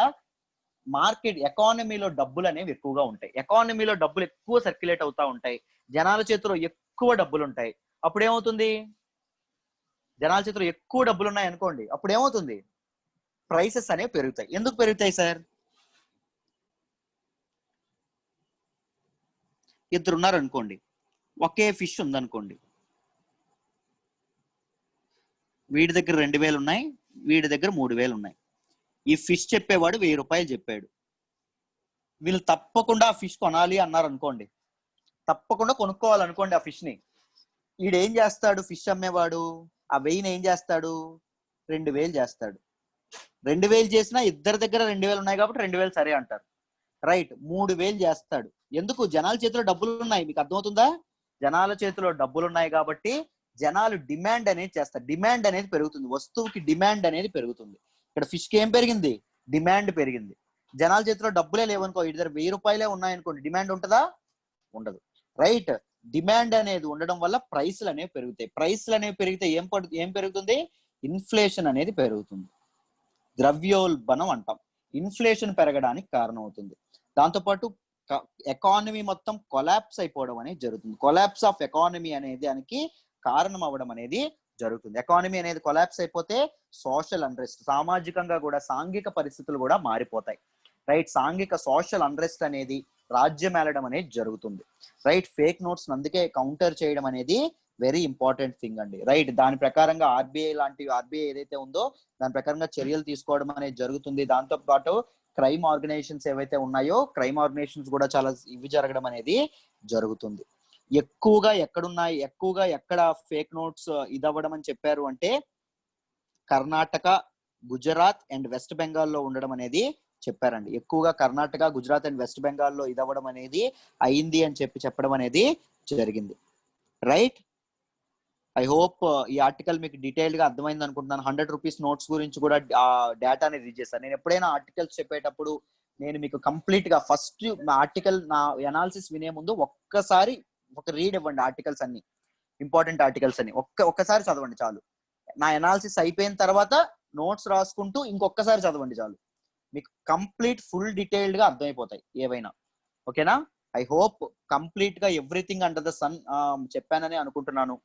మార్కెట్ ఎకానమీలో డబ్బులు అనేవి ఎక్కువగా ఉంటాయి. ఎకానమీలో డబ్బులు ఎక్కువ సర్క్యులేట్ అవుతా ఉంటాయి, జనాల చేతిలో ఎక్కువ డబ్బులు ఉంటాయి. అప్పుడు ఏమవుతుంది? జనాల చేతిలో ఎక్కువ డబ్బులు ఉన్నాయి అనుకోండి, అప్పుడు ఏమవుతుంది, ప్రైసెస్ అనేవి పెరుగుతాయి. ఎందుకు పెరుగుతాయి సార్? ఇద్దరు ఉన్నారు అనుకోండి, ఒకే ఫిష్ ఉందనుకోండి, వీడి దగ్గర 2000 ఉన్నాయి, వీడి దగ్గర 3000 ఉన్నాయి. ఈ ఫిష్ చెప్పేవాడు 1000 రూపాయలు చెప్పాడు. వీళ్ళు తప్పకుండా ఆ ఫిష్ కొనాలి అన్నారు అనుకోండి, తప్పకుండా కొనుక్కోవాలనుకోండి ఆ ఫిష్ ని. వీడేం చేస్తాడు, ఫిష్ అమ్మేవాడు ఆ 1000 ఏం చేస్తాడు, 2000 చేస్తాడు. 2000 చేసినా ఇద్దరి దగ్గర 2000 ఉన్నాయి కాబట్టి 2000 సరే అంటారు. రైట్, 3000 చేస్తాడు. ఎందుకు? జనాల చేతిలో డబ్బులు ఉన్నాయి. మీకు అర్థమవుతుందా? జనాల చేతిలో డబ్బులు ఉన్నాయి కాబట్టి జనాలు డిమాండ్ అనేది చేస్తారు. డిమాండ్ అనేది పెరుగుతుంది, వస్తువుకి డిమాండ్ అనేది పెరుగుతుంది. ఇక్కడ ఫిష్ కి ఏం పెరిగింది? డిమాండ్ పెరిగింది. జనాల చేతిలో డబ్బులే లేవనుకో, ఇద్దరు 1000 రూపాయలే ఉన్నాయనుకోండి, డిమాండ్ ఉంటుందా? ఉండదు. రైట్, డిమాండ్ అనేది ఉండడం వల్ల ప్రైస్లు అనేవి పెరుగుతాయి. ప్రైస్లు అనేవి పెరిగితే ఏం పెరుగుతుంది? ఇన్ఫ్లేషన్ అనేది పెరుగుతుంది. ద్రవ్యోల్బణం అంటాం. ఇన్ఫ్లేషన్ పెరగడానికి కారణం అవుతుంది. దాంతోపాటు ఎకానమీ మొత్తం కొలాప్స్ అయిపోవడం అనేది జరుగుతుంది. కొలాప్స్ ఆఫ్ ఎకానమీ అనేది దానికి కారణం అవ్వడం అనేది జరుగుతుంది. ఎకానమీ అనేది కొలాప్స్ అయిపోతే సోషల్ అన్రెస్ట్, సామాజికంగా కూడా సాంఘిక పరిస్థితులు కూడా మారిపోతాయి. రైట్, సాంఘిక సోషల్ అన్రెస్ట్ అనేది రాజ్యం ఏలడం అనేది జరుగుతుంది. రైట్, ఫేక్ నోట్స్ అందుకే కౌంటర్ చేయడం అనేది వెరీ ఇంపార్టెంట్ థింగ్ అండి. రైట్, దాని ప్రకారంగా ఆర్బీఐ ఏదైతే ఉందో దాని ప్రకారంగా చర్యలు తీసుకోవడం అనేది జరుగుతుంది. దాంతో పాటు క్రైమ్ ఆర్గనైజేషన్స్ ఏవైతే ఉన్నాయో, క్రైమ్ ఆర్గనైజేషన్స్ కూడా చాలా ఇవి జరగడం అనేది జరుగుతుంది. ఎక్కువగా ఎక్కడ ఫేక్ నోట్స్ ఇదవ్వడం అని చెప్పారు అంటే కర్ణాటక, గుజరాత్ అండ్ వెస్ట్ బెంగాల్లో ఉండడం అనేది చెప్పారండి. ఎక్కువగా కర్ణాటక, గుజరాత్ అండ్ వెస్ట్ బెంగాల్లో ఇదవ్వడం అనేది అయింది అని చెప్పడం అనేది జరిగింది. రైట్, ఐ హోప్ ఈ ఆర్టికల్ మీకు డీటెయిల్డ్ గా అర్థమైంది అనుకుంటున్నాను. 100 రూపీస్ నోట్స్ గురించి కూడా డేటాని రీడ్ చేస్తాను. నేను ఎప్పుడైనా ఆర్టికల్స్ చెప్పేటప్పుడు నేను మీకు కంప్లీట్ గా ఫస్ట్ ఆర్టికల్ నా అనాలిసిస్ వినే ముందు ఒక్కసారి ఒక రీడ్ ఇవ్వండి. ఆర్టికల్స్ అన్ని, ఇంపార్టెంట్ ఆర్టికల్స్ అన్ని ఒక్కసారి చదవండి చాలు. నా అనాలిసిస్ అయిపోయిన తర్వాత నోట్స్ రాసుకుంటూ ఇంకొకసారి చదవండి చాలు. మీకు కంప్లీట్ ఫుల్ డీటెయిల్డ్ గా అర్థమైపోతాయి ఏవైనా. ఓకేనా? ఐ హోప్ కంప్లీట్ గా ఎవ్రీథింగ్ అండర్ ద సన్ చెప్పానని అనుకుంటున్నాను.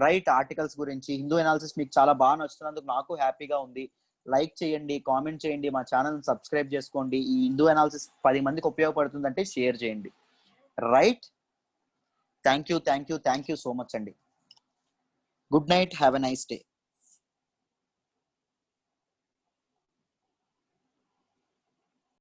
రైట్, ఆర్టికల్స్ గురించి హిందూ అనాలిసిస్ మీకు చాలా బాగా నచ్చుతున్నందుకు నాకు హ్యాపీగా ఉంది. లైక్ చేయండి, కామెంట్ చేయండి, మా ఛానల్ సబ్స్క్రైబ్ చేసుకోండి. ఈ హిందూ అనాలిసిస్ 10 మందికి ఉపయోగపడుతుందంటే షేర్ చేయండి. Right, thank you so much అండి. Good night, have a nice day.